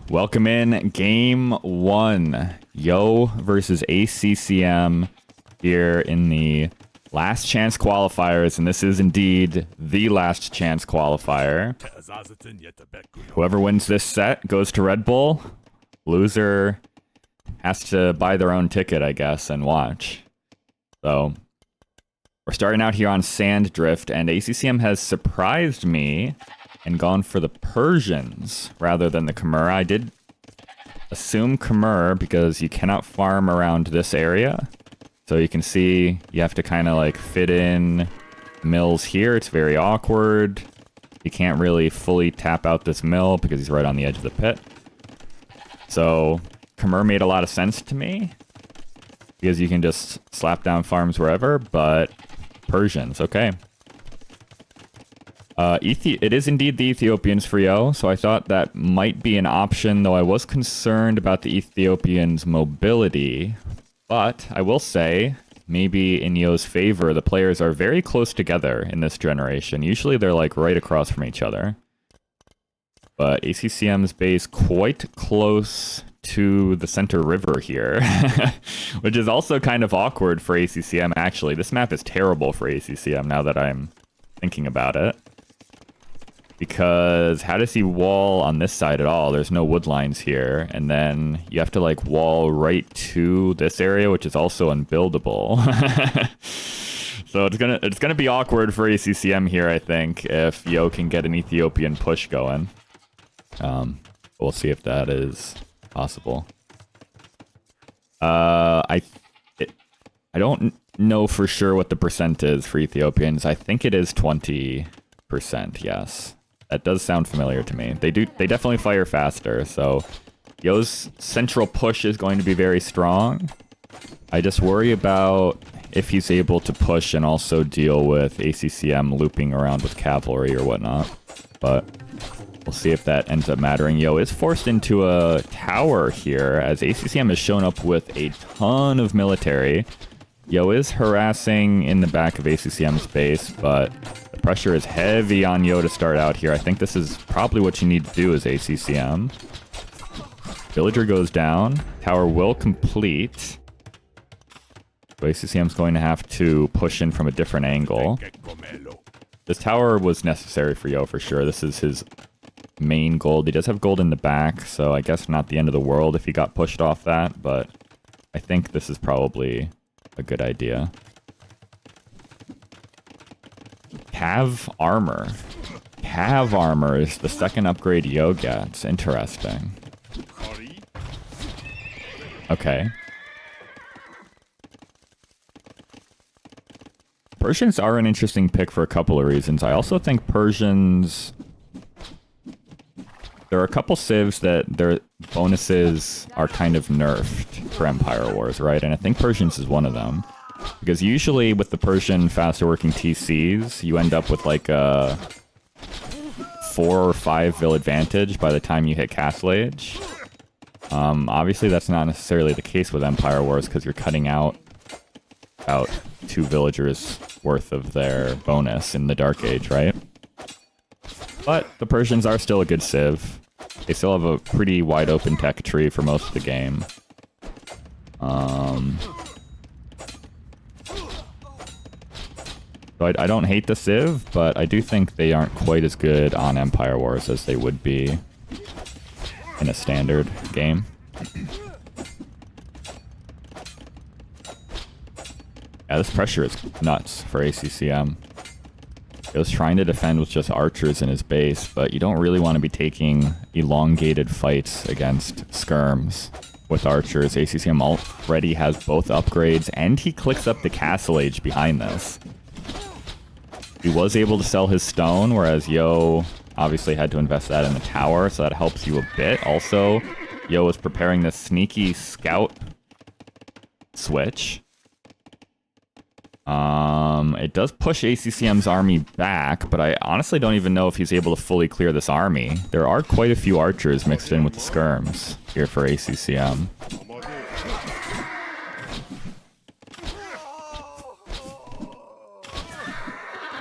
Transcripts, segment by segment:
Welcome in game one. Yo versus ACCM here in the last chance qualifiers, and this is indeed the last chance qualifier. Whoever wins this set goes to Redbull. Loser has to buy their own ticket, I guess, and watch. So we're starting out here on Sandrift, and ACCM has surprised me and gone for the Persians rather than the Khmer. I did assume Khmer because you cannot farm around this area. So you can see you have to kind of like fit in mills here. It's very awkward. You can't really fully tap out this mill because he's right on the edge of the pit. So Khmer made a lot of sense to me because you can just slap down farms wherever, but Persians, okay. It is indeed the Ethiopians for Yo, so I thought that might be an option, though I was concerned about the Ethiopians' mobility. But I will say, maybe in Yo's favor, the players are very close together in this generation. Usually they're like right across from each other. But ACCM's base quite close to the center river here, which is also kind of awkward for ACCM, actually. This map is terrible for ACCM now that I'm thinking about it. Because how does he wall on this side at all? There's no wood lines here. And then you have to like wall right to this area, which is also unbuildable. So it's gonna be awkward for ACCM here, I think, if Yo can get an Ethiopian push going. We'll see if that is possible. I don't know for sure what the percent is for Ethiopians. I think it is 20%, yes. That does sound familiar to me. They definitely fire faster, so Yo's central push is going to be very strong. I just worry about if he's able to push and also deal with ACCM looping around with cavalry or whatnot. But we'll see if that ends up mattering. Yo is forced into a tower here, as ACCM has shown up with a ton of military. Yo is harassing in the back of ACCM's base, but the pressure is heavy on Yo to start out here. I think this is probably what you need to do as ACCM. Villager goes down. Tower will complete. So ACCM's going to have to push in from a different angle. This tower was necessary for Yo for sure. This is his main gold. He does have gold in the back, so I guess not the end of the world if he got pushed off that, but I think this is probably a good idea. Cav armor. Cav armor is the second upgrade Yo gets. Interesting. Okay. Persians are an interesting pick for a couple of reasons. I also think Persians... There are a couple civs that their bonuses are kind of nerfed for Empire Wars, right? And I think Persians is one of them. Because usually with the Persian faster working TCs, you end up with like a 4 or 5 vil advantage by the time you hit Castle Age. Obviously that's not necessarily the case with Empire Wars because you're cutting out about 2 villagers worth of their bonus in the Dark Age, right? But the Persians are still a good civ. They still have a pretty wide open tech tree for most of the game. So I don't hate the civ, but I do think they aren't quite as good on Empire Wars as they would be in a standard game. Yeah, this pressure is nuts for ACCM. He was trying to defend with just archers in his base, but you don't really want to be taking elongated fights against skirms with archers. ACCM already has both upgrades, and he clicks up the Castle Age behind this. He was able to sell his stone, whereas Yo obviously had to invest that in the tower, so that helps you a bit. Also, Yo was preparing this sneaky scout switch. It does push ACCM's army back, but I honestly don't even know if he's able to fully clear this army. There are quite a few archers mixed in with the skirms here for ACCM.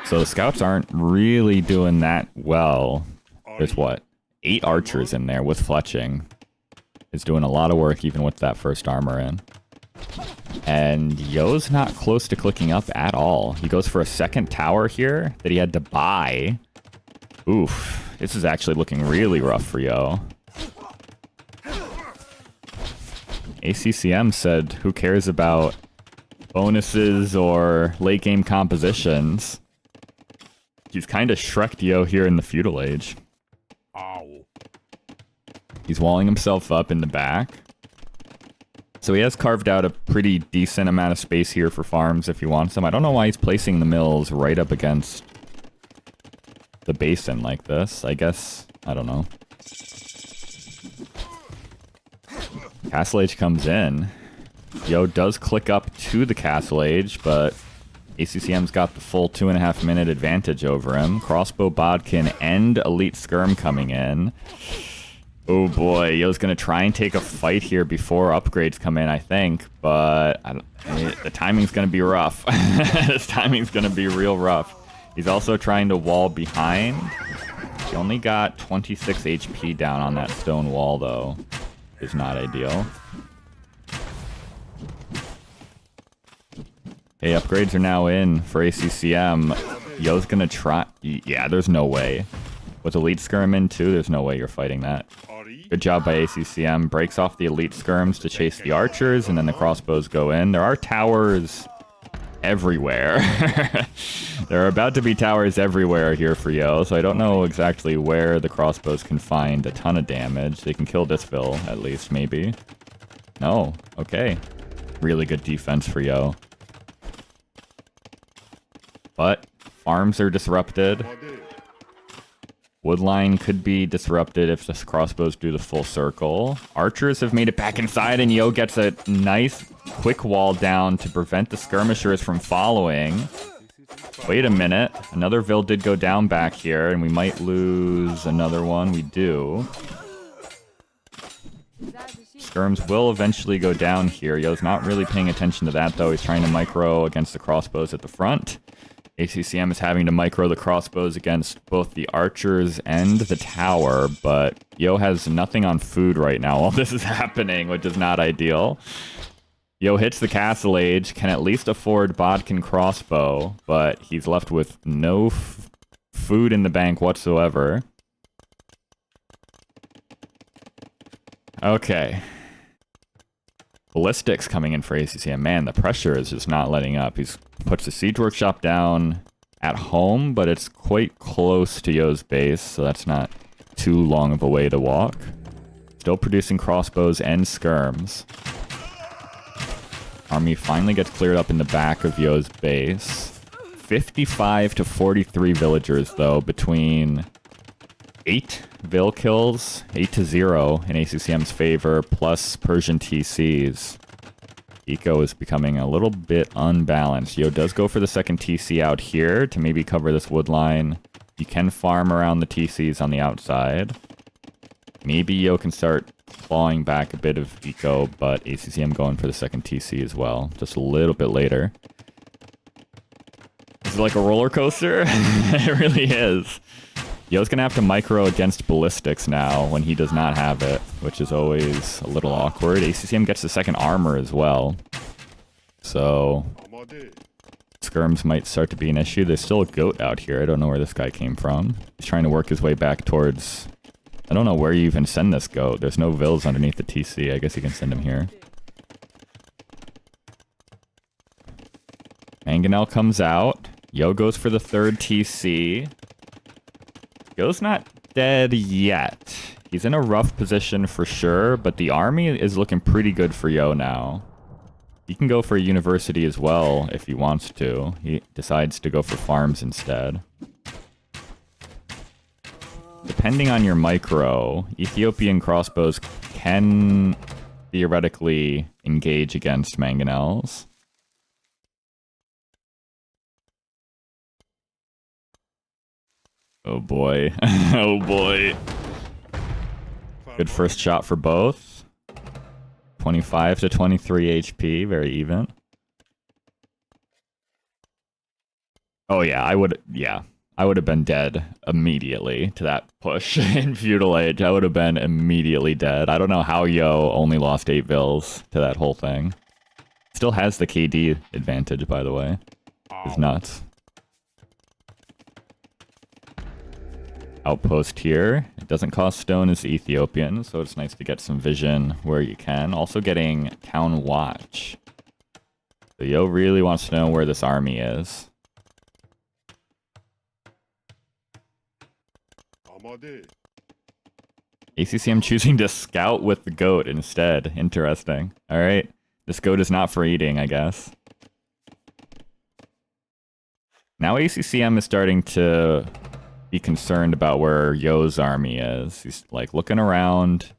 So the scouts aren't really doing that well. There's what? 8 archers in there with fletching. is doing a lot of work even with that first armor in. And Yo's not close to clicking up at all. He goes for a second tower here that he had to buy. Oof. This is actually looking really rough for Yo. ACCM said, who cares about bonuses or late game compositions? He's kind of Shrek'd Yo here in the feudal age. Ow. He's walling himself up in the back. So he has carved out a pretty decent amount of space here for farms if he wants them. I don't know why he's placing the mills right up against the basin like this. I guess, I don't know. Castle Age comes in. Yo does click up to the Castle Age, but ACCM's got the full 2.5 minute advantage over him. Crossbow Bodkin and Elite Skirm coming in. Oh boy, Yo's gonna try and take a fight here before upgrades come in, I think, but the timing's gonna be rough. This timing's gonna be real rough. He's also trying to wall behind. He only got 26 HP down on that stone wall, though. Is not ideal. Hey, upgrades are now in for ACCM. Yo's gonna try... Yeah, there's no way. With Elite Skirm in too, there's no way you're fighting that. Good job by ACCM. Breaks off the Elite Skirms to chase the archers, and then the crossbows go in. There are towers everywhere. There are about to be towers everywhere here for Yo, so I don't know exactly where the crossbows can find a ton of damage. They can kill Disville, at least, maybe. No. Okay. Really good defense for Yo. But farms are disrupted. Woodline could be disrupted if the crossbows do the full circle. Archers have made it back inside, and Yo gets a nice quick wall down to prevent the skirmishers from following. Wait a minute. Another Vil did go down back here, and we might lose another one. We do. Skirms will eventually go down here. Yo's not really paying attention to that, though. He's trying to micro against the crossbows at the front. ACCM is having to micro the crossbows against both the archers and the tower, but Yo has nothing on food right now while this is happening, which is not ideal. Yo hits the Castle Age, can at least afford Bodkin crossbow, but he's left with no food in the bank whatsoever. Okay. Ballistics coming in for ACCM. Man, the pressure is just not letting up. He's puts the Siege Workshop down at home, but it's quite close to Yo's base, so that's not too long of a way to walk. Still producing crossbows and skirms. Army finally gets cleared up in the back of Yo's base. 55 to 43 villagers, though, between 8 Vil kills, 8 to 0 in ACCM's favor, plus Persian TCs. Eco is becoming a little bit unbalanced. Yo does go for the second TC out here to maybe cover this wood line. You can farm around the TCs on the outside. Maybe Yo can start clawing back a bit of Eco, but ACCM going for the second TC as well, just a little bit later. This is like a roller coaster. It really is. Yo's gonna have to micro against ballistics now when he does not have it, which is always a little awkward. ACCM gets the second armor as well. So skirms might start to be an issue. There's still a goat out here. I don't know where this guy came from. He's trying to work his way back towards... I don't know where you even send this goat. There's no Vils underneath the TC. I guess you can send him here. Mangonel comes out. Yo goes for the third TC. Yo's not dead yet. He's in a rough position for sure, but the army is looking pretty good for Yo now. He can go for a university as well if he wants to. He decides to go for farms instead. Depending on your micro, Ethiopian crossbows can theoretically engage against mangonels. Oh boy. Oh boy. Good first shot for both. 25 to 23 HP, very even. Oh yeah, I would have been dead immediately to that push in Feudal Age. I would have been immediately dead. I don't know how Yo only lost 8 vills to that whole thing. Still has the KD advantage, by the way. It's nuts. Outpost here. It doesn't cost stone as the Ethiopian, so it's nice to get some vision where you can. Also getting Town Watch. So Yo really wants to know where this army is. ACCM choosing to scout with the goat instead. Interesting. Alright. This goat is not for eating, I guess. Now ACCM is starting to be concerned about where Yo's army is. He's like looking around.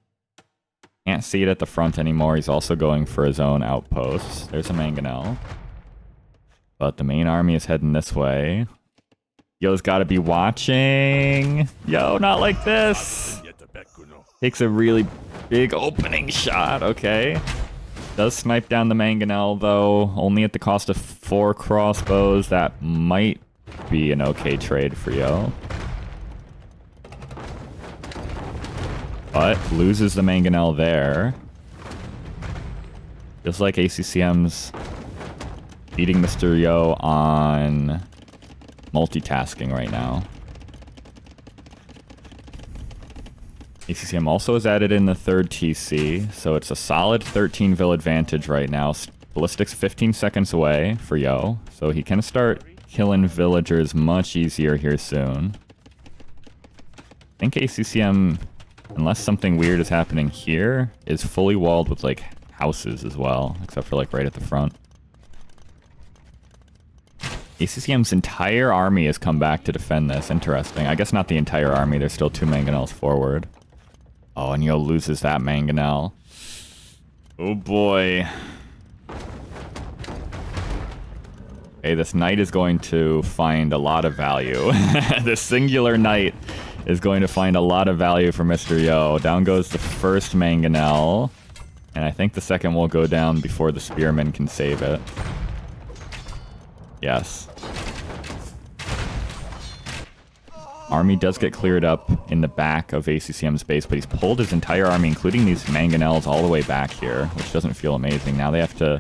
Can't see it at the front anymore. He's also going for his own outposts. There's a mangonel. But the main army is heading this way. Yo's got to be watching. Yo, not like this. Takes a really big opening shot. Okay. Does snipe down the mangonel, though. Only at the cost of 4 crossbows. That might be an okay trade for Yo. But loses the mangonel there. Just like ACCM's beating Mr. Yo on multitasking right now. ACCM also has added in the 3rd TC, so it's a solid 13 vill advantage right now. Ballistic's 15 seconds away for Yo, so he can start killing villagers much easier here soon. I think ACCM, unless something weird is happening here, is fully walled with like houses as well, except for like right at the front. ACCM's entire army has come back to defend this. Interesting. I guess not the entire army. There's still 2 mangonels forward. Oh, and Yo loses that mangonel. Oh boy. Okay, this knight is going to find a lot of value. This singular knight is going to find a lot of value for Mr. Yo. Down goes the first mangonel. And I think the second will go down before the spearman can save it. Yes. Army does get cleared up in the back of ACCM's base, but he's pulled his entire army, including these mangonels, all the way back here, which doesn't feel amazing. Now they have to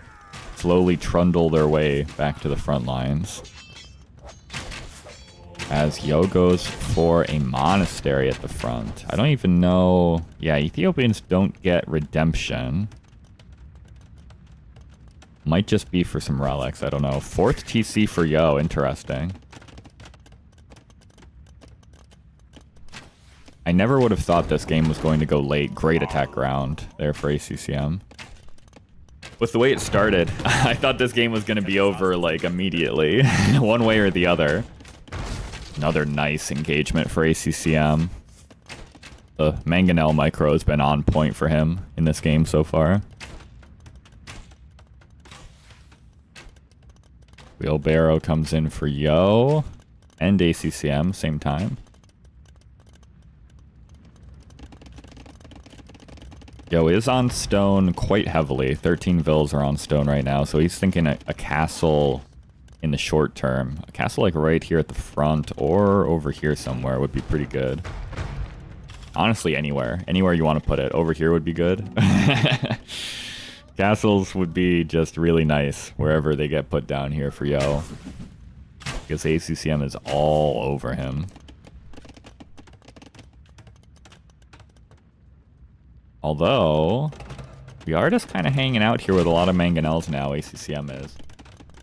slowly trundle their way back to the front lines. As Yo goes for a monastery at the front. I don't even know... Yeah, Ethiopians don't get redemption. Might just be for some relics, I don't know. 4th TC for Yo, interesting. I never would have thought this game was going to go late. Great attack round there for ACCM. With the way it started, I thought this game was going to be over, like, immediately. One way or the other. Another nice engagement for ACCM. The mangonel micro has been on point for him in this game so far. Wheelbarrow comes in for Yo and ACCM same time. Yo is on stone quite heavily. 13 vills are on stone right now, so he's thinking a castle in the short term. A castle like right here at the front or over here somewhere would be pretty good. Honestly, anywhere. Anywhere you want to put it. Over here would be good. Castles would be just really nice wherever they get put down here for Yo. Because ACCM is all over him. Although, we are just kind of hanging out here with a lot of mangonels now, ACCM is.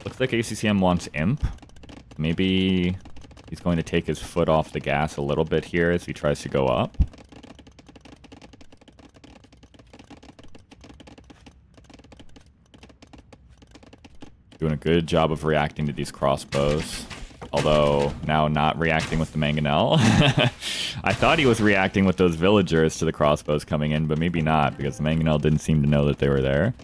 Looks like ACCM wants Imp. Maybe he's going to take his foot off the gas a little bit here as he tries to go up. Doing a good job of reacting to these crossbows. Although, now not reacting with the mangonel. I thought he was reacting with those villagers to the crossbows coming in, but maybe not, because the mangonel didn't seem to know that they were there.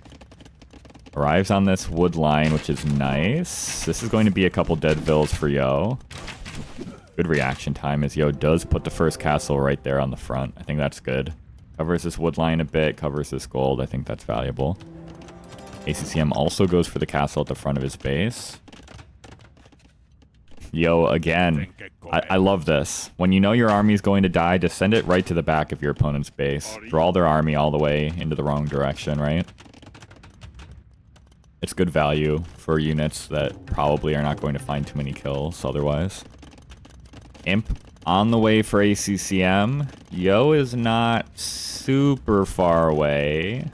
Arrives on this wood line, which is nice. This is going to be a couple dead vills for Yo. Good reaction time, as Yo does put the first castle right there on the front. I think that's good. Covers this wood line a bit, covers this gold. I think that's valuable. ACCM also goes for the castle at the front of his base. Yo, again. I love this. When you know your army's going to die, just send it right to the back of your opponent's base. Draw their army all the way into the wrong direction, right? It's good value for units that probably are not going to find too many kills otherwise. Imp on the way for ACCM. Yo is not super far away.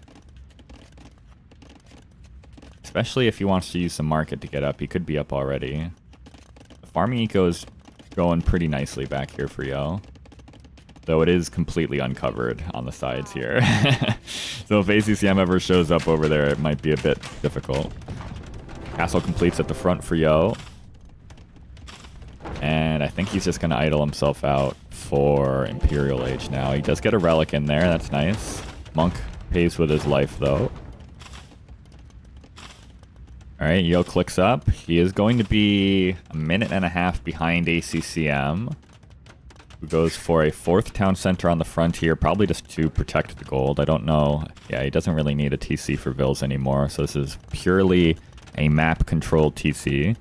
Especially if he wants to use some market to get up. He could be up already. The farming eco is going pretty nicely back here for Yo. Though it is completely uncovered on the sides here. So if ACCM ever shows up over there, it might be a bit difficult. Castle completes at the front for Yo. And I think he's just going to idle himself out for Imperial Age now. He does get a relic in there. That's nice. Monk pays with his life, though. Alright, Yo clicks up. He is going to be a minute and a half behind ACCM, who goes for a 4th town center on the front here, probably just to protect the gold. I don't know. Yeah, he doesn't really need a TC for Vils anymore, so this is purely a map-controlled TC.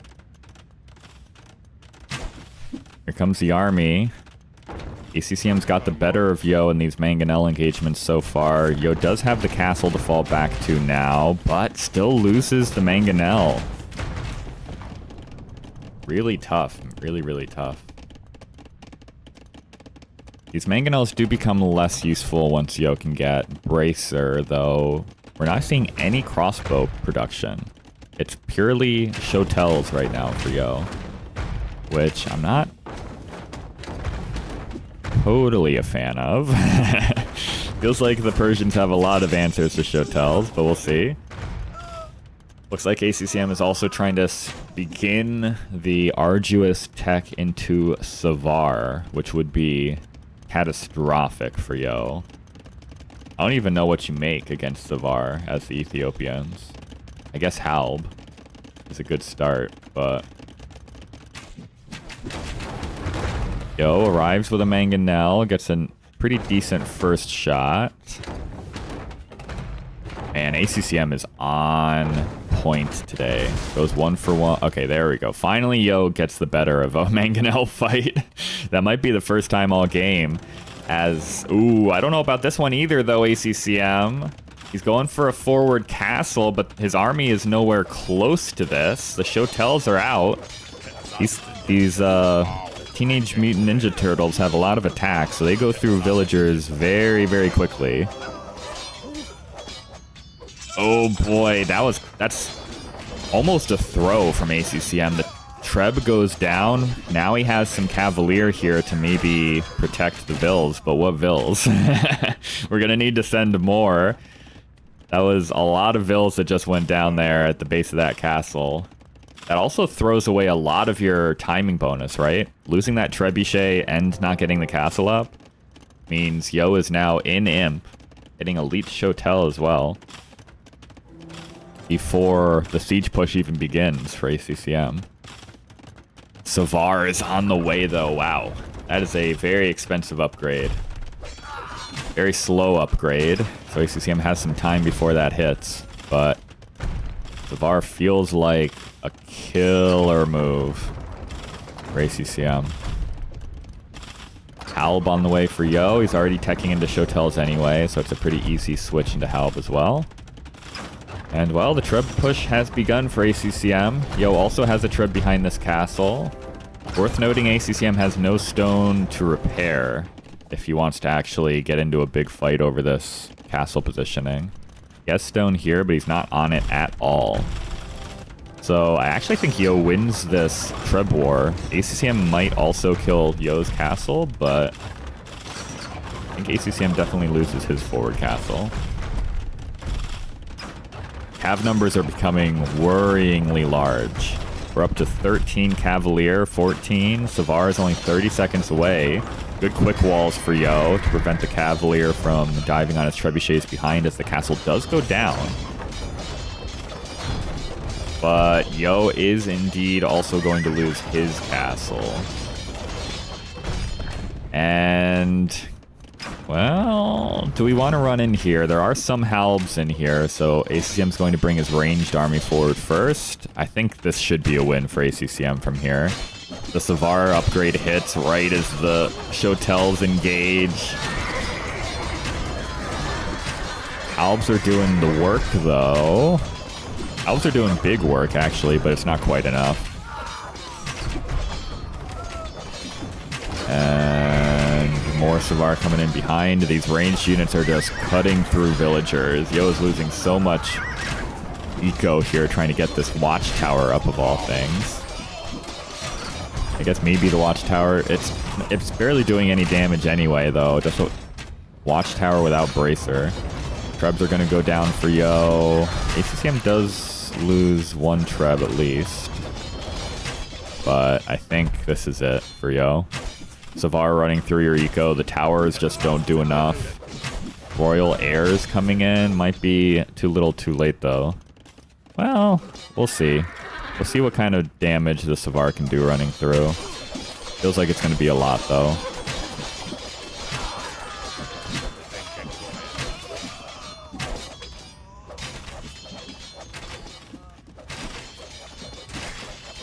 Here comes the army. ACCM's got the better of Yo in these Mangonel engagements so far. Yo does have the castle to fall back to now, but still loses the Mangonel. Really tough. Really, really tough. These Mangonels do become less useful once Yo can get Bracer, though. We're not seeing any crossbow production. It's purely Shotels right now for Yo, which I'm not totally a fan of. Feels like the Persians have a lot of answers to Shotels, but we'll see. Looks like ACCM is also trying to begin the arduous tech into Savar, which would be catastrophic for Yo. I don't even know what you make against Savar as the Ethiopians. I guess Halb is a good start, but Yo arrives with a Mangonel, gets a pretty decent first shot. And ACCM is on point today. Goes 1 for 1. Okay, there we go. Finally, Yo gets the better of a Mangonel fight. That might be the first time all game. As, ooh, I don't know about this one either, though, ACCM. He's going for a forward castle, but his army is nowhere close to this. The Shotels are out. These Teenage Mutant Ninja Turtles have a lot of attacks, so they go through villagers very, very quickly. Oh boy, that's almost a throw from ACCM. The Treb goes down. Now he has some Cavalier here to maybe protect the Vils, but what Vils? We're gonna need to send more. That was a lot of Vils that just went down there at the base of that castle. That also throws away a lot of your timing bonus, right? Losing that Trebuchet and not getting the castle up means Yo is now in Imp, getting Elite Shotel as well, before the siege push even begins for ACCM. Savar is on the way, though. Wow. That is a very expensive upgrade. Very slow upgrade. So ACCM has some time before that hits, but Savar feels like a killer move for ACCM. Halb on the way for Yo. He's already teching into Shotels anyway, so it's a pretty easy switch into Halb as well. And, well, the Treb push has begun for ACCM. Yo also has a Treb behind this castle. Worth noting, ACCM has no stone to repair if he wants to actually get into a big fight over this castle positioning. He has stone here, but he's not on it at all. So I actually think Yo wins this Treb war. ACCM might also kill Yo's castle, but I think ACCM definitely loses his forward castle. Cav numbers are becoming worryingly large. We're up to 13 Cavalier, 14. Savar is only 30 seconds away. Good quick walls for Yo to prevent the Cavalier from diving on his trebuchets behind as the castle does go down. But Yo is indeed also going to lose his castle. And, well, do we want to run in here? There are some Halbs in here, so ACCM's going to bring his ranged army forward first. I think this should be a win for ACCM from here. The Savar upgrade hits right as the Shotels engage. Albs are doing the work, though. Albs are doing big work, actually, but it's not quite enough. And more Savar coming in behind. These ranged units are just cutting through villagers. Yo is losing so much eco here trying to get this watchtower up of all things. I guess maybe the watchtower. It's barely doing any damage anyway, though. Just a watchtower without bracer. Trebs are going to go down for Yo. ACCM does lose one Treb at least. But I think this is it for Yo. Savar running through your eco. The towers just don't do enough. Royal Heirs coming in. Might be too little too late, though. Well, we'll see. We'll see what kind of damage the Savar can do running through. Feels like it's going to be a lot, though.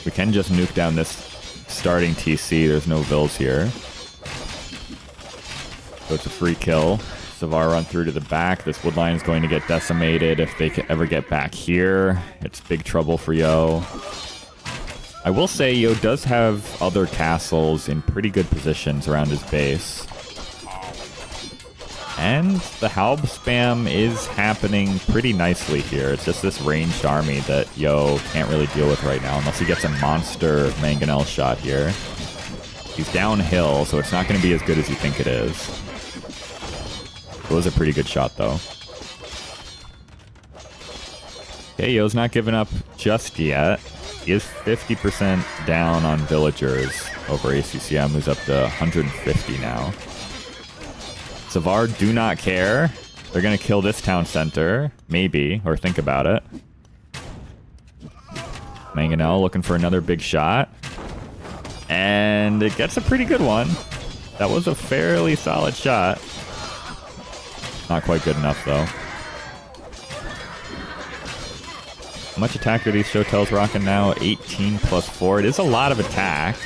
We can just nuke down this starting TC. There's no vills here. So it's a free kill. Savar run through to the back. This wood line is going to get decimated if they can ever get back here. It's big trouble for Yo. I will say Yo does have other castles in pretty good positions around his base. And the Halb spam is happening pretty nicely here. It's just this ranged army that Yo can't really deal with right now unless he gets a monster mangonel shot here. He's downhill, so it's not going to be as good as you think it is. It was a pretty good shot, though. Okay, Yo's not giving up just yet. He is 50% down on villagers over ACCM, who's up to 150 now. Savar do not care. They're going to kill this town center, maybe, or think about it. Mangonel looking for another big shot. And it gets a pretty good one. That was a fairly solid shot. Not quite good enough, though. How much attack are these Shotels rocking now? 18 plus 4. It is a lot of attack.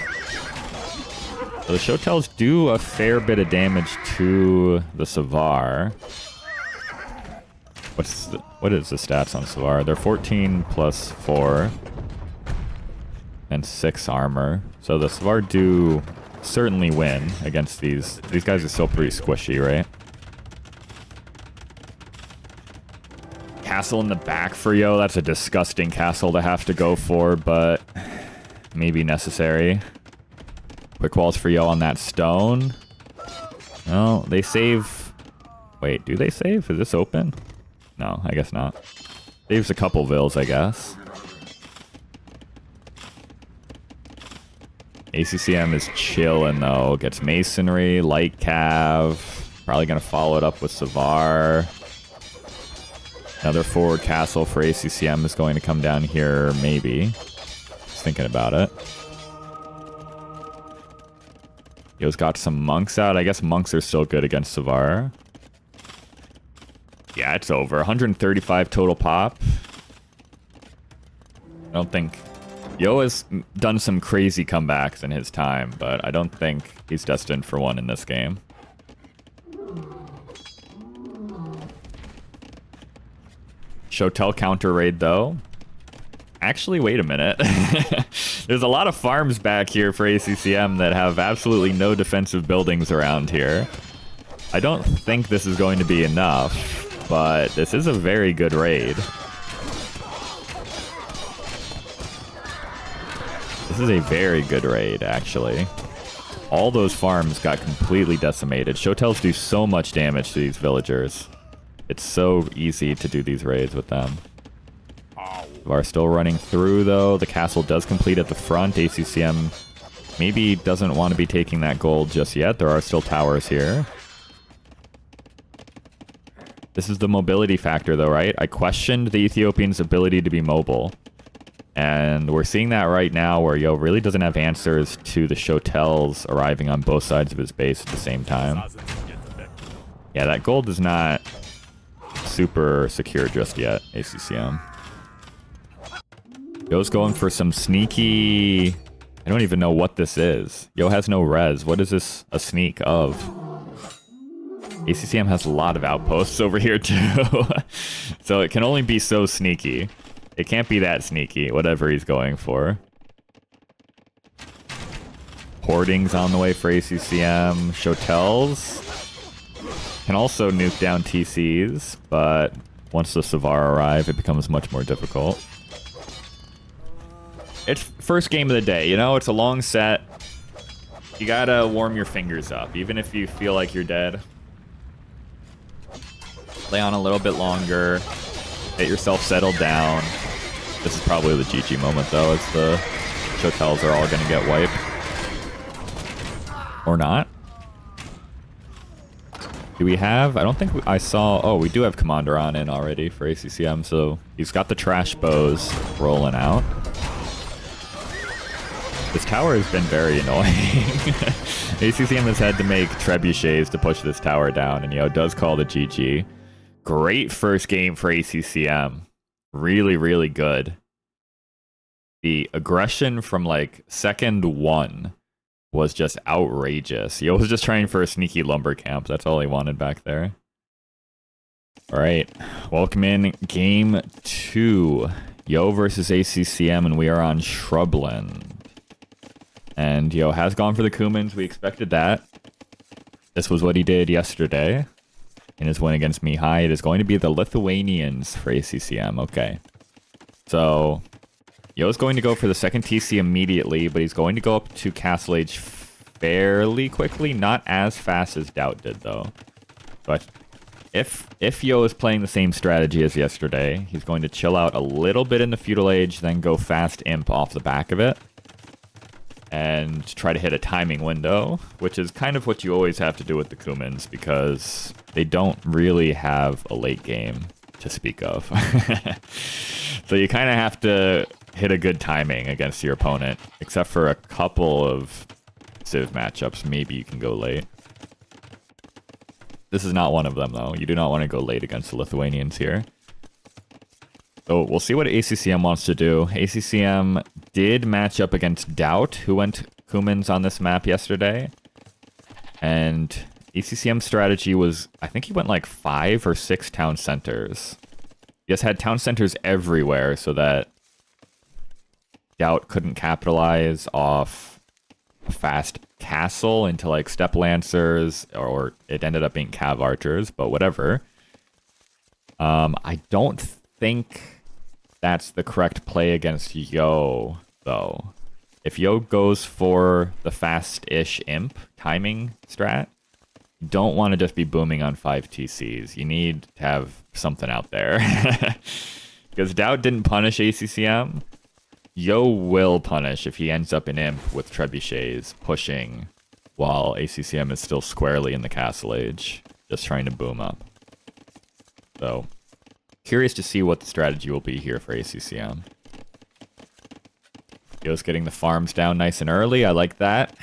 So the Shotels do a fair bit of damage to the Savar. What is the stats on Savar? They're 14 plus 4. And 6 armor. So the Savar do certainly win against these. These guys are still pretty squishy, right? Castle in the back for Yo. That's a disgusting castle to have to go for, but maybe necessary. Quick walls for Yo on that stone. No, they save. Wait, do they save? Is this open? No, I guess not. Saves a couple vills, I guess. ACCM is chilling, though. Gets masonry, light cav. Probably going to follow it up with Savar. Another forward castle for ACCM is going to come down here, maybe. Just thinking about it. Yo's got some monks out. I guess monks are still good against Savar. Yeah, it's over. 135 total pop. I don't think... Yo has done some crazy comebacks in his time, but I don't think he's destined for one in this game. Shotel counter raid, though. Actually, wait a minute. There's a lot of farms back here for ACCM that have absolutely no defensive buildings around here. I don't think this is going to be enough, but this is a very good raid. This is a very good raid, actually. All those farms got completely decimated. Shotels do so much damage to these villagers. It's so easy to do these raids with them. Are still running through, though. The castle does complete at the front. ACCM maybe doesn't want to be taking that gold just yet. There are still towers here. This is the mobility factor, though, right? I questioned the Ethiopian's ability to be mobile. And we're seeing that right now where Yo really doesn't have answers to the Shotels arriving on both sides of his base at the same time. Yeah, that gold is not super secure just yet, ACCM. Yo's going for some sneaky I don't even know what this is. Yo has no res. What is this a sneak of? ACCM has a lot of outposts over here too. So it can only be so sneaky. It can't be that sneaky, whatever he's going for. Hoarding's on the way for ACCM. Shotels can also nuke down TCs, but once the Savar arrive, it becomes much more difficult. It's first game of the day, you know? It's a long set. You gotta warm your fingers up, even if you feel like you're dead. Play on a little bit longer. Get yourself settled down. This is probably the GG moment, though, as the Shotels are all gonna get wiped. Or not. Do we have... I don't think I saw... Oh, we do have Commander on in already for ACCM, so he's got the trash bows rolling out. This tower has been very annoying. ACCM has had to make trebuchets to push this tower down, and Yo does call the GG. Great first game for ACCM. Really, really good. The aggression from, like, second one was just outrageous. Yo was just trying for a sneaky lumber camp. That's all he wanted back there. All right. Welcome in game 2. Yo versus ACCM, and we are on Shrubland. And Yo has gone for the Kumans. We expected that. This was what he did yesterday in his win against Mihai. It is going to be the Lithuanians for ACCM. Okay. So Yo's going to go for the second TC immediately, but he's going to go up to Castle Age fairly quickly. Not as fast as Doubt did, though. But if Yo is playing the same strategy as yesterday, he's going to chill out a little bit in the Feudal Age, then go fast Imp off the back of it. And try to hit a timing window, which is kind of what you always have to do with the Kumans, because they don't really have a late game to speak of. So you kind of have to hit a good timing against your opponent, except for a couple of Civ matchups. Maybe you can go late. This is not one of them, though. You do not want to go late against the Lithuanians here. So we'll see what ACCM wants to do. ACCM did match up against Doubt, who went Kumans on this map yesterday. And ACCM's strategy was, I think he went like 5 or 6 town centers. He just had town centers everywhere so that Doubt couldn't capitalize off a fast castle into like Steppe Lancers, or it ended up being Cav Archers, but whatever. I don't think that's the correct play against Yo, though. If Yo goes for the fast-ish Imp timing strat, you don't want to just be booming on 5 TCs. You need to have something out there. Because Doubt didn't punish ACCM. Yo will punish if he ends up in Imp with trebuchets pushing while ACCM is still squarely in the Castle Age, just trying to boom up. So curious to see what the strategy will be here for ACCM. Yo's getting the farms down nice and early. I like that.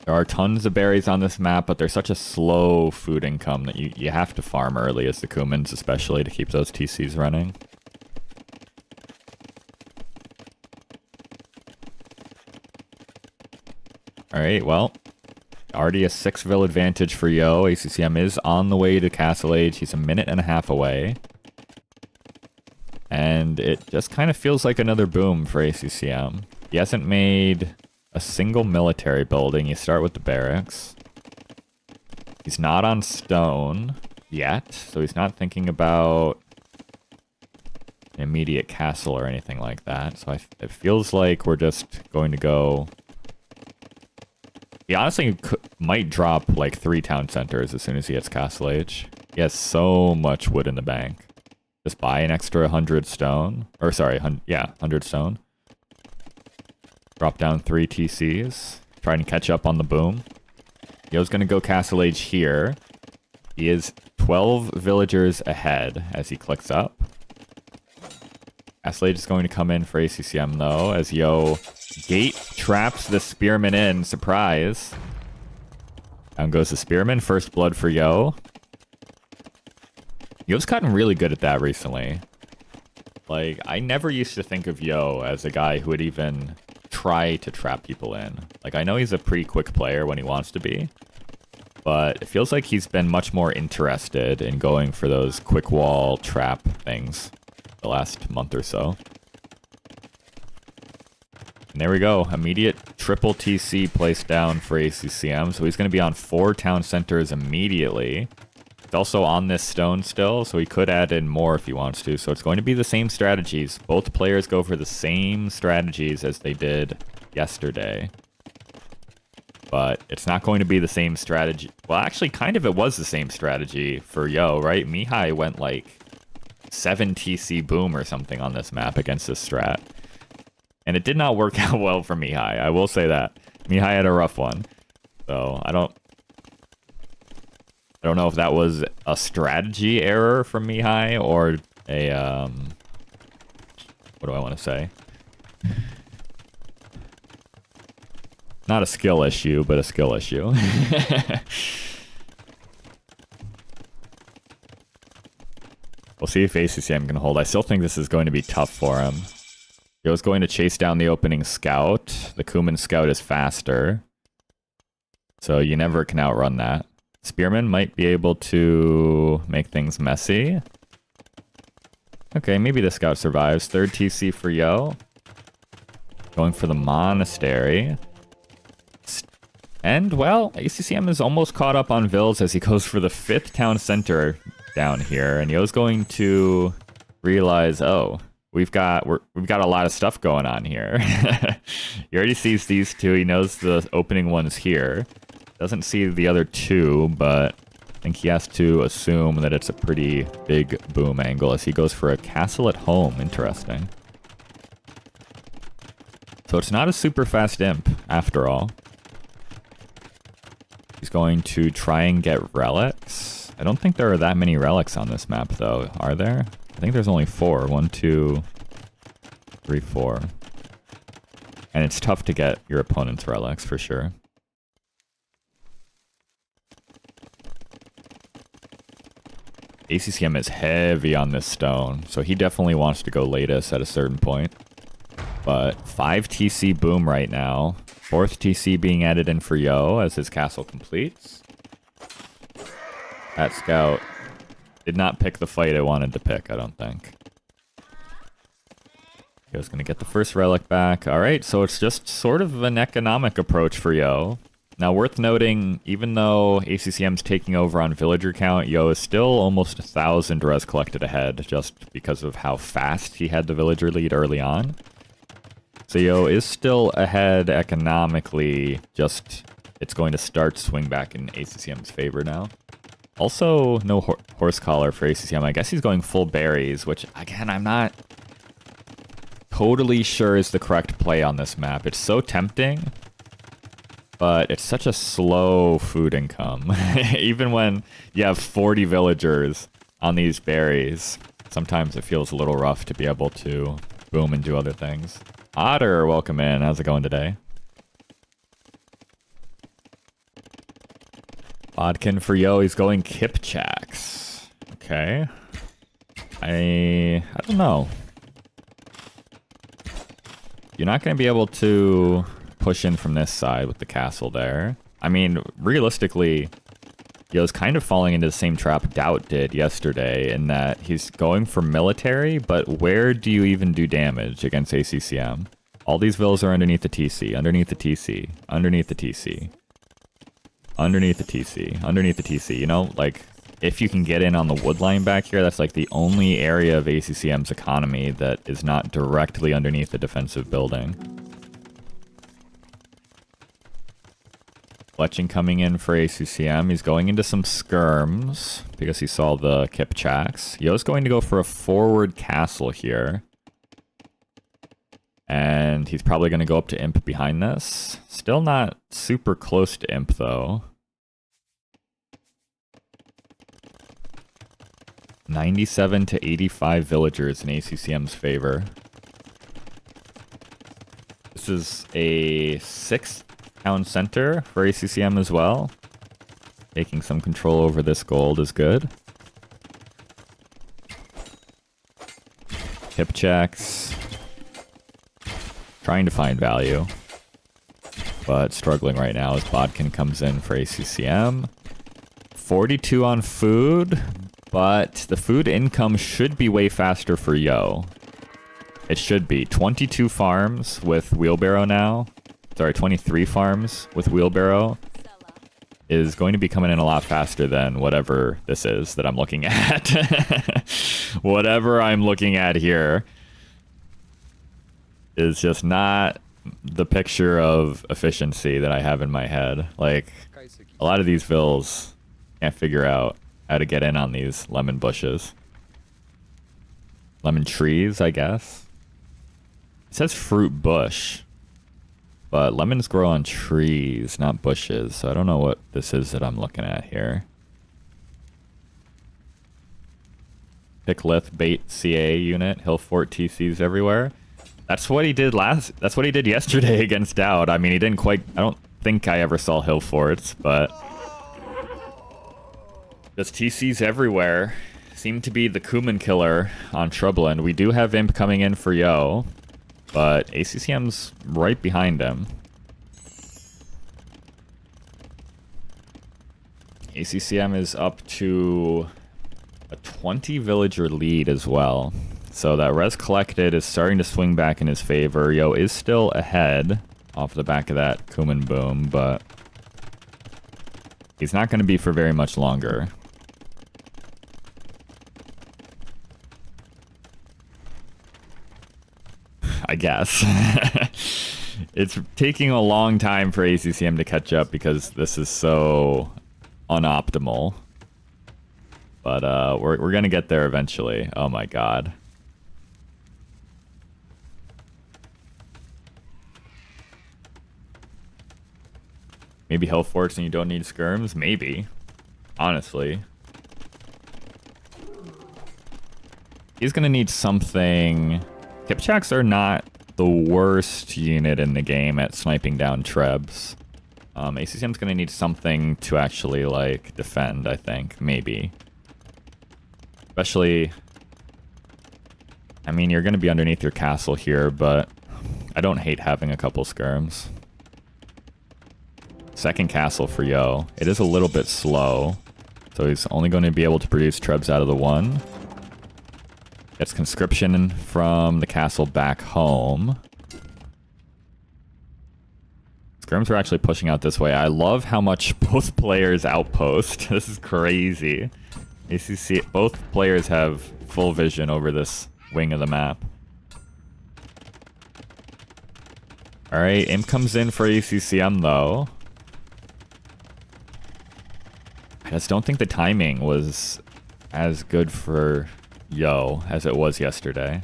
There are tons of berries on this map, but there's such a slow food income that you have to farm early as the Kumans, especially to keep those TCs running. Alright, well, already a 6-vil advantage for Yo. ACCM is on the way to Castle Age. He's a minute and a half away. And it just kind of feels like another boom for ACCM. He hasn't made a single military building. You start with the barracks. He's not on stone yet, so he's not thinking about an immediate castle or anything like that. So it feels like we're just going to go... He honestly might drop like 3 town centers as soon as he hits Castle Age. He has so much wood in the bank. Just buy an extra 100 stone. Or sorry, 100 stone. Drop down 3 TCs. Try and catch up on the boom. Yo's going to go Castle Age here. He is 12 villagers ahead as he clicks up. Castle Age is going to come in for ACCM though, as Yo gate traps the Spearman in. Surprise. Down goes the Spearman. First blood for Yo. Yo's gotten really good at that recently. Like, I never used to think of Yo as a guy who would even try to trap people in. Like, I know he's a pretty quick player when he wants to be, but it feels like he's been much more interested in going for those quick wall trap things the last month or so. And there we go. Immediate triple TC placed down for ACCM. So he's going to be on 4 town centers immediately. It's also on this stone still, so he could add in more if he wants to. So it's going to be the same strategies. Both players go for the same strategies as they did yesterday. But it's not going to be the same strategy. Well, actually, kind of it was the same strategy for Yo, right? Mihai went like 7 TC boom or something on this map against this strat. And it did not work out well for Mihai. I will say that. Mihai had a rough one. So I don't know if that was a strategy error from Mihai or a what do I want to say? Not a skill issue, but a skill issue. We'll see if ACCM can hold. I still think this is going to be tough for him. Yo's going to chase down the opening scout. The Kuman scout is faster, so you never can outrun that. Spearman might be able to make things messy. Okay, maybe the scout survives. 3rd TC for Yo. Going for the monastery. And, well, ACCM is almost caught up on Vils as he goes for the 5th town center down here. And Yo's going to realize, oh, we've got a lot of stuff going on here. He already sees these 2. He knows the opening one's here. Doesn't see the other 2, but I think he has to assume that it's a pretty big boom angle as he goes for a castle at home. Interesting. So it's not a super fast imp, after all. He's going to try and get relics. I don't think there are that many relics on this map, though. Are there? I think there's only 4. 1, 2, 3, 4. And it's tough to get your opponent's relics, for sure. ACCM is heavy on this stone, so he definitely wants to go latest at a certain point. But 5 TC boom right now. 4th TC being added in for Yo as his castle completes. That scout did not pick the fight I wanted to pick, I don't think. Yo's going to get the first relic back. Alright, so it's just sort of an economic approach for Yo. Now, worth noting, even though ACCM's taking over on villager count, Yo is still almost 1,000 res collected ahead, just because of how fast he had the villager lead early on. So Yo is still ahead economically, just it's going to start to swing back in ACCM's favor now. Also, no horse collar for ACCM. I guess he's going full berries, which, again, I'm not totally sure is the correct play on this map. It's so tempting, but it's such a slow food income. Even when you have 40 villagers on these berries, sometimes it feels a little rough to be able to boom and do other things. Otter, welcome in. How's it going today? Bodkin for Yo, he's going Kipchaks. Okay. I don't know. You're not going to be able to push in from this side with the castle there. I mean, realistically, Yo's kind of falling into the same trap Doubt did yesterday in that he's going for military, but where do you even do damage against ACCM? All these villas are underneath the TC, underneath the TC, underneath the TC. Underneath the TC, underneath the TC, you know, like, if you can get in on the wood line back here, that's like the only area of ACCM's economy that is not directly underneath the defensive building. Fletching coming in for ACCM. He's going into some skirms because he saw the Kipchaks. Yo's going to go for a forward castle here. And he's probably going to go up to Imp behind this. Still not super close to Imp, though. 97 to 85 villagers in ACCM's favor. This is a 6th town center for ACCM as well. Taking some control over this gold is good. Hip checks. Trying to find value. But struggling right now as Bodkin comes in for ACCM. 42 on food, but the food income should be way faster for Yo. It should be. 22 farms with wheelbarrow now. Sorry, 23 farms with wheelbarrow is going to be coming in a lot faster than whatever this is that I'm looking at. Whatever I'm looking at here is just not the picture of efficiency that I have in my head. Like, a lot of these vills can't figure out how to get in on these lemon bushes. Lemon trees, I guess. It says fruit bush, but lemons grow on trees, not bushes. So I don't know what this is that I'm looking at here. Picklith bait CA unit, Hill Fort TCs everywhere. That's what he did that's what he did yesterday against Dowd. I mean, he didn't quite, I don't think I ever saw Hill Forts, but just TCs everywhere. Seem to be the Kuman killer on Shrubland. We do have Imp coming in for Yo, but ACCM's right behind him. ACCM is up to a 20 villager lead as well. So that res collected is starting to swing back in his favor. Yo is still ahead off the back of that Kuman boom, but he's not going to be for very much longer. I guess. It's taking a long time for ACCM to catch up because this is so unoptimal. But we're going to get there eventually. Oh my god. Maybe Hill Forts and you don't need skirms? Maybe. Honestly. He's going to need something. Kipchaks are not the worst unit in the game at sniping down trebs. ACCM's going to need something to actually, like, defend, I think. Maybe. Especially, I mean, you're going to be underneath your castle here, but I don't hate having a couple skirms. Second castle for Yo. It is a little bit slow, so he's only going to be able to produce trebs out of the one. Gets conscription from the castle back home. Skirms are actually pushing out this way. I love how much both players outpost. This is crazy. ACC, both players have full vision over this wing of the map. Alright, Imp comes in for ACCM though. I just don't think the timing was as good for Yo as it was yesterday.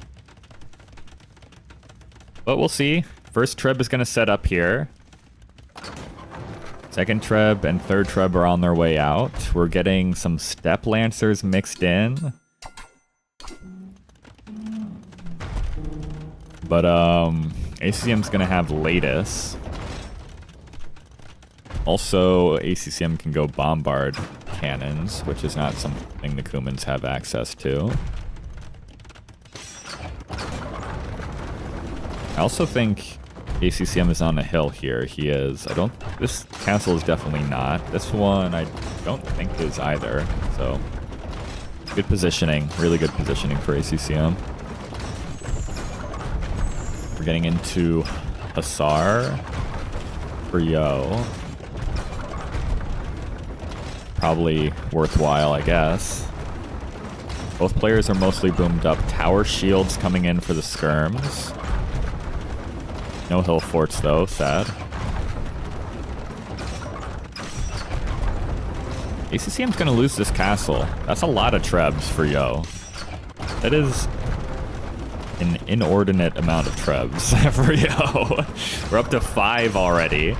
But we'll see. First Treb is going to set up here. Second Treb and third Treb are on their way out. We're getting some Step Lancers mixed in. But ACCM's going to have Lattice. Also, ACCM can go Bombard cannons, which is not something the Kumans have access to. I also think ACCM is on the hill here. He is. I don't... This castle is definitely not. This one I don't think is either. So, good positioning. Really good positioning for ACCM. We're getting into Hussar for Yo. Probably worthwhile, I guess. Both players are mostly boomed up. Tower shields coming in for the skirms. No hill forts though, sad. ACCM's gonna lose this castle. That's a lot of trebs for Yo. That is an inordinate amount of trebs for Yo. We're up to 5 already.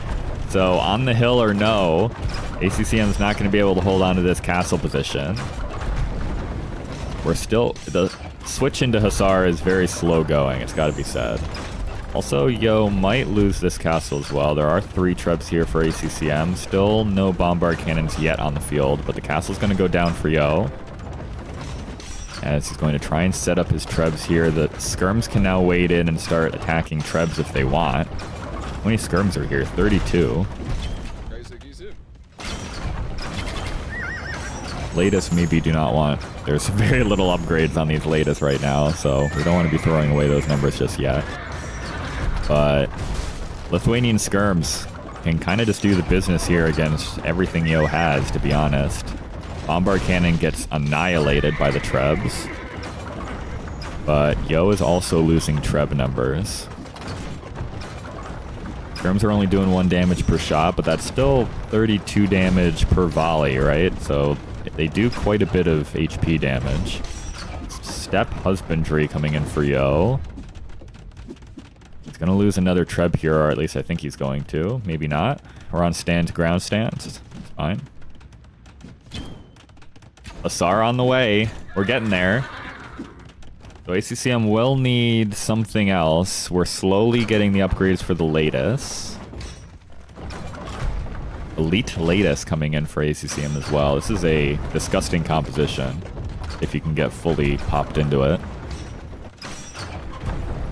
So on the hill or no, ACCM's not gonna be able to hold on to this castle position. We're still, the switch into Hussar is very slow going, it's gotta be said. Also, Yo might lose this castle as well. There are 3 trebs here for ACCM. Still no bombard cannons yet on the field, but the castle's going to go down for Yo. as he's going to try and set up his Trebs here. The Skirms can now wade in and start attacking Trebs if they want. How many Skirms are here? 32. Latest maybe do not want. There's very little upgrades on these latest right now, so we don't want to be throwing away those numbers just yet. But Lithuanian Skirms can kind of just do the business here against everything Yo has, to be honest. Bombard Cannon gets annihilated by the Trebs. But Yo is also losing Treb numbers. Skirms are only doing 1 damage per shot, but that's still 32 damage per volley, right? So they do quite a bit of HP damage. Step Husbandry coming in for Yo. He's going to lose another Treb here, or at least I think he's going to. Maybe not. We're on stand to ground stance. It's fine. Asar on the way. We're getting there. So ACCM will need something else. We're slowly getting the upgrades for the latest. Elite latest coming in for ACCM as well. This is a disgusting composition if you can get fully popped into it.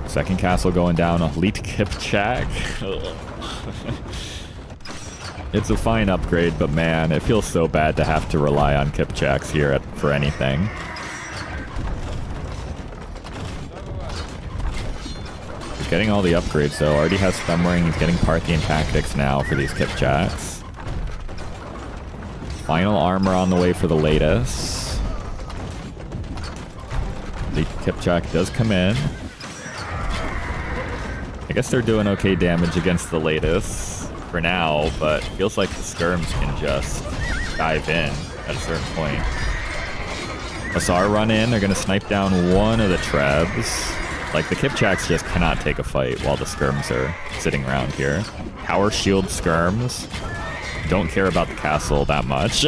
Second castle going down. Elite Kipchak. It's a fine upgrade, but man, it feels so bad to have to rely on Kipchaks here for anything. He's getting all the upgrades though. Already has Thumbring. He's getting Parthian Tactics now for these Kipchaks. Final armor on the way for the latest. The Kipchak does come in. I guess they're doing okay damage against the latest for now, but feels like the Skirms can just dive in at a certain point. Asar run in. They're going to snipe down one of the Trebs. Like, the Kipchaks just cannot take a fight while the Skirms are sitting around here. Power shield Skirms. Don't care about the castle that much.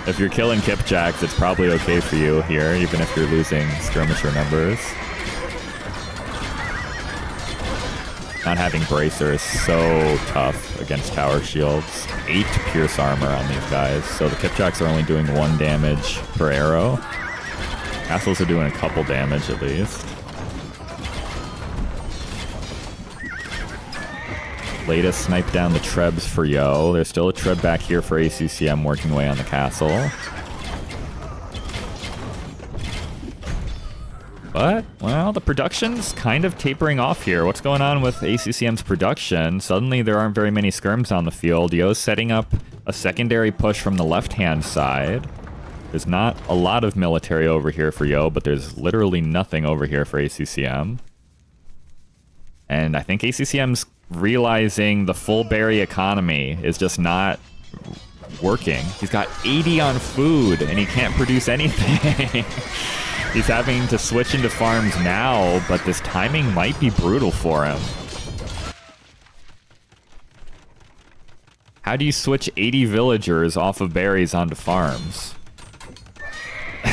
If you're killing Kipchaks, it's probably okay for you here, even if you're losing skirmisher numbers. Not having Bracer is so tough against tower shields. 8 pierce armor on these guys, so the Kipchaks are only doing 1 damage per arrow. Castles are doing a couple damage at least. Latest snipe down the Trebs for Yo. There's still a Treb back here for ACCM working away on the castle. But, well, the production's kind of tapering off here. What's going on with ACCM's production? Suddenly there aren't very many skirms on the field. Yo's setting up a secondary push from the left-hand side. There's not a lot of military over here for Yo, but there's literally nothing over here for ACCM. And I think ACCM's realizing the full berry economy is just not working. He's got 80 on food, and he can't produce anything. He's having to switch into farms now, but this timing might be brutal for him. How do you switch 80 villagers off of berries onto farms?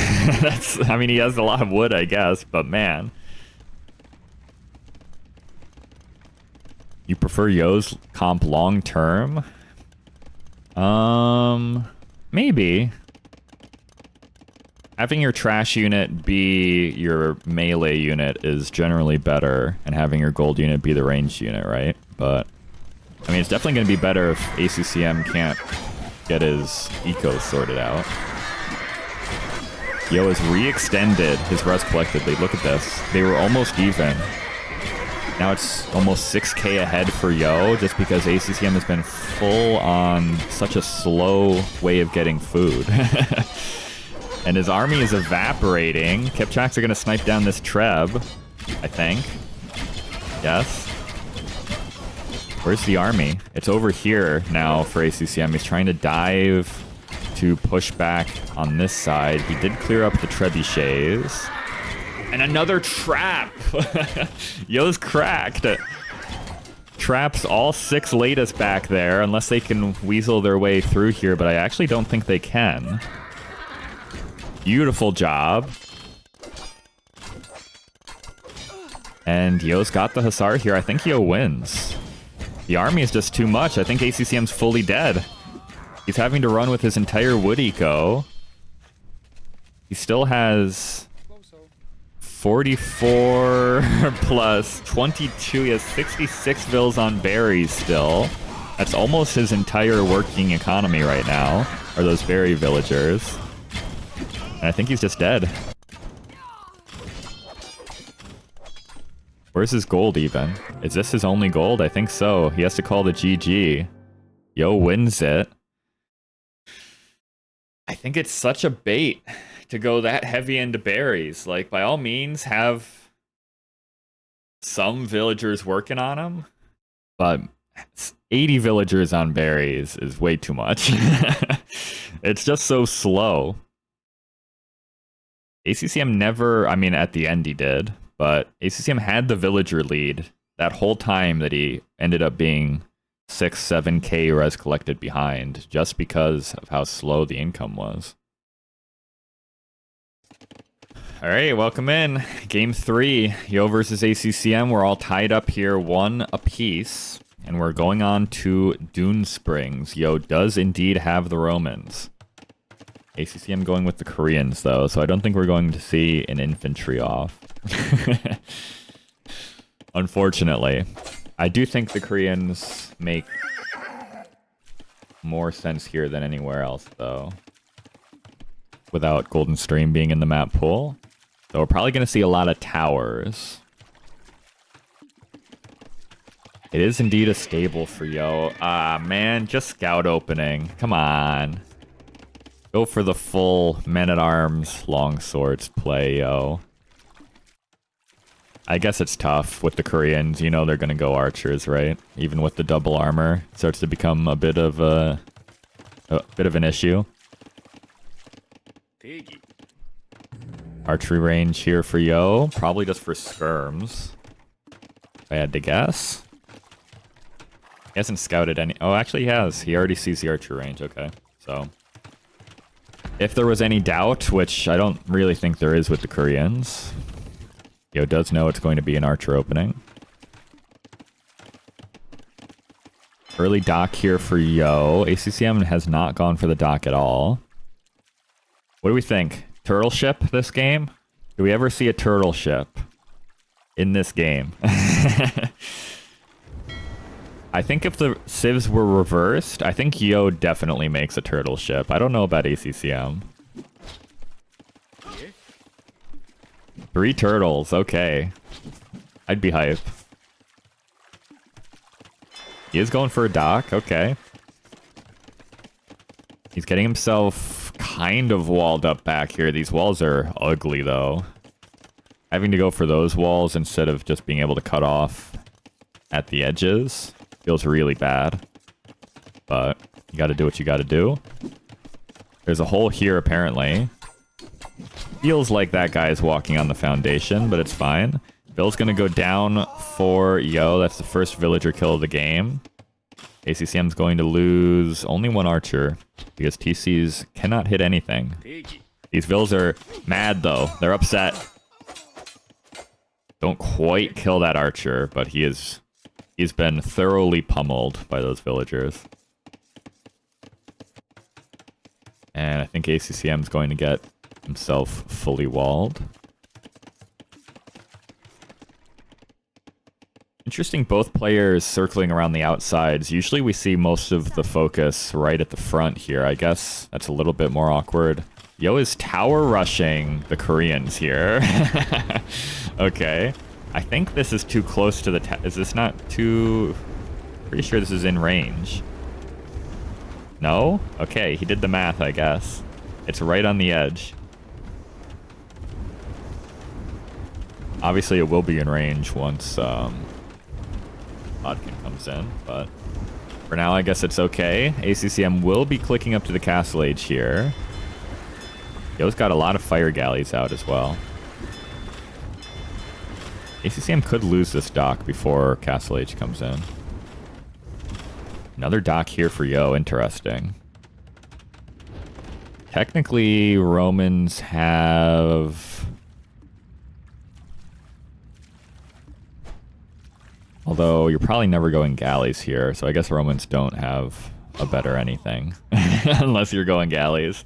I mean, he has a lot of wood, I guess, but man. You prefer Yo's comp long term? Maybe. Having your trash unit be your melee unit is generally better, and having your gold unit be the ranged unit, right? But, I mean, it's definitely going to be better if ACCM can't get his eco sorted out. Yo has re-extended his res collectively. Look at this. They were almost even. Now it's almost 6k ahead for Yo, just because ACCM has been full on such a slow way of getting food. And his army is evaporating. Kipchaks are going to snipe down this Treb, I think. Yes. Where's the army? It's over here now for ACCM. He's trying to dive to push back on this side. He did clear up the trebuchets. And another trap! Yo's cracked. Traps all 6 latest back there, unless they can weasel their way through here, but I actually don't think they can. Beautiful job. And Yo's got the Hussar here. I think Yo wins. The army is just too much. I think ACCM's fully dead. He's having to run with his entire wood eco. He still has 44 plus 22. He has 66 vills on berries still. That's almost his entire working economy right now, are those berry villagers. And I think he's just dead. Where's his gold even? Is this his only gold? I think so. He has to call the GG. Yo wins it. I think it's such a bait to go that heavy into berries. Like, by all means, have some villagers working on them, but 80 villagers on berries is way too much. It's just so slow. ACCM never, I mean, at the end he did, but ACCM had the villager lead that whole time that he ended up being 6-7k res collected behind, just because of how slow the income was. Alright, welcome in. Game 3, Yo versus ACCM. We're all tied up here, 1 apiece, and we're going on to Dunesprings. Yo does indeed have the Romans. ACCM going with the Koreans, though, so I don't think we're going to see an infantry off. Unfortunately. I do think the Koreans make more sense here than anywhere else, though. Without Golden Stream being in the map pool. So we're probably going to see a lot of towers. It is indeed a stable for Yo. Ah, man, just scout opening. Come on. Go for the full men-at-arms longswords play, Yo. I guess it's tough with the Koreans. You know they're going to go archers, right? Even with the double armor, it starts to become a bit of an issue. Archery range here for Yo. Probably just for skirms, if I had to guess. He hasn't scouted any... Oh, actually he has. He already sees the archer range. Okay, so... If there was any doubt, which I don't really think there is with the Koreans, Yo does know it's going to be an archer opening. Early dock here for Yo. ACCM has not gone for the dock at all. What do we think? Turtle ship this game? Do we ever see a turtle ship in this game? I think if the civs were reversed, I think Yo definitely makes a turtle ship. I don't know about ACCM. 3 turtles, okay. I'd be hype. He is going for a dock, okay. He's getting himself kind of walled up back here. These walls are ugly, though. Having to go for those walls instead of just being able to cut off at the edges feels really bad. But you gotta do what you gotta do. There's a hole here, apparently. Feels like that guy is walking on the foundation, but it's fine. Bill's gonna go down for Yo. That's the first villager kill of the game. ACCM's going to lose only 1 archer because TCs cannot hit anything. These vills are mad, though. They're upset. Don't quite kill that archer, but he's been thoroughly pummeled by those villagers. And I think ACCM's going to get himself fully walled. Interesting, both players circling around the outsides. Usually we see most of the focus right at the front here. I guess that's a little bit more awkward. Yo is tower rushing the Koreans here. Okay. I think this is too close to the... Is this not too... Pretty sure this is in range. No? Okay, he did the math, I guess. It's right on the edge. Obviously, it will be in range once Bodkin comes in, but for now, I guess it's okay. ACCM will be clicking up to the castle age here. Yo's got a lot of fire galleys out as well. ACCM could lose this dock before castle age comes in. Another dock here for Yo. Interesting. Technically, Romans have... Although, you're probably never going galleys here, so I guess Romans don't have a better anything. Unless you're going galleys.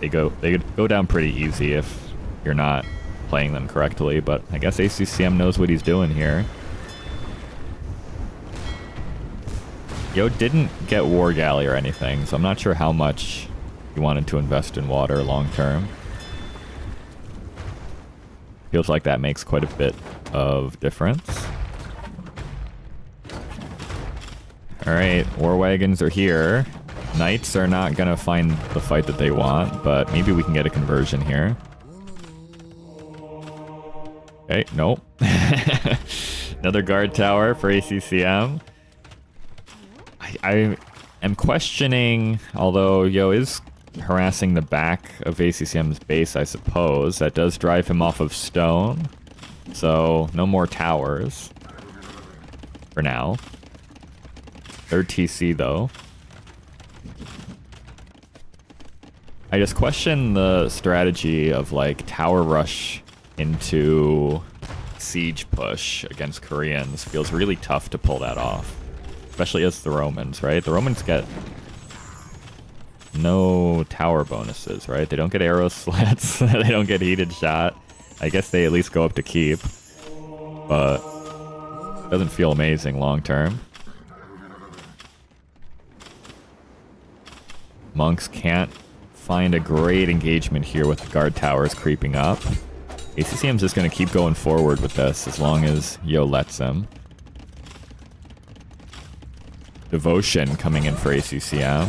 they go down pretty easy if you're not playing them correctly, but I guess ACCM knows what he's doing here. Yo didn't get War Galley or anything, so I'm not sure how much he wanted to invest in water long term. Feels like that makes quite a bit of difference. Alright, war wagons are here. Knights are not gonna find the fight that they want, but maybe we can get a conversion here. Okay, nope. Another guard tower for ACCM. I am questioning, although Yo is harassing the back of ACCM's base, I suppose. That does drive him off of stone. So, no more towers. For now. Third TC, though. I just question the strategy of, like, tower rush into siege push against Koreans. Feels really tough to pull that off. Especially as the Romans, right? The Romans get no tower bonuses, right? They don't get arrow slits. They don't get heated shot. I guess they at least go up to keep. But it doesn't feel amazing long term. Monks can't find a great engagement here with the guard towers creeping up. ACCM's just going to keep going forward with this as long as Yo lets him. Devotion coming in for ACCM,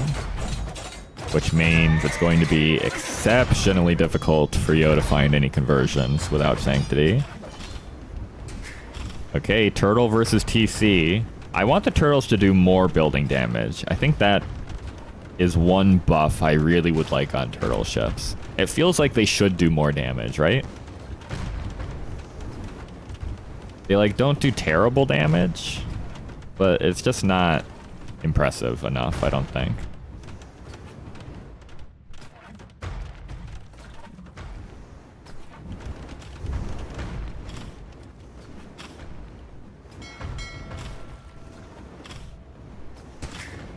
which means it's going to be exceptionally difficult for Yo to find any conversions without Sanctity. Okay, Turtle versus TC. I want the Turtles to do more building damage. I think that is one buff I really would like on Turtle ships. It feels like they should do more damage, right? They, like, don't do terrible damage, but it's just not impressive enough, I don't think.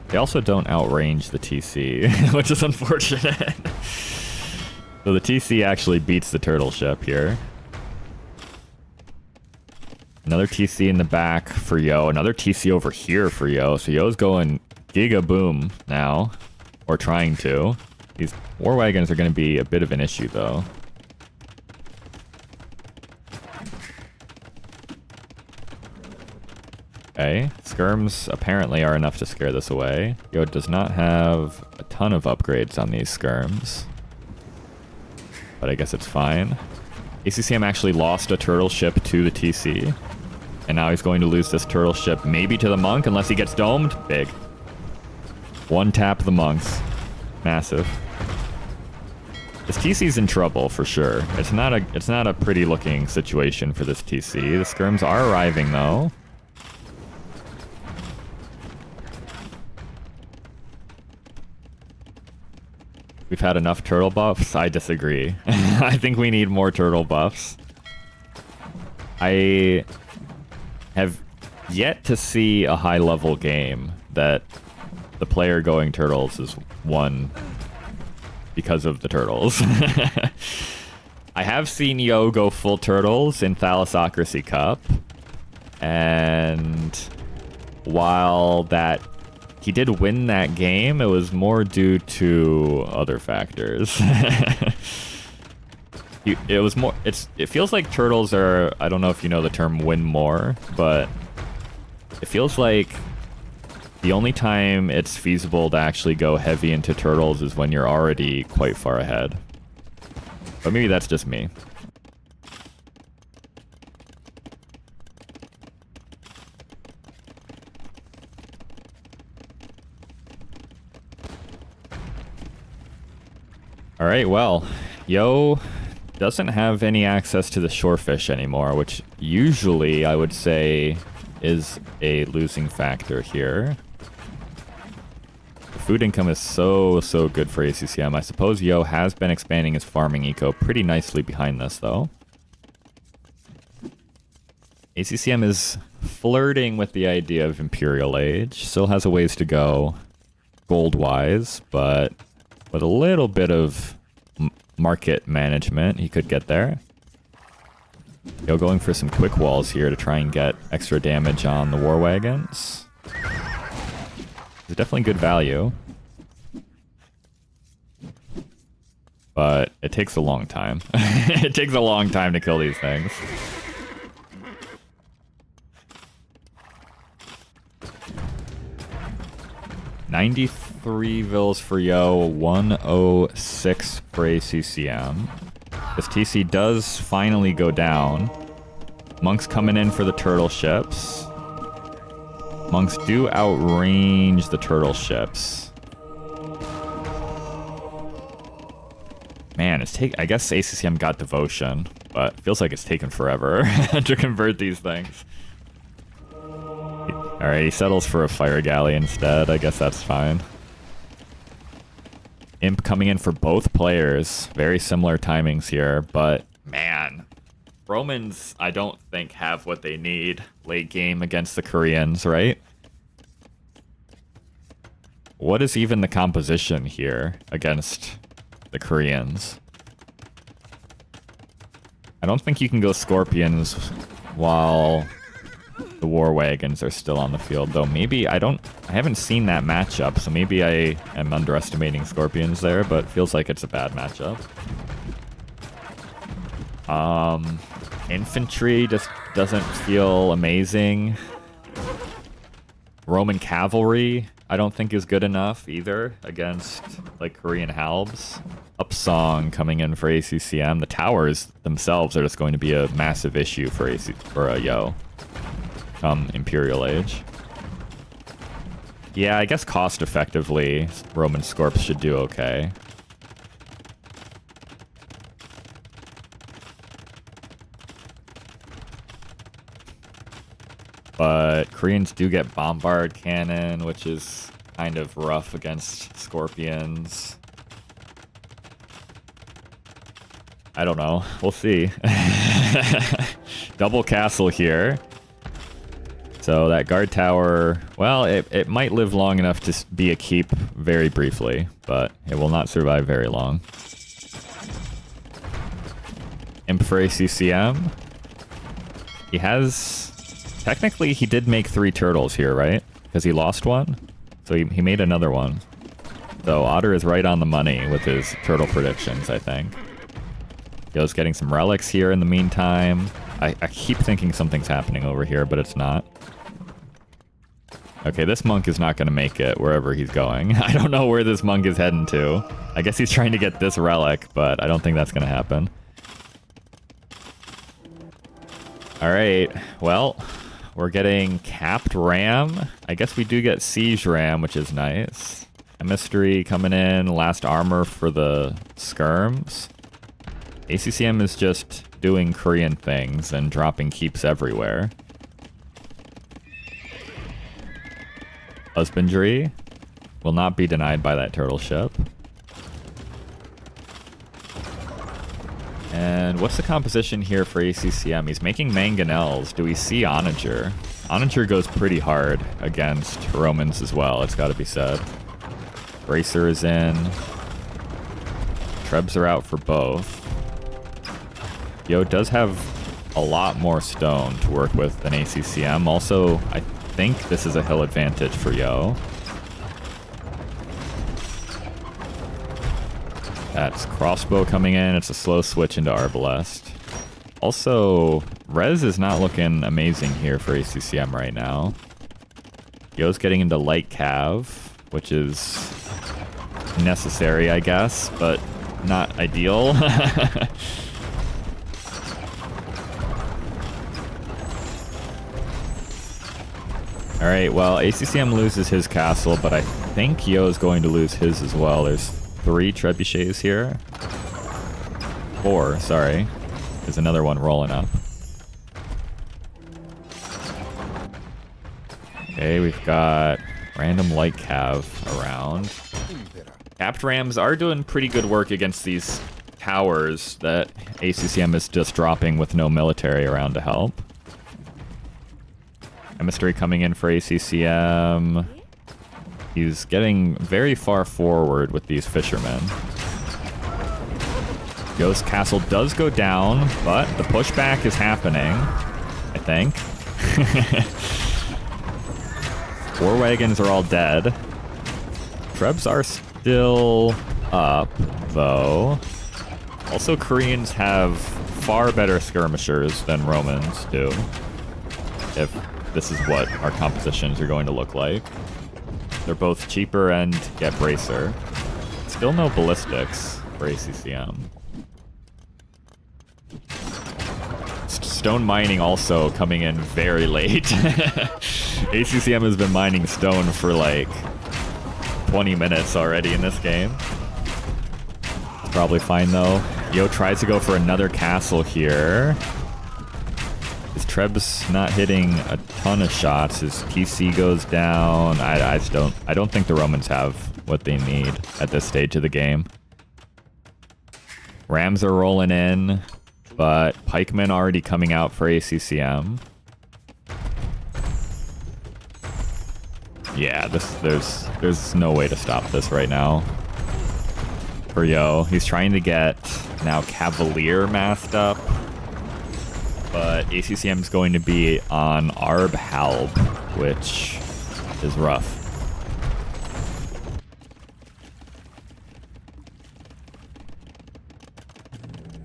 They also don't outrange the TC, which is unfortunate. So the TC actually beats the turtle ship here. Another TC in the back for Yo. Another TC over here for Yo. So Yo's going giga boom now. Or trying to. These war wagons are going to be a bit of an issue, though. Okay. Skirms apparently are enough to scare this away. Yo does not have a ton of upgrades on these skirms. But I guess it's fine. ACCM actually lost a turtle ship to the TC. And now he's going to lose this turtle ship maybe to the monk unless he gets domed. Big. One tap the monks. Massive. This TC's in trouble for sure. It's not a pretty looking situation for this TC. The skirms are arriving though. We've had enough turtle buffs? I disagree. I think we need more turtle buffs. I have yet to see a high-level game that the player going turtles is won because of the turtles. I have seen Yo go full turtles in Thalassocracy Cup, and while that he did win that game, it was more due to other factors. It feels like turtles are, I don't know if you know the term win more, but it feels like the only time it's feasible to actually go heavy into turtles is when you're already quite far ahead. But maybe that's just me. Alright, well, Yo doesn't have any access to the shorefish anymore, which usually I would say is a losing factor here. The food income is so good for ACCM. I suppose Yo has been expanding his farming eco pretty nicely behind this, though. ACCM is flirting with the idea of Imperial Age. Still has a ways to go gold-wise, but with a little bit of market management, he could get there. Yo, going for some quick walls here to try and get extra damage on the war wagons. It's definitely good value. But it takes a long time. It takes a long time to kill these things. $93 vills for Yo, 106 for ACCM. This TC does finally go down. Monks coming in for the turtle ships. Monks do outrange the turtle ships. Man, I guess ACCM got devotion, but it feels like it's taken forever to convert these things. Alright, he settles for a fire galley instead. I guess that's fine. Imp coming in for both players. Very similar timings here, but man, Romans, I don't think, have what they need late game against the Koreans, right? What is even the composition here against the Koreans? I don't think you can go Scorpions while the war wagons are still on the field, though. Maybe I haven't seen that matchup, so maybe I am underestimating Scorpions there, but it feels like it's a bad matchup. Infantry just doesn't feel amazing. Roman cavalry, I don't think is good enough either against like Korean halbs. Upsong coming in for ACCM. The towers themselves are just going to be a massive issue for Yo. Imperial Age. Yeah, I guess cost effectively, Roman Scorps should do okay. But Koreans do get bombard cannon, which is kind of rough against Scorpions. I don't know. We'll see. Double castle here. So that guard tower, well, it might live long enough to be a keep very briefly, but it will not survive very long. Imp for ACCM. He has... Technically, he did make 3 turtles here, right? Because he lost one. So he made another one. So Otter is right on the money with his turtle predictions, I think. Yo's getting some relics here in the meantime. I keep thinking something's happening over here, but it's not. Okay, this monk is not going to make it wherever he's going. I don't know where this monk is heading to. I guess he's trying to get this relic, but I don't think that's going to happen. Alright, well, we're getting capped ram. I guess we do get siege ram, which is nice. A mystery coming in, last armor for the skirms. ACCM is just doing Korean things and dropping keeps everywhere. Husbandry will not be denied by that turtle ship. And what's the composition here for ACCM? He's making mangonels. Do we see Onager? Onager goes pretty hard against Romans as well, it's got to be said. Bracer is in. Trebs are out for both. Yo does have a lot more stone to work with than ACCM. Also, I think this is a hill advantage for Yo. That's crossbow coming in. It's a slow switch into Arbalest. Also, res is not looking amazing here for ACCM right now. Yo's getting into light cav, which is necessary, I guess, but not ideal. Alright, well, ACCM loses his castle, but I think Yo's going to lose his as well. There's 3 trebuchets here. 4, sorry. There's another one rolling up. Okay, we've got random light cav around. Capped rams are doing pretty good work against these towers that ACCM is just dropping with no military around to help. Mystery coming in for ACCM. He's getting very far forward with these fishermen. Ghost Castle does go down, but the pushback is happening, I think. 4 wagons are all dead. Trebs are still up, though. Also, Koreans have far better skirmishers than Romans do, if this is what our compositions are going to look like. They're both cheaper and get bracer. Still no ballistics for ACCM. Stone mining also coming in very late. ACCM has been mining stone for like 20 minutes already in this game. It's probably fine though. Yo tries to go for another castle here. His Treb's not hitting a ton of shots. His TC goes down. I don't think the Romans have what they need at this stage of the game. Rams are rolling in, but pikemen already coming out for ACCM. Yeah, there's no way to stop this right now. For Yo, he's trying to get now Cavalier masked up, but ACCM is going to be on Arb Halb, which is rough.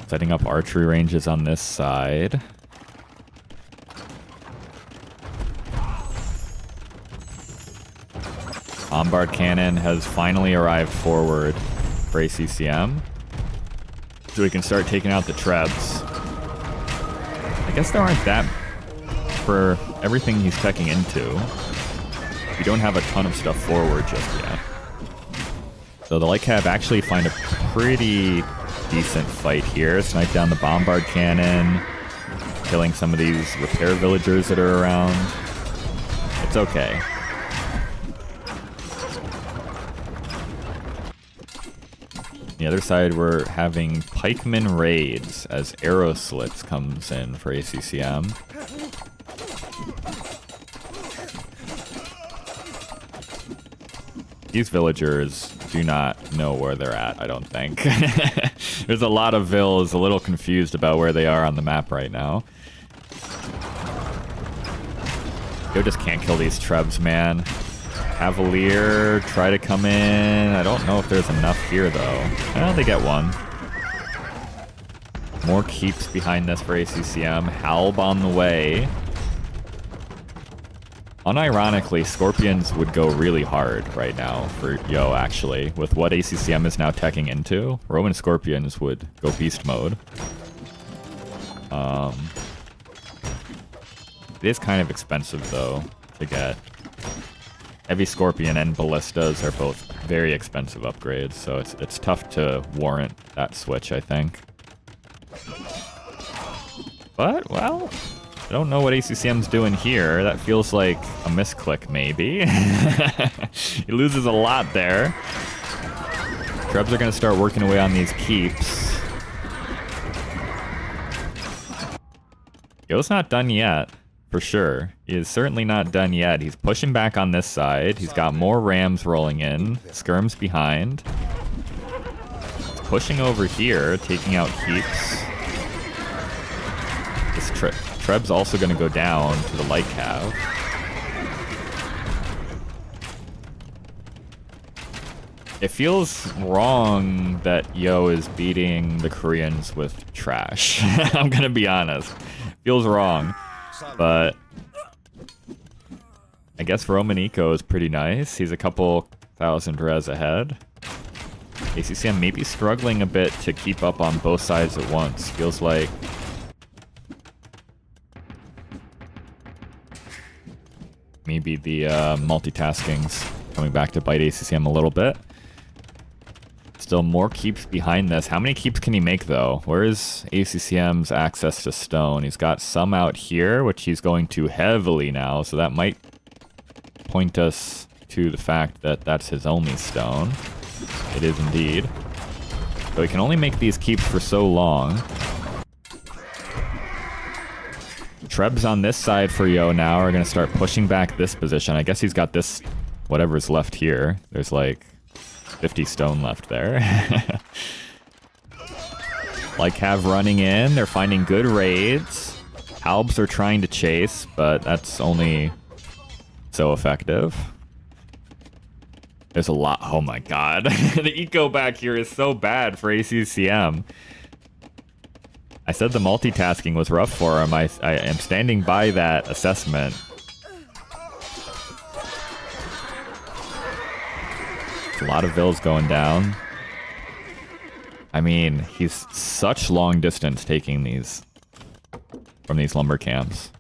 Setting up archery ranges on this side. Bombard cannon has finally arrived forward for ACCM, so we can start taking out the Trebs. I guess there aren't that for everything he's checking into. We don't have a ton of stuff forward just yet. So the Light Cav actually find a pretty decent fight here. Snipe down the Bombard cannon, killing some of these repair villagers that are around. It's okay. The other side, we're having pikeman raids as arrow slits comes in for ACCM. These villagers do not know where they're at, I don't think. There's a lot of vills a little confused about where they are on the map right now. Yo just can't kill these Trebs, man. Cavalier, try to come in. I don't know if there's enough here, though. Well, they get one. More keeps behind this for ACCM. Halb on the way. Unironically, Scorpions would go really hard right now for Yo, actually. With what ACCM is now teching into, Roman Scorpions would go beast mode. It is kind of expensive, though, to get. Heavy Scorpion and Ballistas are both very expensive upgrades, so it's tough to warrant that switch, I think. But, well, I don't know what ACCM's doing here. That feels like a misclick, maybe. He loses a lot there. Trebs are going to start working away on these keeps. Yo's not done yet. For sure. He is certainly not done yet. He's pushing back on this side. He's got more rams rolling in. Skirm's behind. He's pushing over here, taking out keeps. This Treb's also going to go down to the Light Cav. It feels wrong that Yo is beating the Koreans with trash. I'm going to be honest. Feels wrong. But I guess Roman Eco is pretty nice. He's a couple thousand res ahead. ACCM may be struggling a bit to keep up on both sides at once. Feels like maybe the multitasking's coming back to bite ACCM a little bit. Still more keeps behind this. How many keeps can he make, though? Where is ACCM's access to stone? He's got some out here, which he's going to heavily now, so that might point us to the fact that that's his only stone. It is indeed. So he can only make these keeps for so long. Trebs on this side for Yo now are going to start pushing back this position. I guess he's got this, whatever's left here. There's like 50 stone left there. Like have running in, they're finding good raids. Albs are trying to chase, but that's only so effective. There's a lot. Oh my god. The eco back here is so bad for ACCM. I said the multitasking was rough for him. I am standing by that assessment. A lot of vills going down. I mean, he's such long distance taking these from these lumber camps.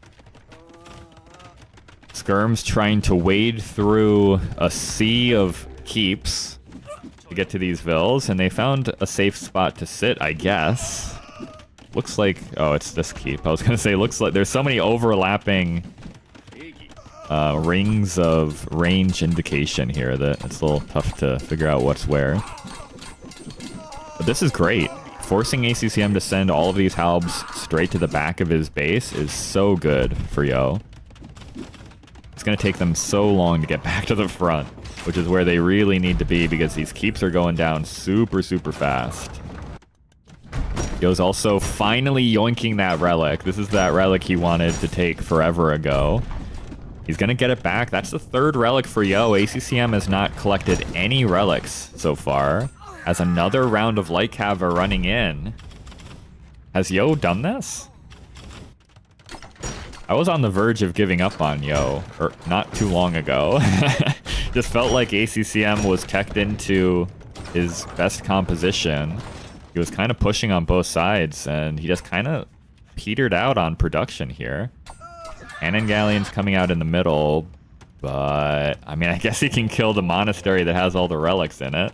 Skirm's trying to wade through a sea of keeps to get to these vills, and they found a safe spot to sit, I guess. Looks like... oh, it's this keep. I was gonna say, looks like there's so many overlapping rings of range indication here that it's a little tough to figure out what's where. But this is great. Forcing ACCM to send all of these halbs straight to the back of his base is so good for Yo. It's going to take them so long to get back to the front, which is where they really need to be because these keeps are going down super, super fast. Yo's also finally yoinking that relic. This is that relic he wanted to take forever ago. He's going to get it back. That's the third relic for Yo. ACCM has not collected any relics so far. As another round of Light Cav are running in. Has Yo done this? I was on the verge of giving up on Yo, or not too long ago. Just felt like ACCM was teched into his best composition. He was kind of pushing on both sides, and he just kind of petered out on production here. Cannon Galleon's coming out in the middle, but I mean, I guess he can kill the monastery that has all the relics in it.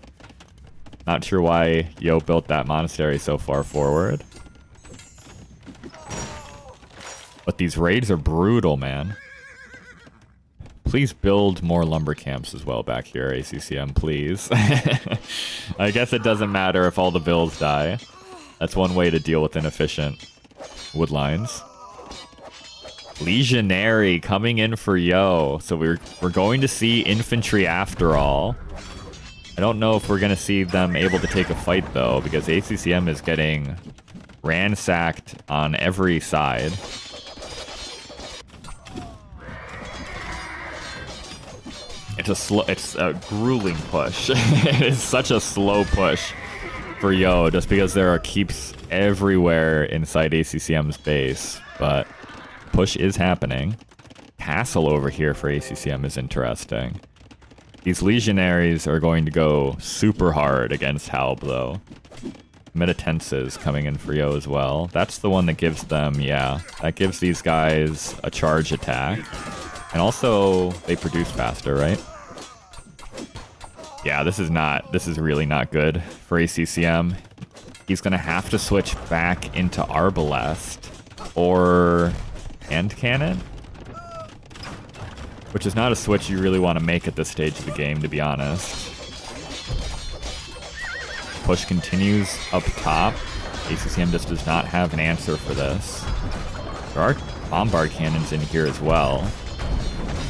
Not sure why Yo built that monastery so far forward. But these raids are brutal, man. Please build more lumber camps as well back here, ACCM, please. I guess it doesn't matter if all the vills die. That's one way to deal with inefficient wood lines. Legionary coming in for Yo. So we're going to see infantry after all. I don't know if we're going to see them able to take a fight, though, because ACCM is getting ransacked on every side. It's a grueling push. It is such a slow push for Yo, just because there are keeps everywhere inside ACCM's base, but push is happening. Castle over here for ACCM is interesting. These legionaries are going to go super hard against Halb, though. Meditenses coming in for Yo as well. That's the one that gives them, yeah, that gives these guys a charge attack. And also, they produce faster, right? Yeah, this is really not good for ACCM. He's going to have to switch back into Arbalest or Hand Cannon. Which is not a switch you really want to make at this stage of the game, to be honest. Push continues up top. ACCM just does not have an answer for this. There are bombard cannons in here as well.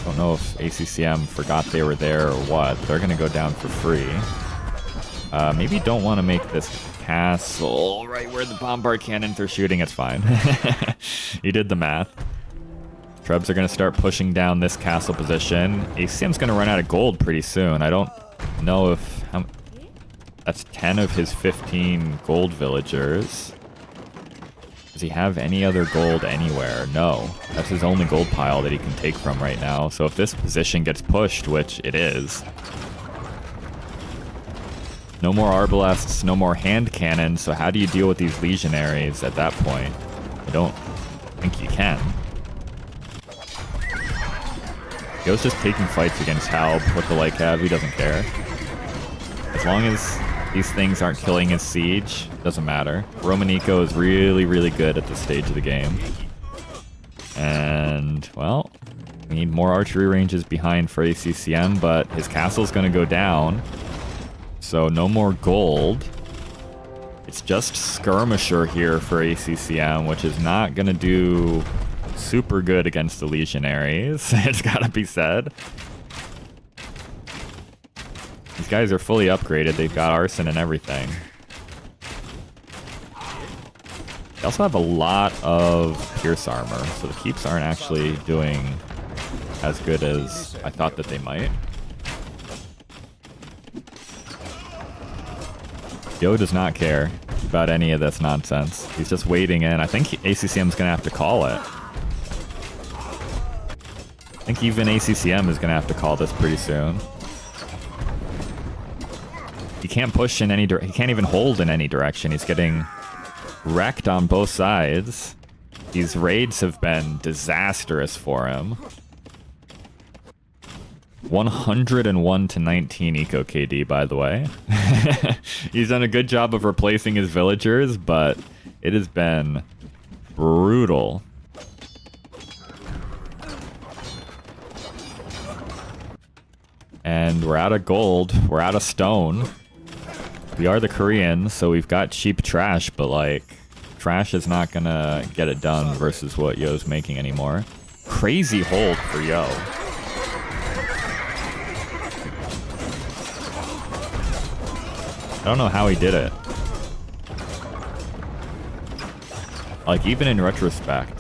Don't know if ACCM forgot they were there or what. They're going to go down for free. Maybe don't want to make this castle right where the bombard cannons are shooting. It's fine. You did the math. Trebs are going to start pushing down this castle position. ACCM's going to run out of gold pretty soon. I don't know if... that's 10 of his 15 gold villagers. Does he have any other gold anywhere? No. That's his only gold pile that he can take from right now. So if this position gets pushed, which it is... no more arbalests, no more hand cannons. So how do you deal with these legionaries at that point? I don't think you can. Yo's just taking fights against Halb with the Light Cav. He doesn't care. As long as these things aren't killing his siege, doesn't matter. Romanico is really, really good at this stage of the game. And, well, we need more archery ranges behind for ACCM, but his castle's going to go down. So no more gold. It's just Skirmisher here for ACCM, which is not going to do super good against the Legionaries. It's gotta be said. These guys are fully upgraded. They've got arson and everything. They also have a lot of pierce armor, so the keeps aren't actually doing as good as I thought that they might. Yo does not care about any of this nonsense. He's just waiting in. I think ACCM's gonna have to call it. I think even ACCM is gonna have to call this pretty soon. He can't push in any direction. He can't even hold in any direction. He's getting wrecked on both sides. These raids have been disastrous for him. 101 to 19 eco KD, by the way. He's done a good job of replacing his villagers, but it has been brutal. And we're out of gold. We're out of stone. We are the Koreans, so we've got cheap trash, but like, trash is not gonna get it done versus what Yo's making anymore. Crazy hold for Yo. I don't know how he did it. Like, even in retrospect,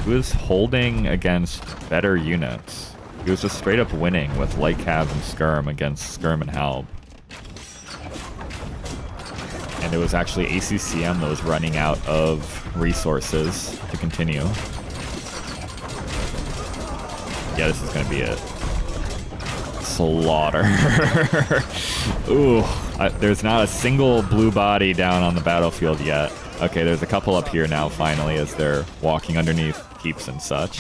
he was holding against better units. He was just straight up winning with Light Cav and Skirm against Skirm and Halb. And it was actually ACCM that was running out of resources to continue. Yeah, this is gonna be it. Slaughter. Ooh. There's not a single blue body down on the battlefield yet. Okay, there's a couple up here now, finally, as they're walking underneath keeps and such.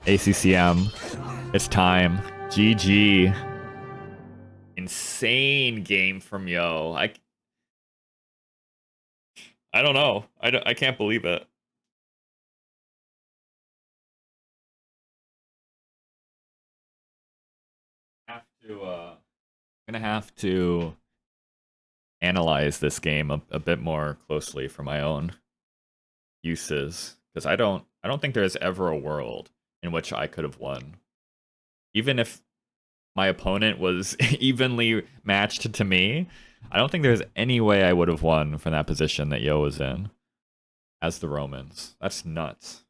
ACCM. It's time. GG. Insane game from Yo. I don't know. I can't believe it. I'm gonna have to analyze this game a bit more closely for my own uses, because I don't think there's ever a world in which I could have won, even if my opponent was evenly matched to me. I don't think there's any way I would have won from that position that Yo was in as the Romans. That's nuts.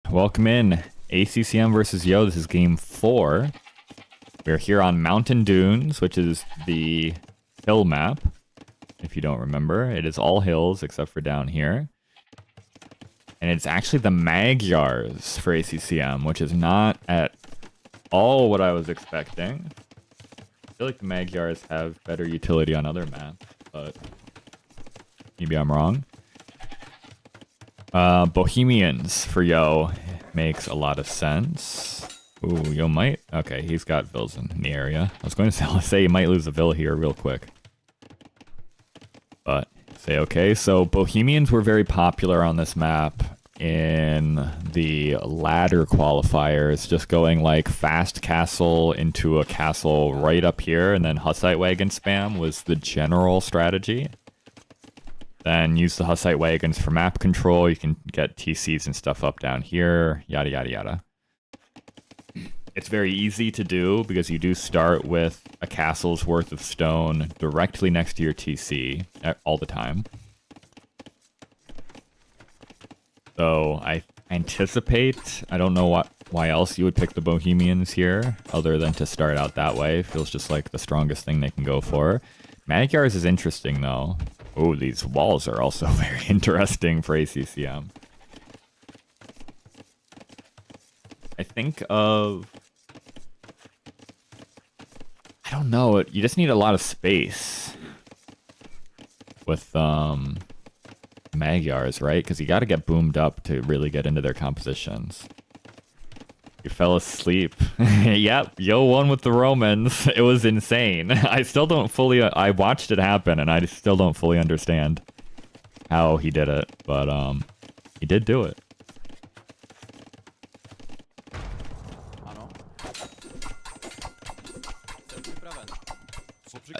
Welcome in, ACCM versus Yo. This is game 4. We're here on Mountain Dunes, which is the hill map. If you don't remember, it is all hills except for down here. And it's actually the Magyars for ACCM, which is not at all what I was expecting. I feel like the Magyars have better utility on other maps, but maybe I'm wrong. Bohemians for Yo makes a lot of sense. Ooh, Yo might. Okay, he's got vills in the area. I was going to say he might lose a vill here real quick. But say okay. So Bohemians were very popular on this map in the ladder qualifiers, just going like fast castle into a castle right up here, and then Hussite wagon spam was the general strategy. Then use the Hussite wagons for map control. You can get TCs and stuff up down here, yada yada yada. It's very easy to do because you do start with a castle's worth of stone directly next to your TC all the time. So I anticipate, I don't know why else you would pick the Bohemians here, other than to start out that way. Feels just like the strongest thing they can go for. Magyars is interesting though. Oh, these walls are also very interesting for ACCM. I think of... I don't know, you just need a lot of space with Magyars, right? Because you got to get boomed up to really get into their compositions. You fell asleep. Yep, Yo won with the Romans. It was insane. I still don't fully... I watched it happen, and I still don't fully understand how he did it. But he did do it.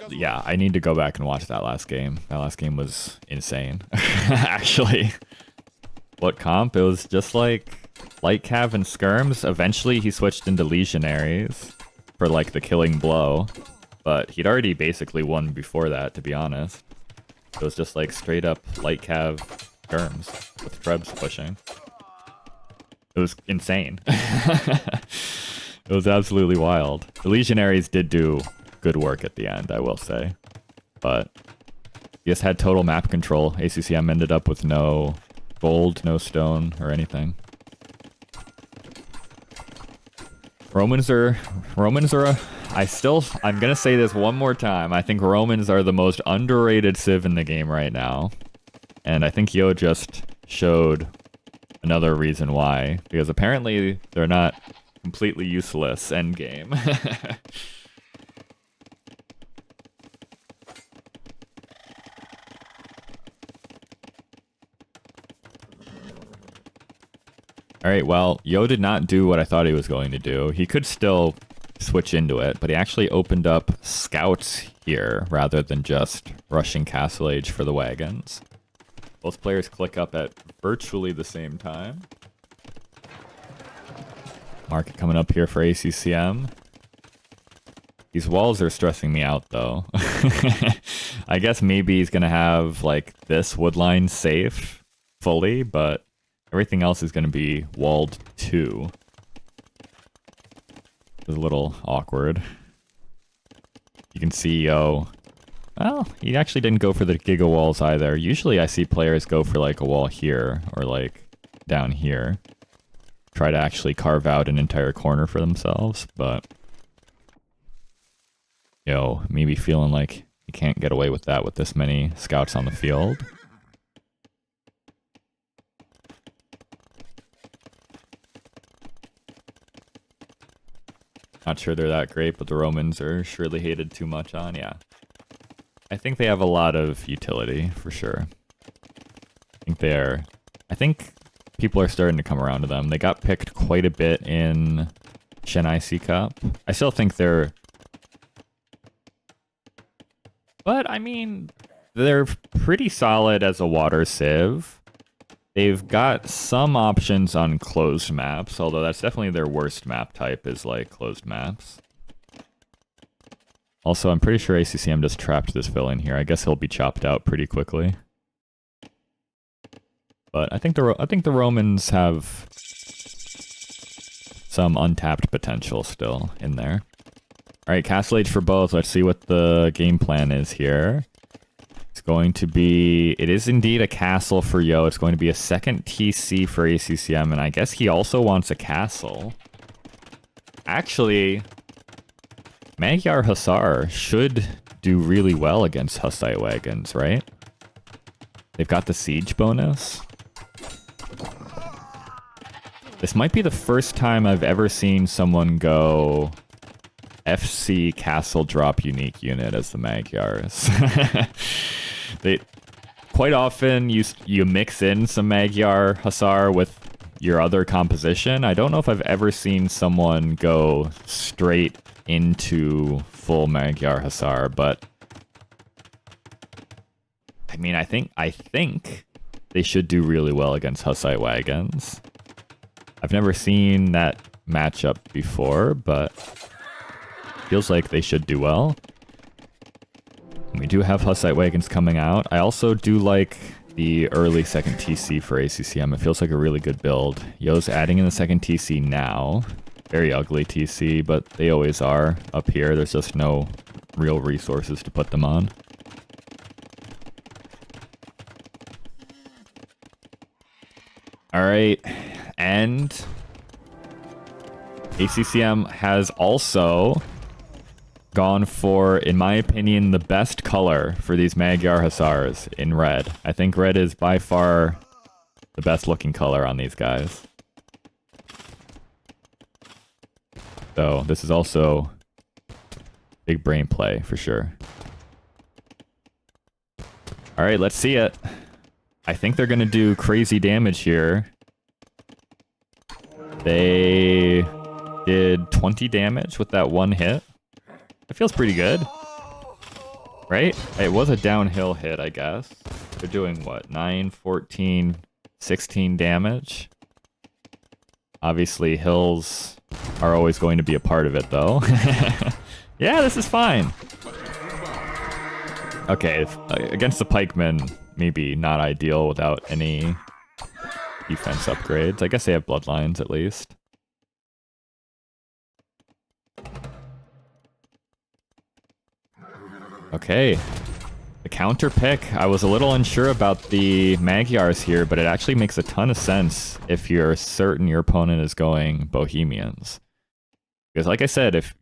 Yeah, I need to go back and watch that last game. That last game was insane, actually. What comp? It was just like Light Cav and Skirms. Eventually he switched into Legionaries for like the killing blow. but he'd already basically won before that, to be honest. It was just like straight up light cav terms with Trebs pushing. It was insane. It was absolutely wild. The Legionaries did do good work at the end, I will say. But he just had total map control. ACCM ended up with no gold, no stone, or anything. Romans are I'm gonna say this one more time. I think Romans are the most underrated civ in the game right now. And I think Yo just showed another reason why. Because apparently they're not completely useless endgame. Alright, well, Yo did not do what I thought he was going to do. He could still switch into it, but he actually opened up scouts here rather than just rushing Castle Age for the wagons. Both players click up at virtually the same time. Market coming up here for ACCM. These walls are stressing me out, though. I guess maybe he's going to have, like, this woodline safe fully, but everything else is going to be walled too. It's a little awkward. You can see, well, he actually didn't go for the giga walls either. Usually I see players go for like a wall here or like down here. Try to actually carve out an entire corner for themselves, but maybe feeling like you can't get away with that with this many scouts on the field. Not sure they're that great, but the Romans are surely hated too much on, yeah. I think they have a lot of utility, for sure. I think people are starting to come around to them. They got picked quite a bit in Shen IC Cup. I still think they're... But, I mean, they're pretty solid as a water civ. They've got some options on closed maps, although that's definitely their worst map type is like closed maps. Also, I'm pretty sure ACCM just trapped this villain here. I guess he'll be chopped out pretty quickly. But I think the Romans have some untapped potential still in there. All right, Castle Age for both. Let's see what the game plan is here. It's going to be... It is indeed a castle for Yo. It's going to be a second TC for ACCM, and I guess he also wants a castle. Actually, Magyar Hussar should do really well against Hussite wagons, right? They've got the siege bonus. This might be the first time I've ever seen someone go FC Castle Drop Unique Unit as the Magyars. They quite often you mix in some Magyar Hussar with your other composition. I don't know if I've ever seen someone go straight into full Magyar Hussar, but I mean, I think they should do really well against Hussite wagons. I've never seen that matchup before, but feels like they should do well. We do have Hussite wagons coming out. I also do like the early second TC for ACCM. It feels like a really good build. Yo's adding in the second TC now. Very ugly TC, but they always are up here. There's just no real resources to put them on. All right, and ACCM has also gone for, in my opinion, the best color for these Magyar Hussars in red. I think red is by far the best looking color on these guys. So this is also big brain play for sure. All right, let's see it. I think they're going to do crazy damage here. They did 20 damage with that one hit. It feels pretty good, right? It was a downhill hit, I guess. They're doing what? 9, 14, 16 damage. Obviously, hills are always going to be a part of it, though. Yeah, this is fine. Okay, against the pikemen, maybe not ideal without any defense upgrades. I guess they have bloodlines at least. Okay. The counter pick. I was a little unsure about the Magyars here, but it actually makes a ton of sense if you're certain your opponent is going Bohemians. Because like I said, if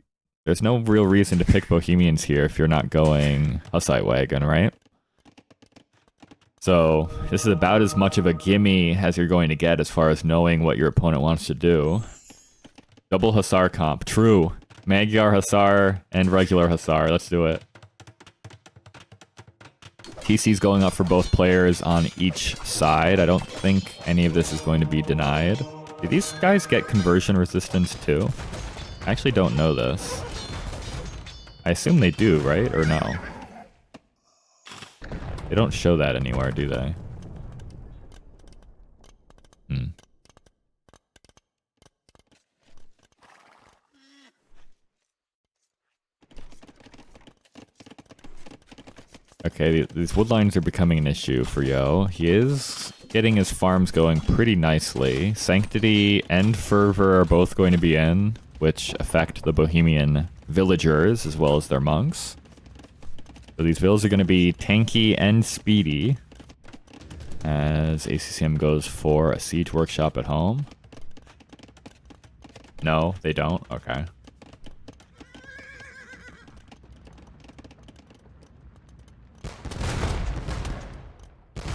there's no real reason to pick Bohemians here if you're not going Hussite Wagon, right? So this is about as much of a gimme as you're going to get as far as knowing what your opponent wants to do. Double Hussar comp. True. Magyar Hussar and regular Hussar. Let's do it. TC's going up for both players on each side. I don't think any of this is going to be denied. Do these guys get conversion resistance too? I actually don't know this. I assume they do, right? Or no? They don't show that anywhere, do they? Okay, these woodlines are becoming an issue for Yo. He is getting his farms going pretty nicely. Sanctity and Fervor are both going to be in, which affect the Bohemian villagers as well as their monks. So these villas are going to be tanky and speedy as ACCM goes for a siege workshop at home. No, they don't? Okay.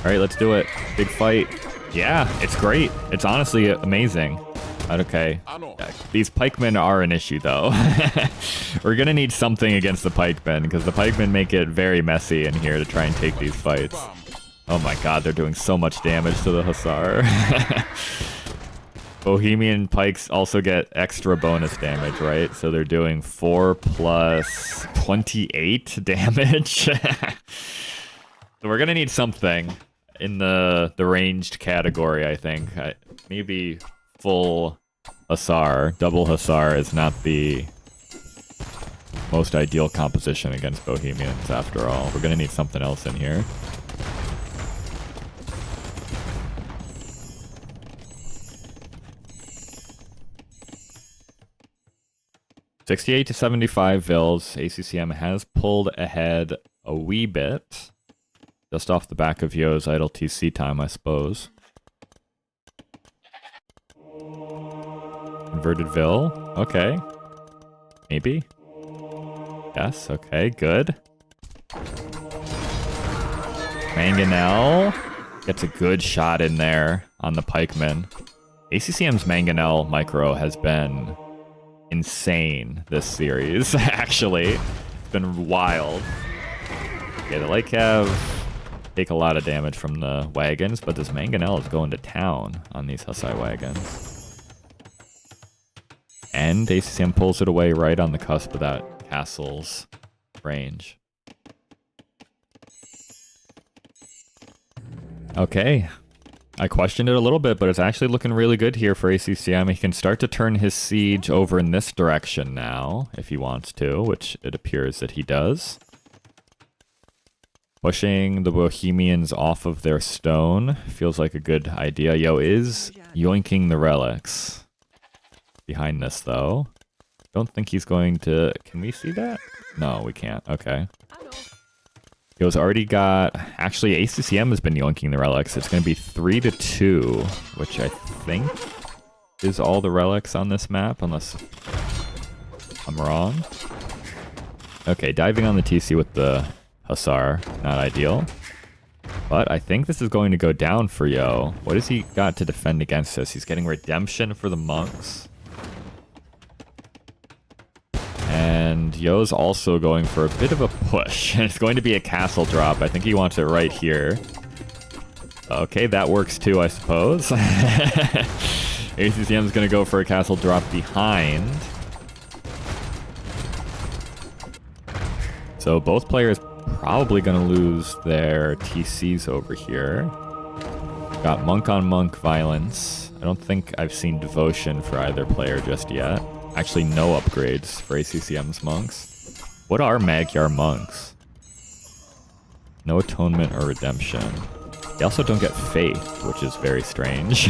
Alright, let's do it. Big fight. Yeah, it's great. It's honestly amazing. But okay. These pikemen are an issue, though. We're gonna need something against the pikemen, because the pikemen make it very messy in here to try and take these fights. Oh my god, they're doing so much damage to the Hussar. Bohemian pikes also get extra bonus damage, right? So they're doing 4 plus 28 damage. So we're gonna need something in the ranged category, I think. Maybe full Hussar. Double Hussar is not the most ideal composition against Bohemians, after all. We're gonna need something else in here. $68 to $75 Vils. ACCM has pulled ahead a wee bit. Just off the back of Yo's idle TC time, I suppose. Converted Vil. Okay. Maybe. Yes, okay, good. Mangonel gets a good shot in there on the pikeman. ACCM's Mangonel micro has been insane this series, actually. It's been wild. Okay, the Light Cav take a lot of damage from the wagons, but this Mangonel is going to town on these Hussite wagons. And ACCM pulls it away right on the cusp of that castle's range. Okay. I questioned it a little bit, but it's actually looking really good here for ACCM. He can start to turn his siege over in this direction now, if he wants to, which it appears that he does. Pushing the Bohemians off of their stone feels like a good idea. Yo is yoinking the relics behind this, though. Don't think he's going to... Can we see that? No, we can't. Okay. Yo's already got... Actually, ACCM has been yoinking the relics. It's going to be 3 to 2, which I think is all the relics on this map, unless I'm wrong. Okay, diving on the TC with the Hussar, not ideal. But I think this is going to go down for Yo. What has he got to defend against this? He's getting redemption for the monks. And Yo's also going for a bit of a push. It's going to be a castle drop. I think he wants it right here. Okay, that works too, I suppose. ACCM is going to go for a castle drop behind. So both players probably going to lose their TCs over here. Got monk on monk violence. I don't think I've seen devotion for either player just yet. Actually, no upgrades for ACCM's monks. What are Magyar monks? No atonement or redemption. They also don't get faith, which is very strange.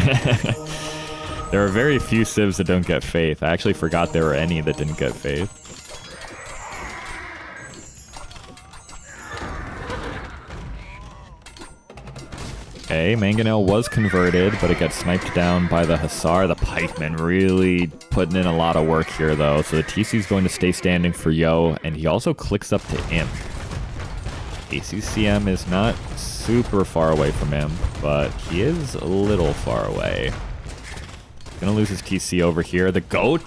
There are very few civs that don't get faith. I actually forgot there were any that didn't get faith. Okay, Mangonel was converted, but it gets sniped down by the Hussar. The pikeman really putting in a lot of work here, though. So the TC is going to stay standing for Yo, and he also clicks up to Imp. ACCM is not super far away from him, but he is a little far away. Gonna lose his TC over here. The goat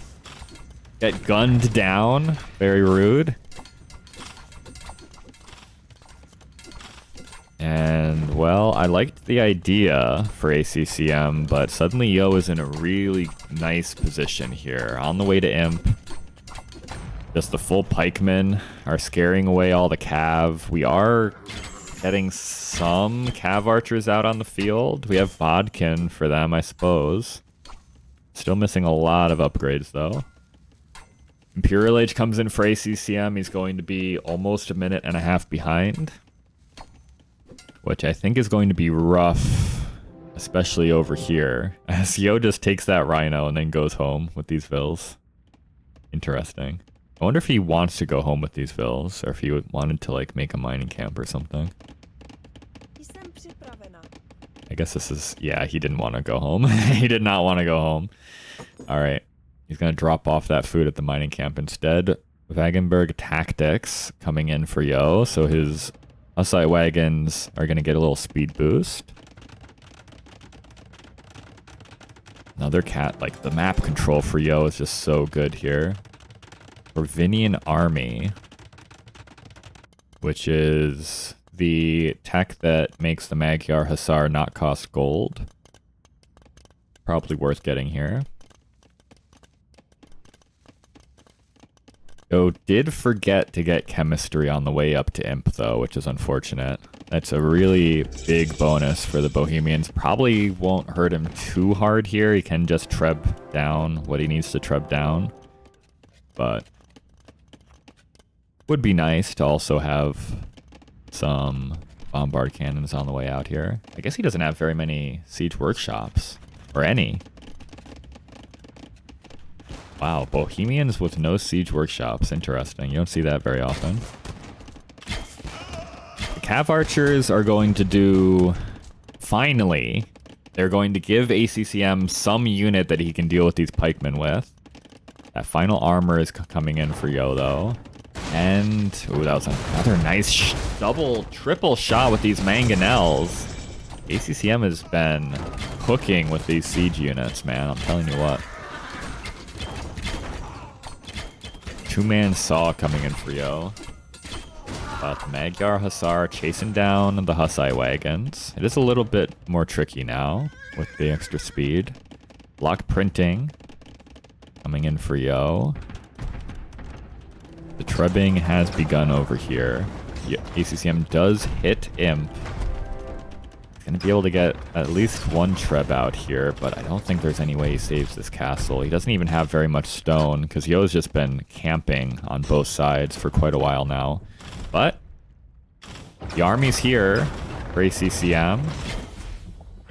get gunned down. Very rude. And, well, I liked the idea for ACCM, but suddenly Yo is in a really nice position here. On the way to Imp. Just the full pikemen are scaring away all the cav. We are getting some cav archers out on the field. We have Bodkin for them, I suppose. Still missing a lot of upgrades, though. Imperial Age comes in for ACCM. He's going to be almost a minute and a half behind, which I think is going to be rough, especially over here. As Yo just takes that Rhino and then goes home with these vills. Interesting. I wonder if he wants to go home with these vills, or if he wanted to like make a mining camp or something. I guess this is... yeah, he didn't want to go home. He did not want to go home. Alright. He's going to drop off that food at the mining camp instead. Wagenberg Tactics coming in for Yo, so his Hussite wagons are going to get a little speed boost. Another cat, like the map control for Yo is just so good here. Corvinian Army, which is the tech that makes the Magyar Hussar not cost gold. Probably worth getting here. Yo did forget to get chemistry on the way up to Imp, though, which is unfortunate. That's a really big bonus for the Bohemians. Probably won't hurt him too hard here. He can just treb down what he needs to treb down. But would be nice to also have some bombard cannons on the way out here. I guess he doesn't have very many siege workshops. Or any. Wow, Bohemians with no siege workshops. Interesting. You don't see that very often. The Cav Archers are going to do... finally, they're going to give ACCM some unit that he can deal with these pikemen with. That final armor is coming in for Yo, though. And... ooh, that was another nice triple shot with these mangonels. ACCM has been cooking with these siege units, man. I'm telling you what. Two-man saw coming in for Yo. But the Magyar Hussar chasing down the Hussite wagons. It is a little bit more tricky now with the extra speed. Block printing coming in for Yo. The trebbing has begun over here. ACCM does hit Imp. He's going to be able to get at least one treb out here, but I don't think there's any way he saves this castle. He doesn't even have very much stone, because Yo's just been camping on both sides for quite a while now. But the army's here for ACCM. He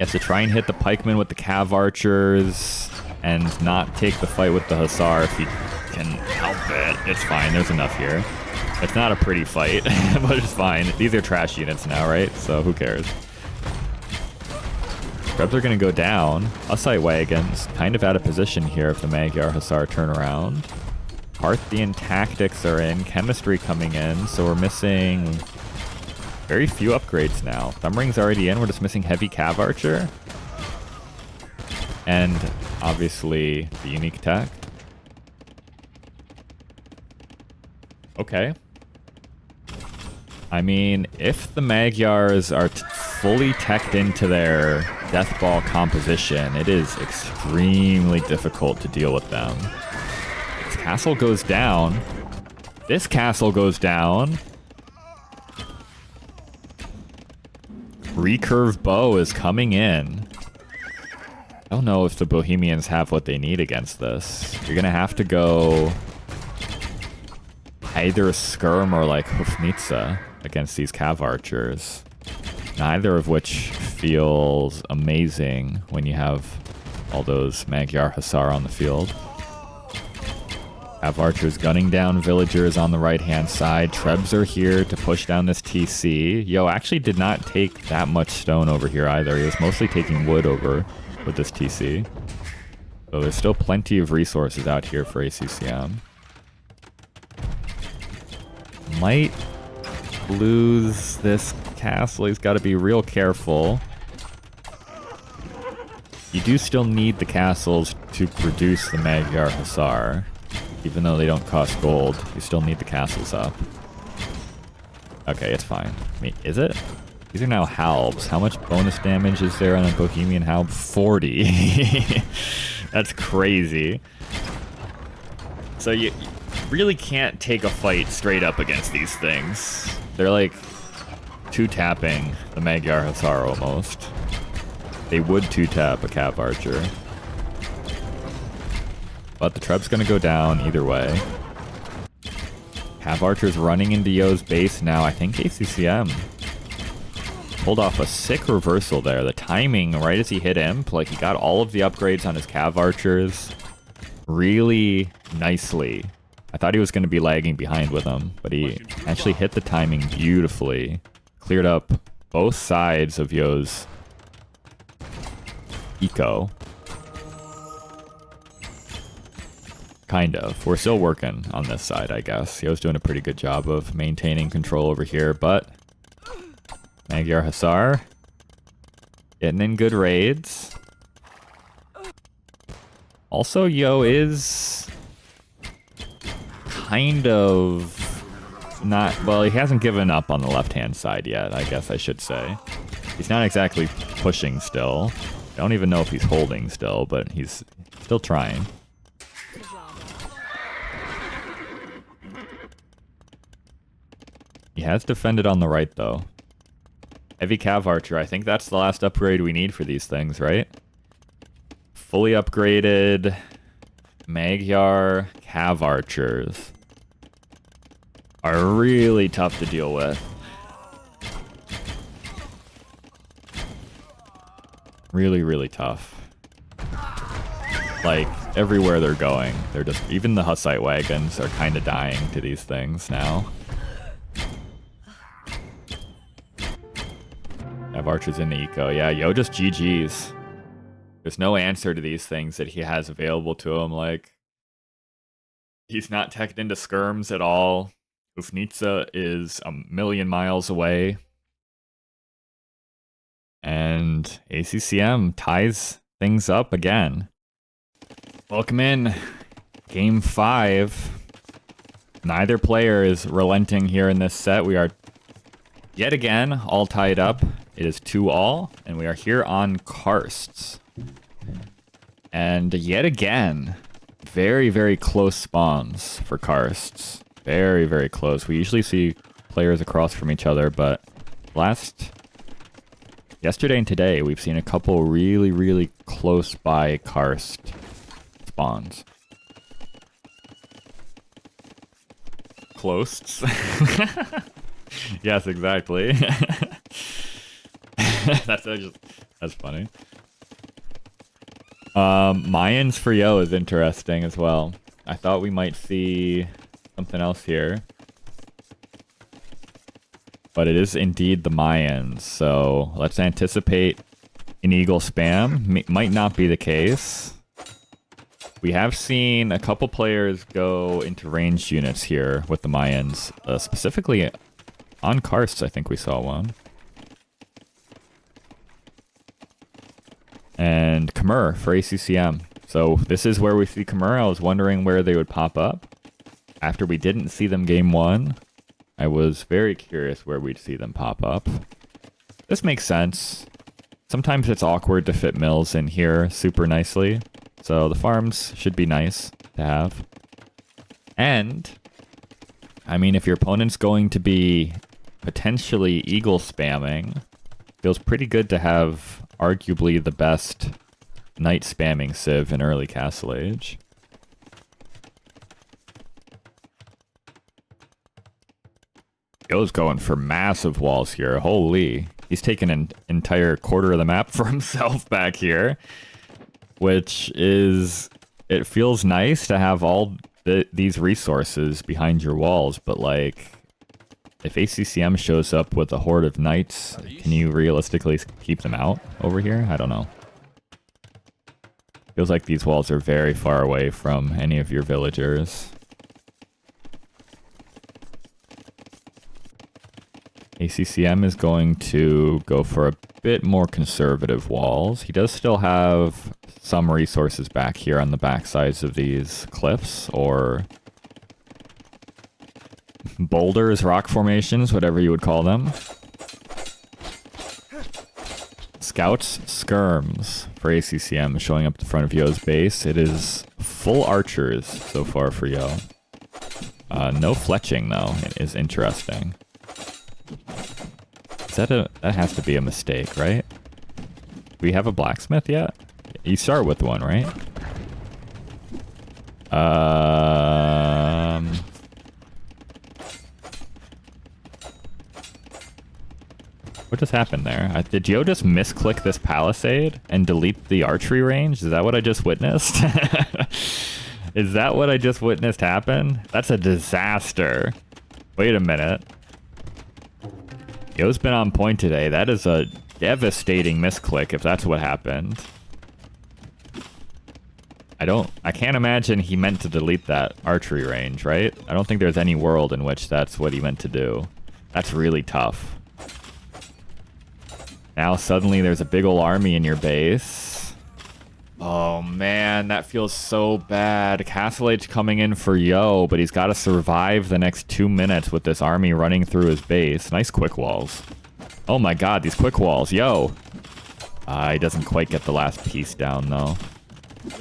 has to try and hit the pikemen with the cav archers and not take the fight with the hussar if he can help it. It's fine. There's enough here. It's not a pretty fight, but it's fine. These are trash units now, right? So who cares? Trebs are going to go down. Hussite wagons kind of out of position here if the Magyar Hussar turn around. Parthian tactics are in. Chemistry coming in. So we're missing very few upgrades now. Thumbring's already in. We're just missing heavy cav archer. And obviously the unique tech. Okay. I mean, if the Magyars are fully teched into their death ball composition, it is extremely difficult to deal with them. This castle goes down. This castle goes down. Recurve bow is coming in. I don't know if the Bohemians have what they need against this. You're gonna have to go either Skirm or like Hufnitsa against these Cav Archers. Neither of which feels amazing when you have all those Magyar Hussar on the field. Cav Archers gunning down villagers on the right-hand side. Trebs are here to push down this TC. Yo actually did not take that much stone over here either. He was mostly taking wood over with this TC. So there's still plenty of resources out here for ACCM. Might lose this castle. He's got to be real careful. You do still need the castles to produce the Magyar Hussar. Even though they don't cost gold, you still need the castles up. Okay, it's fine. I mean, is it? These are now halbs. How much bonus damage is there on a Bohemian halb? 40. That's crazy. So you really can't take a fight straight up against these things. They're like two-tapping the Magyar Hussar almost. They would two-tap a Cav Archer. But the Treb's gonna go down either way. Cav Archer's running into Yo's base now. I think ACCM pulled off a sick reversal there. The timing, right as he hit Imp, like he got all of the upgrades on his Cav Archers really nicely. I thought he was going to be lagging behind with them, but he actually hit the timing beautifully. Cleared up both sides of Yo's eco. Kind of. We're still working on this side, I guess. Yo's doing a pretty good job of maintaining control over here, but Magyar Hussar getting in good raids. Also, Yo is kind of not... Well, he hasn't given up on the left-hand side yet, I guess I should say. He's not exactly pushing still. I don't even know if he's holding still, but he's still trying. He has defended on the right, though. Heavy Cav Archer. I think that's the last upgrade we need for these things, right? Fully upgraded Magyar Cav Archers are really tough to deal with. Really, really tough. Like, everywhere they're going, they're just... Even the Hussite wagons are kind of dying to these things now. Have Archers in the eco. Yeah, Yo just GG's. There's no answer to these things that he has available to him. Like, he's not teched into skirms at all. Ufnitsa is a million miles away. And ACCM ties things up again. Welcome in. Game 5. Neither player is relenting here in this set. We are yet again all tied up. It is 2-all, and we are here on Karsts. And yet again, very, very close spawns for Karsts. Very, very close. We usually see players across from each other, but yesterday and today, we've seen a couple really, really close by Karst spawns. Close? Yes, exactly. That's funny. Mayans for Yo is interesting as well. I thought we might see something else here. But it is indeed the Mayans, so let's anticipate an eagle spam. Might not be the case. We have seen a couple players go into ranged units here with the Mayans. Specifically on Karsts, I think we saw one. And Khmer for ACCM. So this is where we see Khmer. I was wondering where they would pop up. After we didn't see them game 1, I was very curious where we'd see them pop up. This makes sense. Sometimes it's awkward to fit mills in here super nicely. So the farms should be nice to have. And, I mean, if your opponent's going to be potentially eagle spamming, feels pretty good to have arguably the best knight spamming civ in early Castle Age. Yo's going for massive walls here. Holy. He's taken an entire quarter of the map for himself back here. Which is... It feels nice to have all these resources behind your walls, but like... If ACCM shows up with a horde of knights, can you realistically keep them out over here? I don't know. Feels like these walls are very far away from any of your villagers. ACCM is going to go for a bit more conservative walls. He does still have some resources back here on the back sides of these cliffs, or boulders, rock formations, whatever you would call them. Scouts, skirms for ACCM showing up the front of Yo's base. It is full archers so far for Yo. No fletching though. It is interesting. That has to be a mistake, right? Do we have a blacksmith yet? You start with one, right? What just happened there? Did Yo just misclick this palisade and delete the archery range? Is that what I just witnessed? Is that what I just witnessed happen? That's a disaster. Wait a minute. Yo's been on point today. That is a devastating misclick if that's what happened. I can't imagine he meant to delete that archery range, right? I don't think there's any world in which that's what he meant to do. That's really tough. Now suddenly there's a big ol' army in your base. Oh man, that feels so bad. Castle Age coming in for Yo, but he's got to survive the next 2 minutes with this army running through his base. Nice quick walls. Oh my god, these quick walls. Yo! He doesn't quite get the last piece down though. He's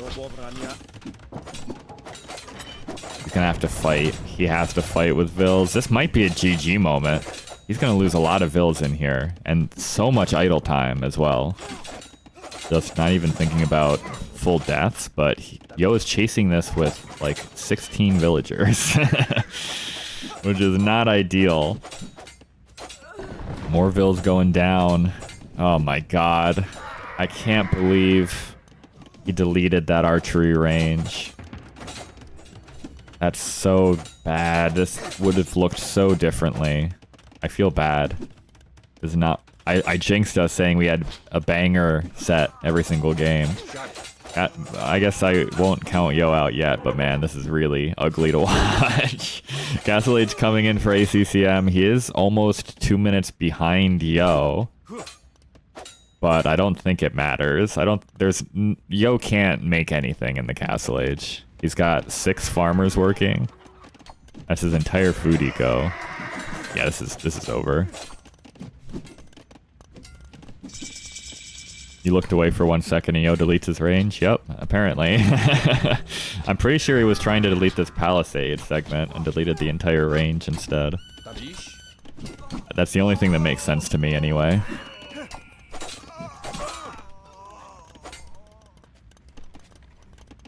gonna have to fight. He has to fight with Vils. This might be a GG moment. He's gonna lose a lot of Vils in here, and so much idle time as well. Just not even thinking about full deaths, but Yo is chasing this with like 16 villagers, which is not ideal. More Vils going down. Oh my god. I can't believe he deleted that archery range. That's so bad. This would have looked so differently. I feel bad. This is not... I jinxed us saying we had a banger set every single game. I guess I won't count Yo out yet, but man, this is really ugly to watch. Castle Age coming in for ACCM. He is almost 2 minutes behind Yo. But I don't think it matters. Yo can't make anything in the Castle Age. He's got 6 farmers working. That's his entire food eco. Yeah, this is over. You looked away for 1 second and Yo deletes his range? Yep, apparently. I'm pretty sure he was trying to delete this palisade segment and deleted the entire range instead. That's the only thing that makes sense to me anyway.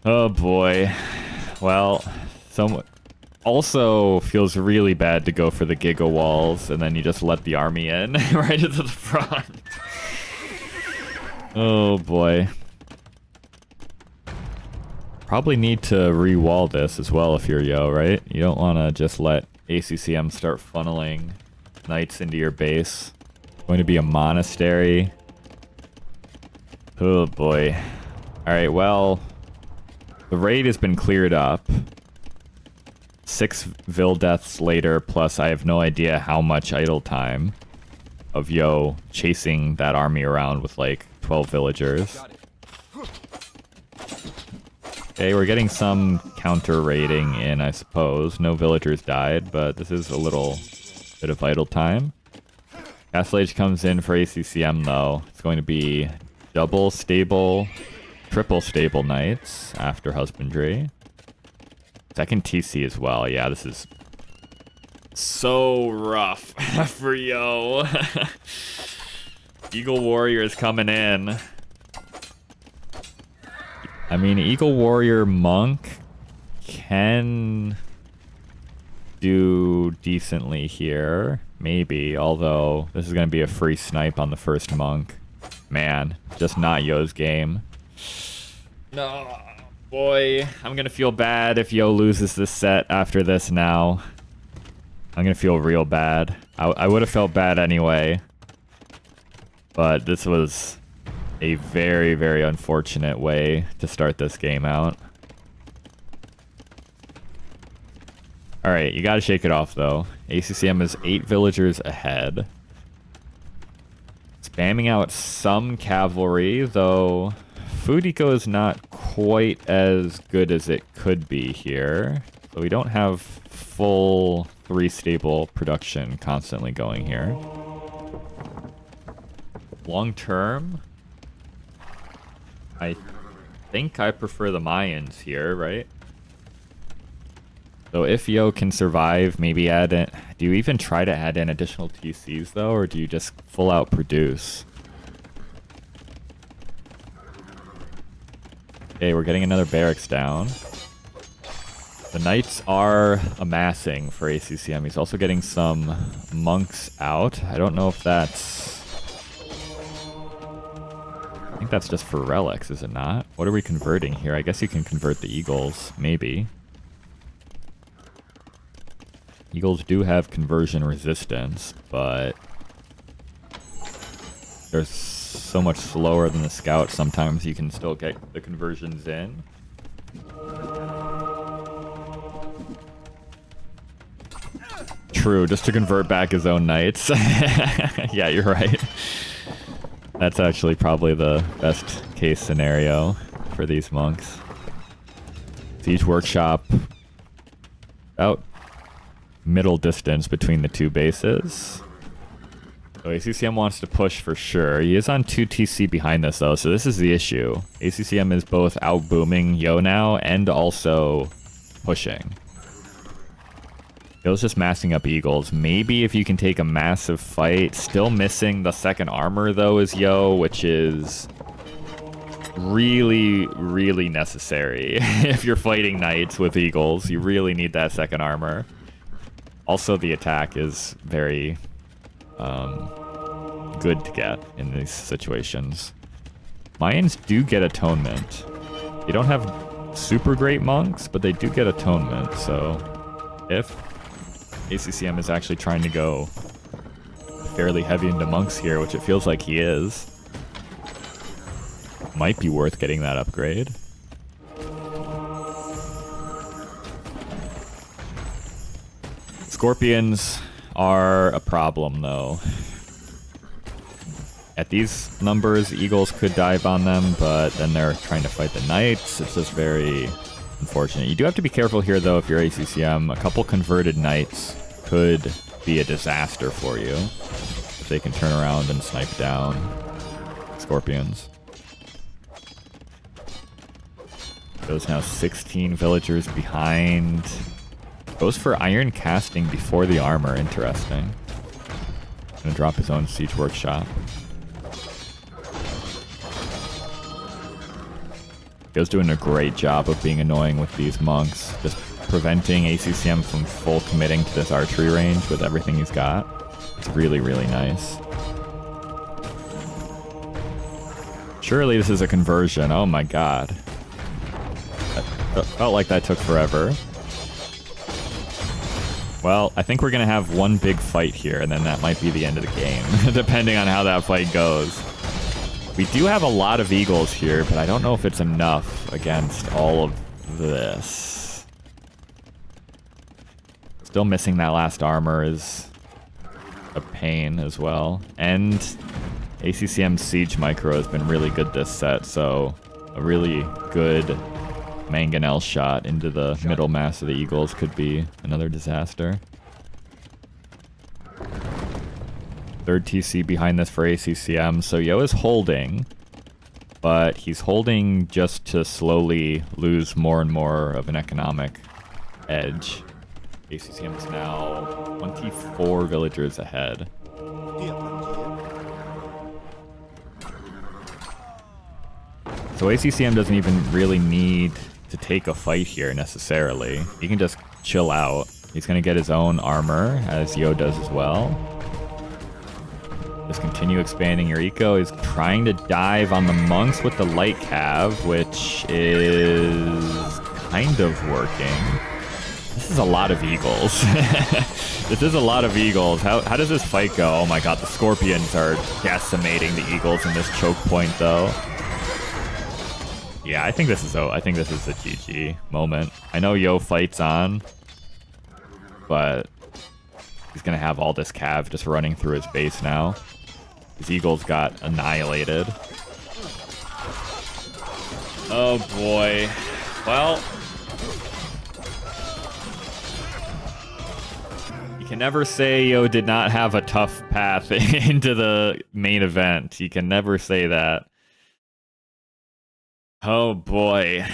Oh boy. Well, also feels really bad to go for the Giga Walls and then you just let the army in right into the front. Oh boy. Probably need to re-wall this as well if you're Yo, right? You don't want to just let ACCM start funneling knights into your base. Going to be a monastery. Oh boy. Alright, well, the raid has been cleared up. 6 Vil deaths later, plus I have no idea how much idle time of Yo chasing that army around with like 12 villagers. Okay, we're getting some counter raiding in, I suppose. No villagers died, but this is a little bit of idle time. Castle Age comes in for ACCM though. It's going to be double stable, triple stable knights after husbandry. Second TC as well. Yeah, this is so rough for Yo. Eagle Warrior is coming in. I mean, Eagle Warrior Monk can do decently here. Maybe, although this is going to be a free snipe on the first monk. Man, just not Yo's game. No, boy. I'm going to feel bad if Yo loses this set after this now. I'm going to feel real bad. I would have felt bad anyway. But this was a very, very unfortunate way to start this game out. Alright, you gotta shake it off though. ACCM is 8 villagers ahead. Spamming out some cavalry, though food eco is not quite as good as it could be here. So we don't have full 3 stable production constantly going here. Long term, I think I prefer the Mayans here, right? So if Yo can survive, maybe add in... Do you even try to add in additional TCs though, or do you just full out produce? Okay, we're getting another barracks down. The knights are amassing for ACCM. He's also getting some monks out. I don't know if that's... I think that's just for relics, is it not? What are we converting here? I guess you can convert the eagles, maybe. Eagles do have conversion resistance, but they're so much slower than the scouts. Sometimes you can still get the conversions in. True, just to convert back his own knights. Yeah, you're right. That's actually probably the best case scenario for these monks. Siege Workshop out middle distance between the 2 bases. So ACCM wants to push for sure. He is on 2 TC behind this though, so this is the issue. ACCM is both out booming Yo now and also pushing. Yo's just massing up eagles. Maybe if you can take a massive fight. Still missing the second armor though is Yo, which is really, really necessary. If you're fighting knights with eagles, you really need that second armor. Also, the attack is very good to get in these situations. Mayans do get atonement. They don't have super great monks, but they do get atonement. So if ACCM is actually trying to go fairly heavy into monks here, which it feels like he is, might be worth getting that upgrade. Scorpions are a problem, though. At these numbers, eagles could dive on them, but then they're trying to fight the knights. It's just very unfortunate. You do have to be careful here, though, if you're ACCM. A couple converted knights could be a disaster for you if they can turn around and snipe down scorpions. Those now 16 villagers behind. Goes for iron casting before the armor. Interesting. Gonna drop his own siege workshop. Yo's doing a great job of being annoying with these monks. Just preventing ACCM from full committing to this archery range with everything he's got. It's really, really nice. Surely this is a conversion. Oh my god. That felt like that took forever. Well, I think we're going to have one big fight here, and then that might be the end of the game, depending on how that fight goes. We do have a lot of eagles here, but I don't know if it's enough against all of this. Still missing that last armor is a pain as well. And ACCM's siege micro has been really good this set, so a really good mangonel shot into the middle mass of the eagles could be another disaster. Third TC behind this for ACCM. So Yo is holding, but he's holding just to slowly lose more and more of an economic edge. ACCM is now 24 villagers ahead. So ACCM doesn't even really need to take a fight here necessarily. He can just chill out. He's going to get his own armor, as Yo does as well. Just continue expanding your eco. He's trying to dive on the monks with the light cav, which is kind of working. This is a lot of eagles. This is a lot of eagles. How does this fight go? Oh my god, the scorpions are decimating the eagles in this choke point, though. Yeah, I think this is a GG moment. I know Yo fights on, but he's gonna have all this cav just running through his base now. His eagles got annihilated. Oh boy. Well, you can never say Yo did not have a tough path into the main event. You can never say that. Oh boy.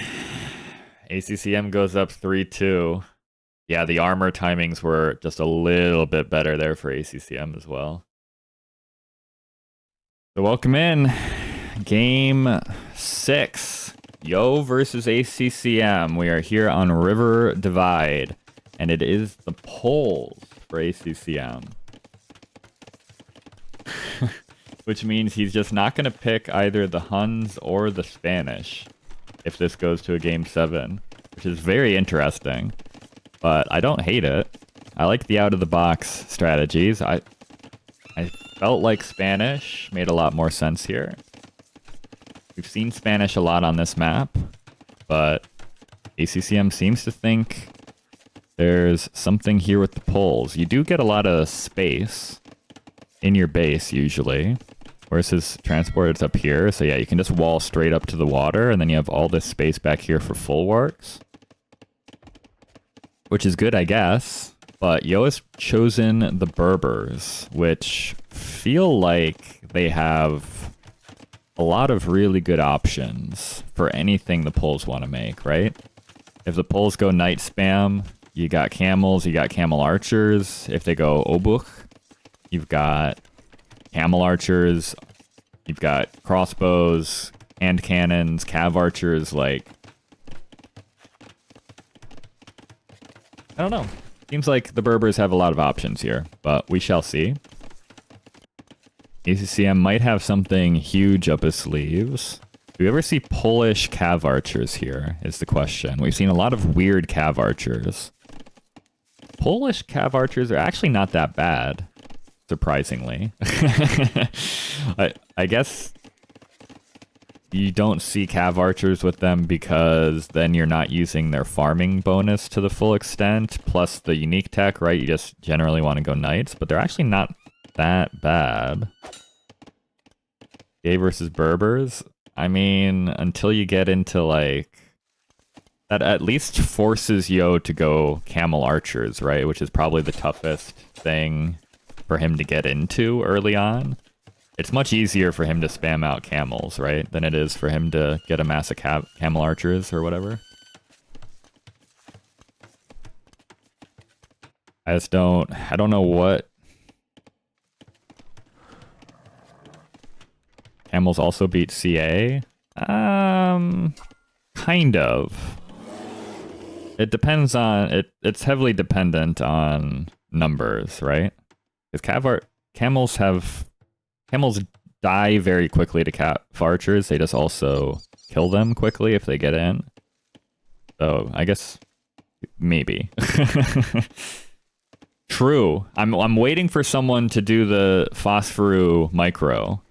ACCM goes up 3-2. Yeah, the armor timings were just a little bit better there for ACCM as well. So welcome in. Game 6. Yo versus ACCM. We are here on River Divide. And it is the polls for ACCM. Which means he's just not going to pick either the Huns or the Spanish if this goes to a Game 7. Which is very interesting. But I don't hate it. I like the out-of-the-box strategies. I felt like Spanish made a lot more sense here. We've seen Spanish a lot on this map, but ACCM seems to think there's something here with the poles. You do get a lot of space in your base, usually. Whereas his transport is up here, so yeah, you can just wall straight up to the water, and then you have all this space back here for full works. Which is good, I guess. But Yo has chosen the Berbers, which feel like they have a lot of really good options for anything the Poles want to make, right? If the Poles go Knight Spam, you got Camels, you got Camel Archers. If they go Obuch, you've got Camel Archers, you've got Crossbows, Hand Cannons, Cav Archers, like... I don't know. Seems like the Berbers have a lot of options here, but we shall see. ACCM might have something huge up his sleeves. Do we ever see Polish Cav Archers here, is the question. We've seen a lot of weird Cav Archers. Polish Cav Archers are actually not that bad, surprisingly. I guess you don't see Cav Archers with them because then you're not using their farming bonus to the full extent, plus the unique tech, right? You just generally want to go Knights, but they're actually not that bad. Gay versus Berbers? I mean, until you get into, like... That at least forces Yo to go Camel Archers, right? Which is probably the toughest thing for him to get into early on. It's much easier for him to spam out camels, right? Than it is for him to get a mass of camel archers or whatever. I don't know what... Camels also beat CA? Kind of. It depends on... It's heavily dependent on numbers, right? Because camels die very quickly to Cav Archers. They just also kill them quickly if they get in. So I guess maybe. True. I'm waiting for someone to do the Phosphoru micro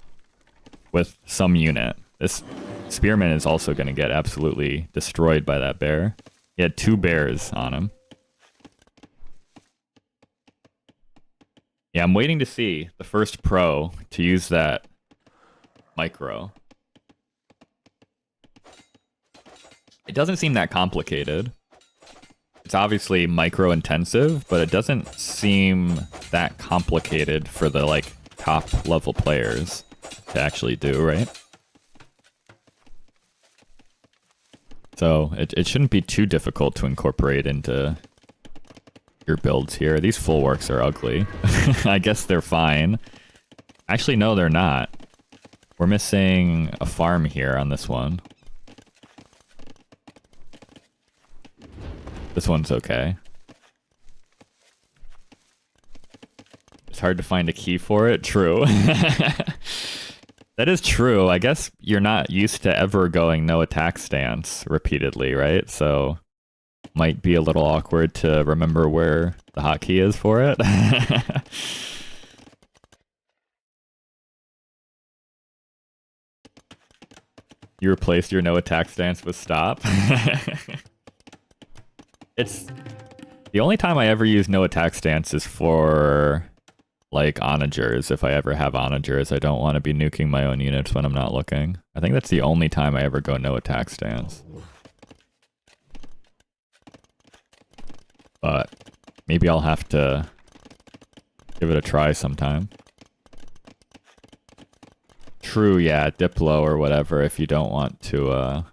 with some unit. This Spearman is also going to get absolutely destroyed by that bear. He had 2 bears on him. Yeah, I'm waiting to see the first pro to use that micro. It doesn't seem that complicated. It's obviously micro intensive, but it doesn't seem that complicated for the like top level players to actually do, right? So it shouldn't be too difficult to incorporate into your builds here. These full works are ugly. I guess they're fine. Actually, no, they're not. We're missing a farm here on this one. This one's okay. It's hard to find a key for it. True. That is true. I guess you're not used to ever going no attack stance repeatedly, right? So might be a little awkward to remember where the hotkey is for it. You replaced your no attack stance with stop. It's the only time I ever use no attack stance is for like onagers. If I ever have onagers, I don't want to be nuking my own units when I'm not looking. I think that's the only time I ever go no attack stance. But maybe I'll have to give it a try sometime. True, yeah, Diplo or whatever if you don't want to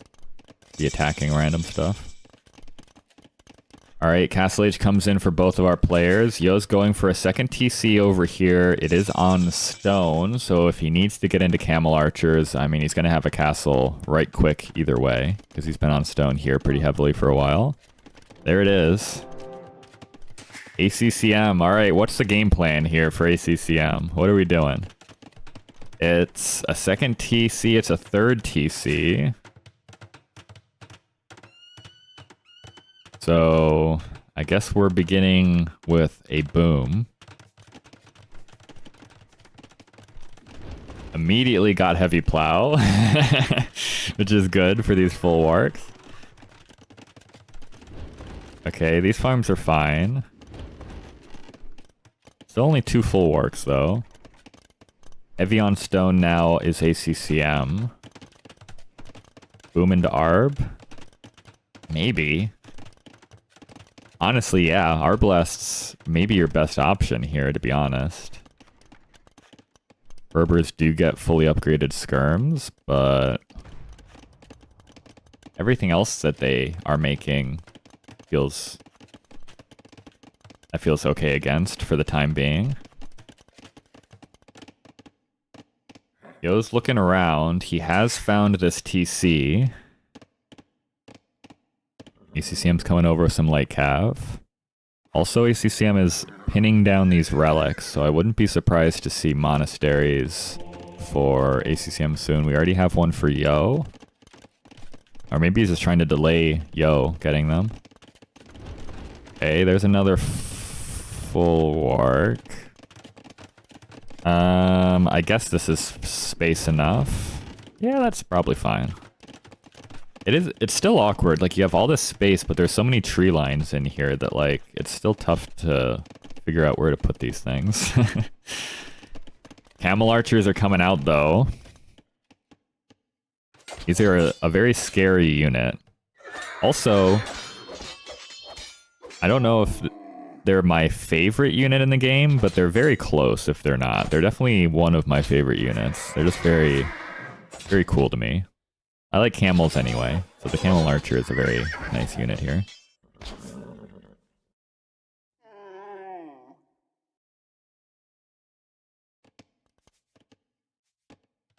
be attacking random stuff. Alright, Castle Age comes in for both of our players. Yo's going for a second TC over here. It is on stone, so if he needs to get into Camel Archers, I mean, he's going to have a castle right quick either way, because he's been on stone here pretty heavily for a while. There it is. ACCM. Alright, what's the game plan here for ACCM? What are we doing? It's a second TC, it's a third TC. So, I guess we're beginning with a boom. Immediately got heavy plow, which is good for these full warks. Okay, these farms are fine. Still only 2 full warks though. Heavy on stone now is ACCM. Boom into Arb? Maybe. Honestly, yeah, Arbalest's maybe your best option here, to be honest. Berbers do get fully upgraded skirms, but everything else that they are making feels okay against for the time being. Yo's looking around. He has found this TC. ACCM's coming over with some light cav. Also, ACCM is pinning down these relics, so I wouldn't be surprised to see monasteries for ACCM soon. We already have one for Yo. Or maybe he's just trying to delay Yo getting them. Okay, there's another full wark. I guess this is space enough. Yeah, that's probably fine. It's still awkward. Like, you have all this space, but there's so many tree lines in here that, like, it's still tough to figure out where to put these things. Camel Archers are coming out, though. These are a very scary unit. Also, I don't know if they're my favorite unit in the game, but they're very close if they're not. They're definitely one of my favorite units. They're just very, very cool to me. I like camels anyway, so the Camel Archer is a very nice unit here.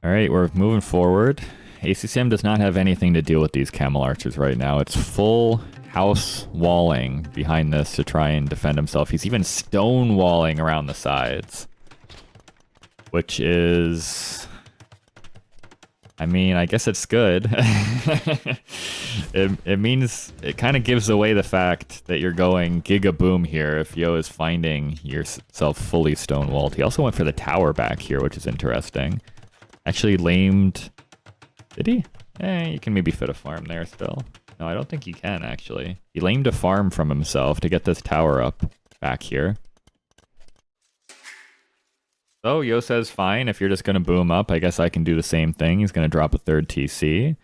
Alright, we're moving forward. ACCM does not have anything to deal with these Camel Archers right now. It's full house walling behind this to try and defend himself. He's even stone walling around the sides. Which is... I mean, I guess it's good. It means, it kind of gives away the fact that you're going Giga Boom here if Yo is finding yourself fully stonewalled. He also went for the tower back here, which is interesting. Actually lamed... Did he? You can maybe fit a farm there still. No, I don't think you can, actually. He lamed a farm from himself to get this tower up back here. So, Yo says, fine, if you're just going to boom up, I guess I can do the same thing. He's going to drop a third TC.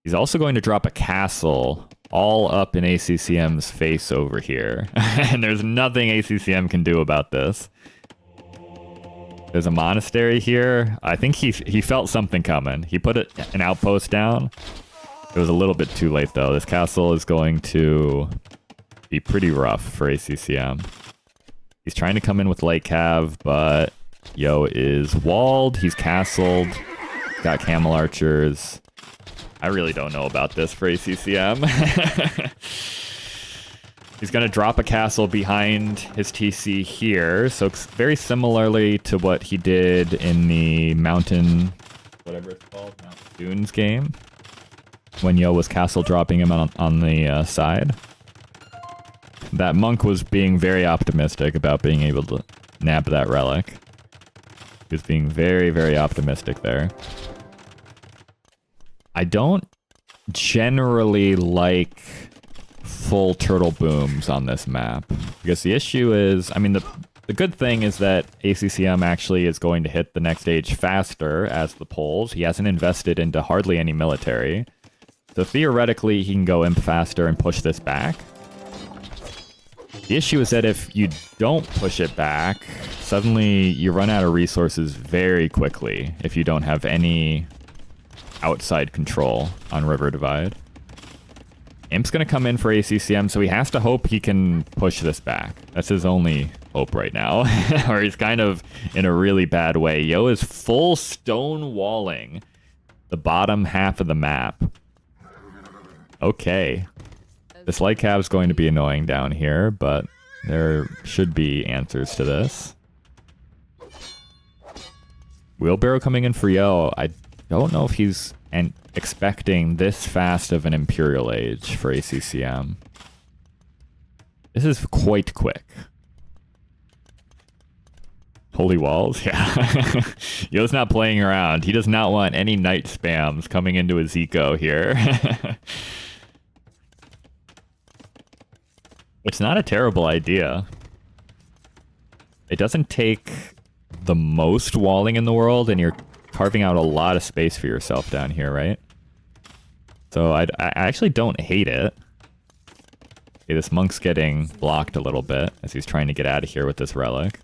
He's also going to drop a castle all up in ACCM's face over here. And there's nothing ACCM can do about this. There's a monastery here. I think he felt something coming. He put an outpost down. It was a little bit too late, though. This castle is going to be pretty rough for ACCM. He's trying to come in with light cav, but Yo is walled. He's castled. Got Camel Archers. I really don't know about this for ACCM. He's going to drop a castle behind his TC here. So it's very similarly to what he did in the mountain, whatever it's called, Mountain Dunes game. When Yo was castle dropping him on the side. That monk was being very optimistic about being able to nab that relic. He was being very, very optimistic there. I don't generally like full turtle booms on this map. Because the issue is, I mean, the good thing is that ACCM actually is going to hit the next stage faster as the poles. He hasn't invested into hardly any military. So theoretically, he can go imp faster and push this back. The issue is that if you don't push it back, suddenly you run out of resources very quickly if you don't have any outside control on River Divide. Imp's going to come in for ACCM, so he has to hope he can push this back. That's his only hope right now. Or he's kind of in a really bad way. Yo is full stone walling the bottom half of the map. Okay. This light cab's going to be annoying down here, but there should be answers to this. Wheelbarrow coming in for Yo. I don't know if he's expecting this fast of an Imperial Age for ACCM. This is quite quick. Holy Walls? Yeah. Yo's not playing around. He does not want any knight spams coming into his eco here. It's not a terrible idea. It doesn't take the most walling in the world, and you're carving out a lot of space for yourself down here, right? So I actually don't hate it. Okay, this monk's getting blocked a little bit as he's trying to get out of here with this relic.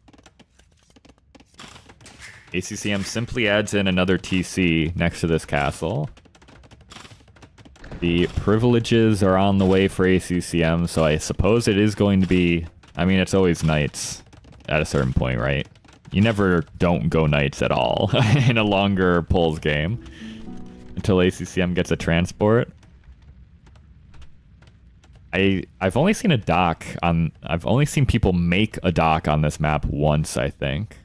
ACCM simply adds in another TC next to this castle. The privileges are on the way for ACCM, so I suppose it is going to be... I mean, it's always knights at a certain point, right? You never don't go knights at all in a longer pulls game until ACCM gets a transport. I've only seen a dock on... I've only seen people make a dock on this map once, I think.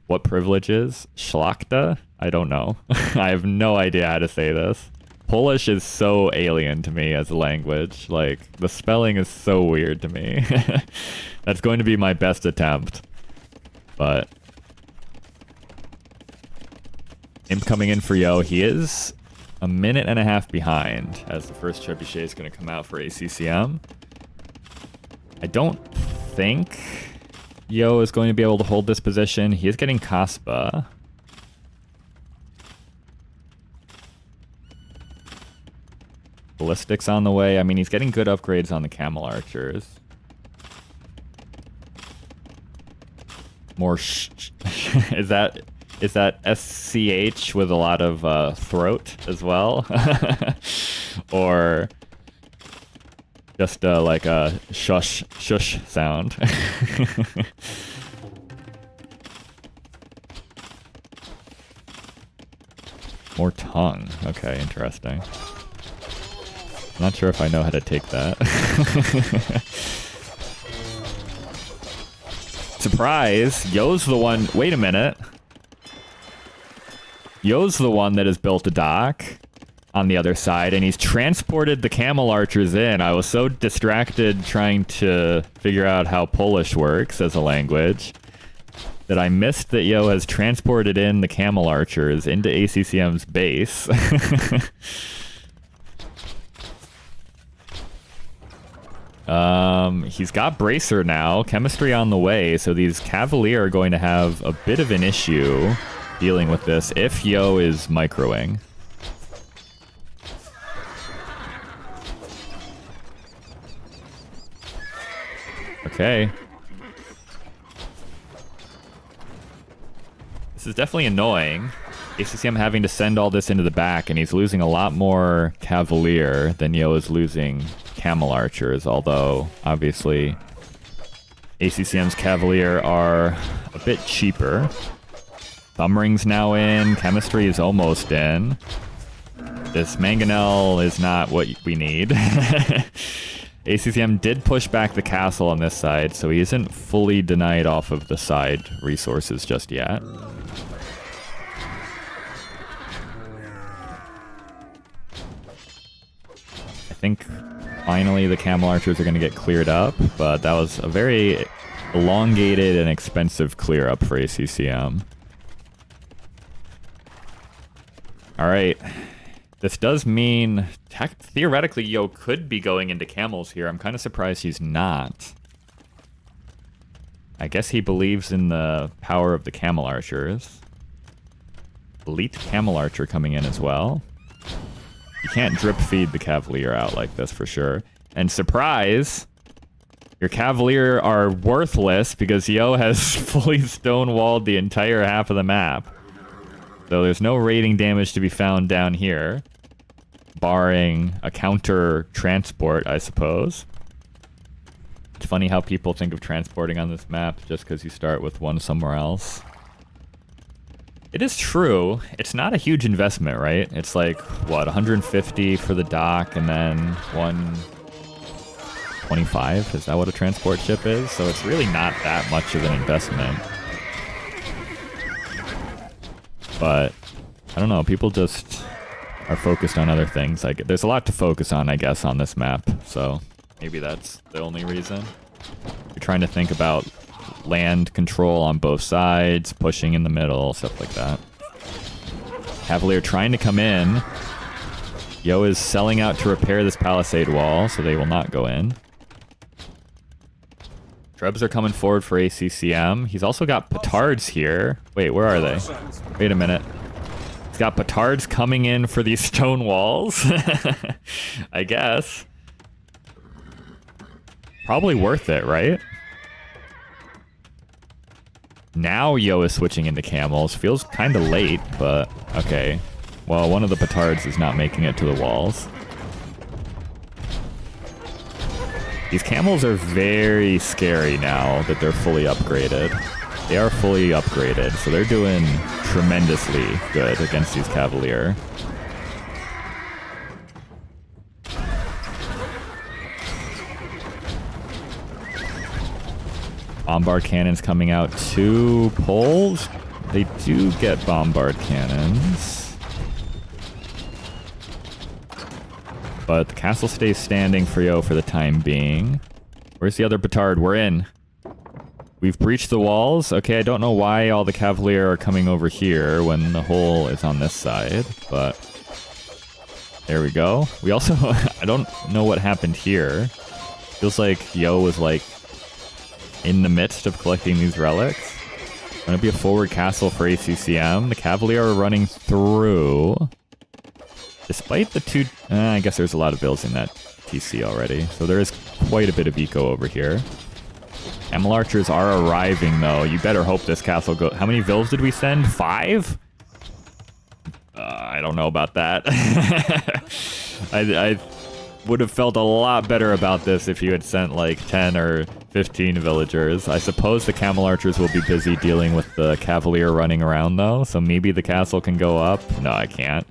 What privileges? Schlachta? I don't know. I have no idea how to say this. Polish is so alien to me as a language. Like, the spelling is so weird to me. That's going to be my best attempt. But... Imp coming in for Yo. He is a minute and a half behind as the first trebuchet is going to come out for ACCM. I don't think Yo is going to be able to hold this position. He is getting Kaspa. Ballistics on the way. I mean, he's getting good upgrades on the camel archers. More is that SCH with a lot of throat as well? Or just like a shush sound? More tongue. Okay, interesting. Not sure if I know how to take that. Surprise! Yo's the one... Wait a minute. Yo's the one that has built a dock on the other side, and he's transported the camel archers in. I was so distracted trying to figure out how Polish works as a language that I missed that Yo has transported in the camel archers into ACCM's base. He's got Bracer now, Chemistry on the way, so these Cavalier are going to have a bit of an issue dealing with this if Yo is microing. Okay. This is definitely annoying. ACCM having to send all this into the back, and he's losing a lot more Cavalier than Yo is losing Camel Archers, although obviously ACCM's Cavalier are a bit cheaper. Thumb Ring's now in, Chemistry is almost in. This Mangonel is not what we need. ACCM did push back the castle on this side, so he isn't fully denied off of the side resources just yet. I think finally the camel archers are going to get cleared up, but that was a very elongated and expensive clear up for ACCM. Alright. This does mean, theoretically, Yo could be going into camels here. I'm kind of surprised he's not. I guess he believes in the power of the camel archers. Elite camel archer coming in as well. You can't drip feed the cavalier out like this for sure. And surprise, your cavalier are worthless because Yo has fully stonewalled the entire half of the map. So there's no raiding damage to be found down here. Barring a counter transport, I suppose. It's funny how people think of transporting on this map just because you start with one somewhere else. It is true. It's not a huge investment, right? It's like, what, 150 for the dock and then 125? Is that what a transport ship is? So it's really not that much of an investment. But, I don't know, people just are focused on other things. Like, there's a lot to focus on, I guess, on this map. So, maybe that's the only reason. You're trying to think about land control on both sides, pushing in the middle, stuff like that. Cavalier trying to come in. Yo is selling out to repair this palisade wall, so they will not go in. Shrubs are coming forward for ACCM. He's also got petards here. Wait, where are they? Wait a minute. He's got petards coming in for these stone walls. I guess. Probably worth it, right? Now Yo is switching into camels. Feels kind of late, but okay. Well, one of the petards is not making it to the walls. These camels are very scary now that they're fully upgraded. They are fully upgraded, so they're doing tremendously good against these cavalier. Bombard cannons coming out. 2 poles. They do get bombard cannons. But the castle stays standing for Yo for the time being. Where's the other petard? We're in. We've breached the walls. Okay, I don't know why all the cavalier are coming over here when the hole is on this side, but there we go. We also, I don't know what happened here. Feels like Yo was like in the midst of collecting these relics. Gonna be a forward castle for ACCM. The cavalier are running through. Despite the 2, I guess there's a lot of builds in that TC already, so there is quite a bit of eco over here. Camel archers are arriving, though. You better hope this castle goes. How many vills did we send? 5? I don't know about that. I would have felt a lot better about this if you had sent like 10 or 15 villagers. I suppose the camel archers will be busy dealing with the cavalier running around, though, so maybe the castle can go up. No, I can't.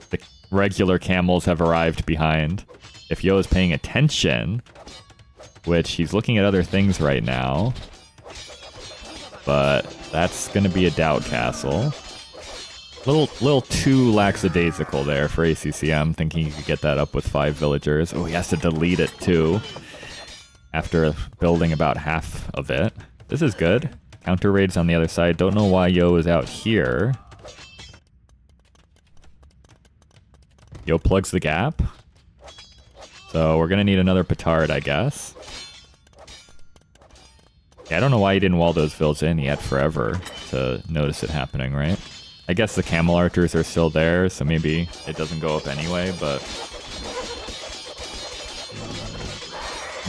The regular camels have arrived behind. If Yo is paying attention, which he's looking at other things right now, but that's going to be a doubt castle. Little too lackadaisical there for ACCM, thinking he could get that up with 5 villagers. Oh, he has to delete it too, after building about half of it. This is good. Counter raids on the other side. Don't know why Yo is out here. Yo plugs the gap. So we're going to need another petard, I guess. Yeah, I don't know why he didn't wall those vills in. He had forever to notice it happening, right? I guess the camel archers are still there, so maybe it doesn't go up anyway, but...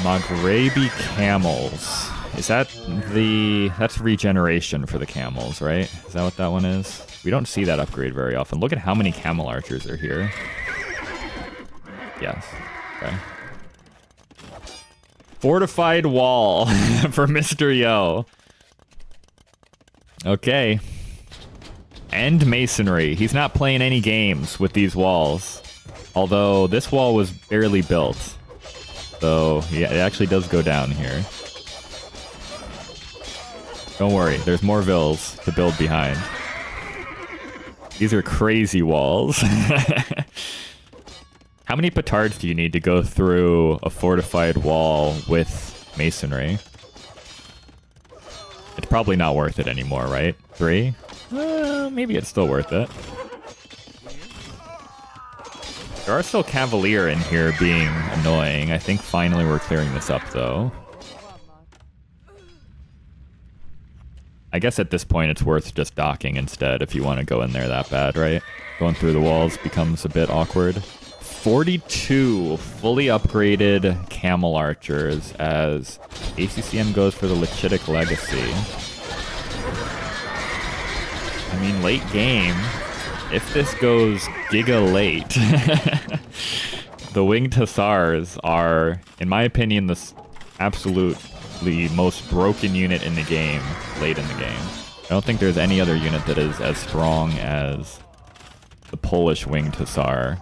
Maghrebi camels. Is that the... That's regeneration for the camels, right? Is that what that one is? We don't see that upgrade very often. Look at how many camel archers are here. Yes. Okay. Fortified wall for Mr. Yo. Okay. And masonry. He's not playing any games with these walls. Although this wall was barely built. So yeah, it actually does go down here. Don't worry, there's more vills to build behind. These are crazy walls. How many petards do you need to go through a fortified wall with masonry? It's probably not worth it anymore, right? 3? Maybe it's still worth it. There are still Cavalier in here being annoying. I think finally we're clearing this up, though. I guess at this point it's worth just docking instead if you want to go in there that bad, right? Going through the walls becomes a bit awkward. 42 fully upgraded camel archers as ACCM goes for the Lichitic Legacy. I mean, late game, if this goes giga late, the Winged Hussars are, in my opinion, the absolutely most broken unit in the game late in the game. I don't think there's any other unit that is as strong as the Polish Winged Hussar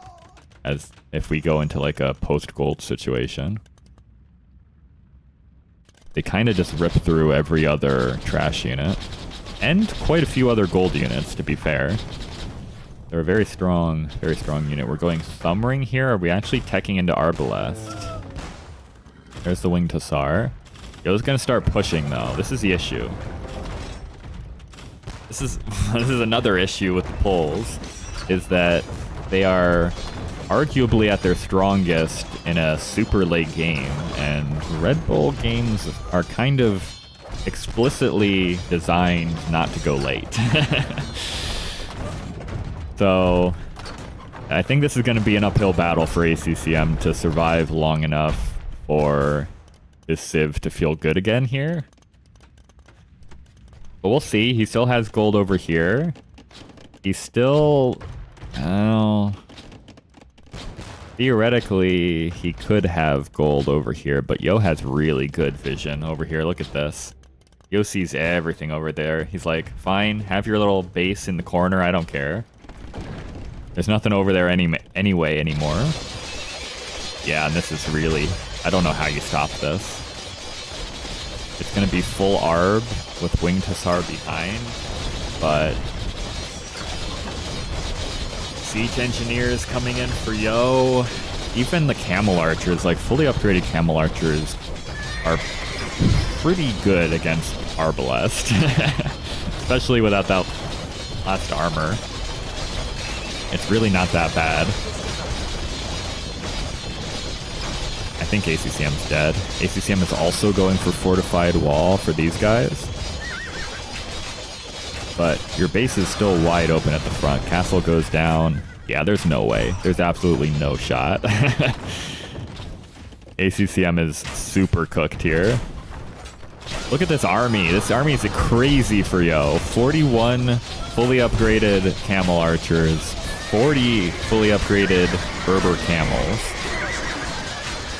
as if we go into like a post-gold situation. They kind of just rip through every other trash unit. And quite a few other gold units, to be fair. They're a very strong unit. We're going Thumbring here. Are we actually teching into Arbalest? There's the Winged Hussar. Yo's gonna start pushing, though. This is the issue. This is another issue with the Poles, is that they are arguably at their strongest in a super late game, and Red Bull games are kind of explicitly designed not to go late. So I think this is going to be an uphill battle for ACCM to survive long enough for this Civ to feel good again here. But we'll see. He still has gold over here. He's still... I don't know. Theoretically, he could have gold over here, but Yo has really good vision over here. Look at this. Yo sees everything over there. He's like, fine, have your little base in the corner. I don't care. There's nothing over there anyway anymore. Yeah, and this is really... I don't know how you stop this. It's going to be full ARB with Winged Hussar behind, but... Siege Engineers coming in for Yo. Even the Camel Archers, like fully upgraded Camel Archers, are pretty good against Arbalest. Especially without that last armor. It's really not that bad. I think ACCM's dead. ACCM is also going for Fortified Wall for these guys. But your base is still wide open at the front. Castle goes down. Yeah, there's no way. There's absolutely no shot. ACCM is super cooked here. Look at this army. This army is crazy for Yo. 41 fully upgraded Camel Archers. 40 fully upgraded Berber Camels.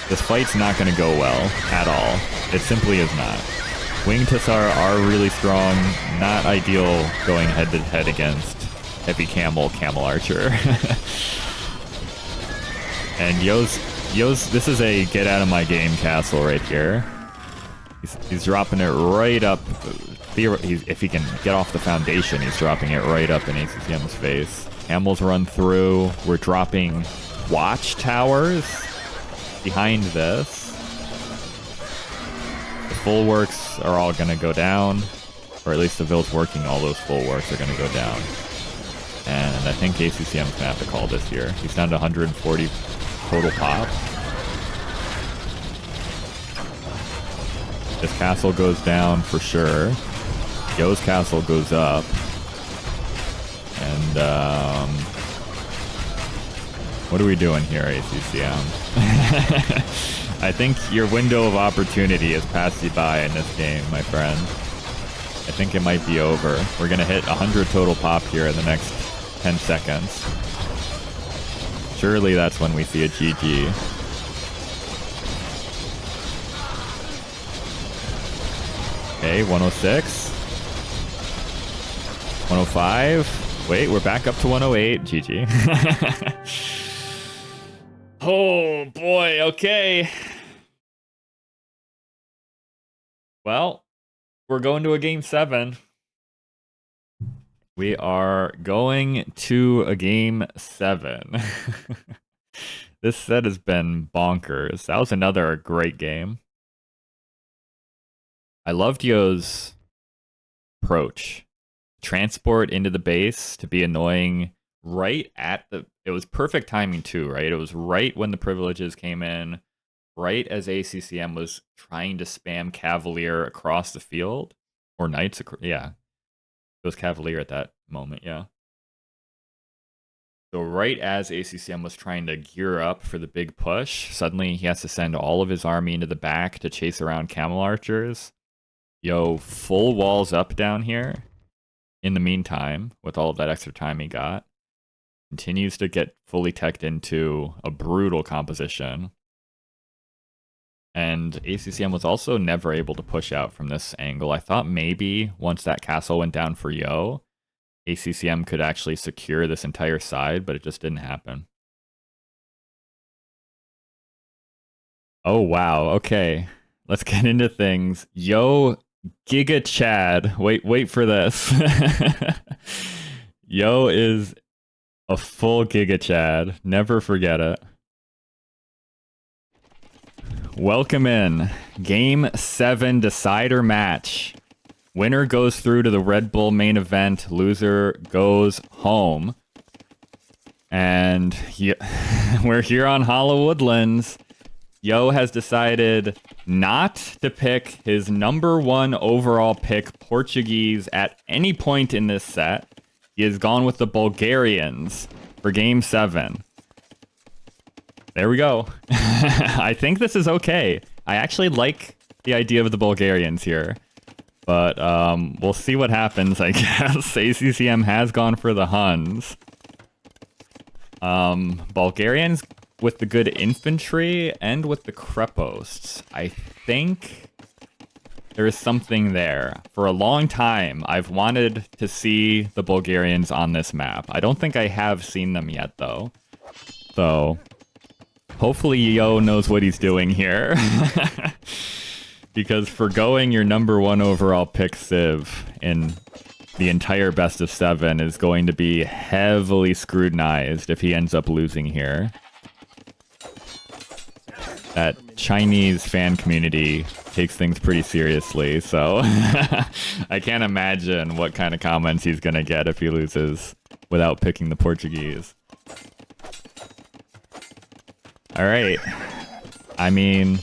This fight's not going to go well at all. It simply is not. Winged Hussar are really strong. Not ideal going head-to-head against Heavy Camel Archer. And Yo's, this is a get out of my game castle right here. He's dropping it right up. If he can get off the foundation, he's dropping it right up in ACCM's face. Camels run through. We're dropping watchtowers behind this. The full works are all going to go down, or at least the vills working all those full works are going to go down. And I think ACCM's going to have to call this here. He's down to 140 total pop. This castle goes down for sure. Yo's castle goes up. And, what are we doing here, ACCM? I think your window of opportunity has passed you by in this game, my friend. I think it might be over. We're going to hit 100 total pop here in the next 10 seconds. Surely that's when we see a GG. Okay, 106. 105. Wait, we're back up to 108. GG. Oh boy, okay. Well, we're going to a game 7. We are going to a game 7. This set has been bonkers. That was another great game. I loved Yo's approach. Transport into the base to be annoying right at the... It was perfect timing too, right? It was right when the privileges came in, right as ACCM was trying to spam Cavalier across the field. Or Knights, yeah. It was Cavalier at that moment, yeah. So right as ACCM was trying to gear up for the big push, suddenly he has to send all of his army into the back to chase around camel archers. Yo, full walls up down here. In the meantime, with all of that extra time he got, continues to get fully teched into a brutal composition. And ACCM was also never able to push out from this angle. I thought maybe once that castle went down for Yo, ACCM could actually secure this entire side, but it just didn't happen. Oh, wow. Okay. Let's get into things. Yo, Giga Chad. Wait for this. Yo is a full Giga Chad. Never forget it. Welcome in. Game 7 decider match. Winner goes through to the Redbull main event. Loser goes home. And we're here on Hollow Woodlands. Yo has decided not to pick his #1 overall pick, Portuguese, at any point in this set. He has gone with the Bulgarians for Game 7. There we go. I think this is okay. I actually like the idea of the Bulgarians here. But we'll see what happens, I guess. ACCM has gone for the Huns. Bulgarians with the good infantry and with the Kreposts. I think there is something there. For a long time, I've wanted to see the Bulgarians on this map. I don't think I have seen them yet, though. So, hopefully Yo knows what he's doing here. Because forgoing your #1 overall pick Civ in the entire best of 7 is going to be heavily scrutinized if he ends up losing here. That Chinese fan community takes things pretty seriously, so I can't imagine what kind of comments he's going to get if he loses without picking the Portuguese. Alright. I mean,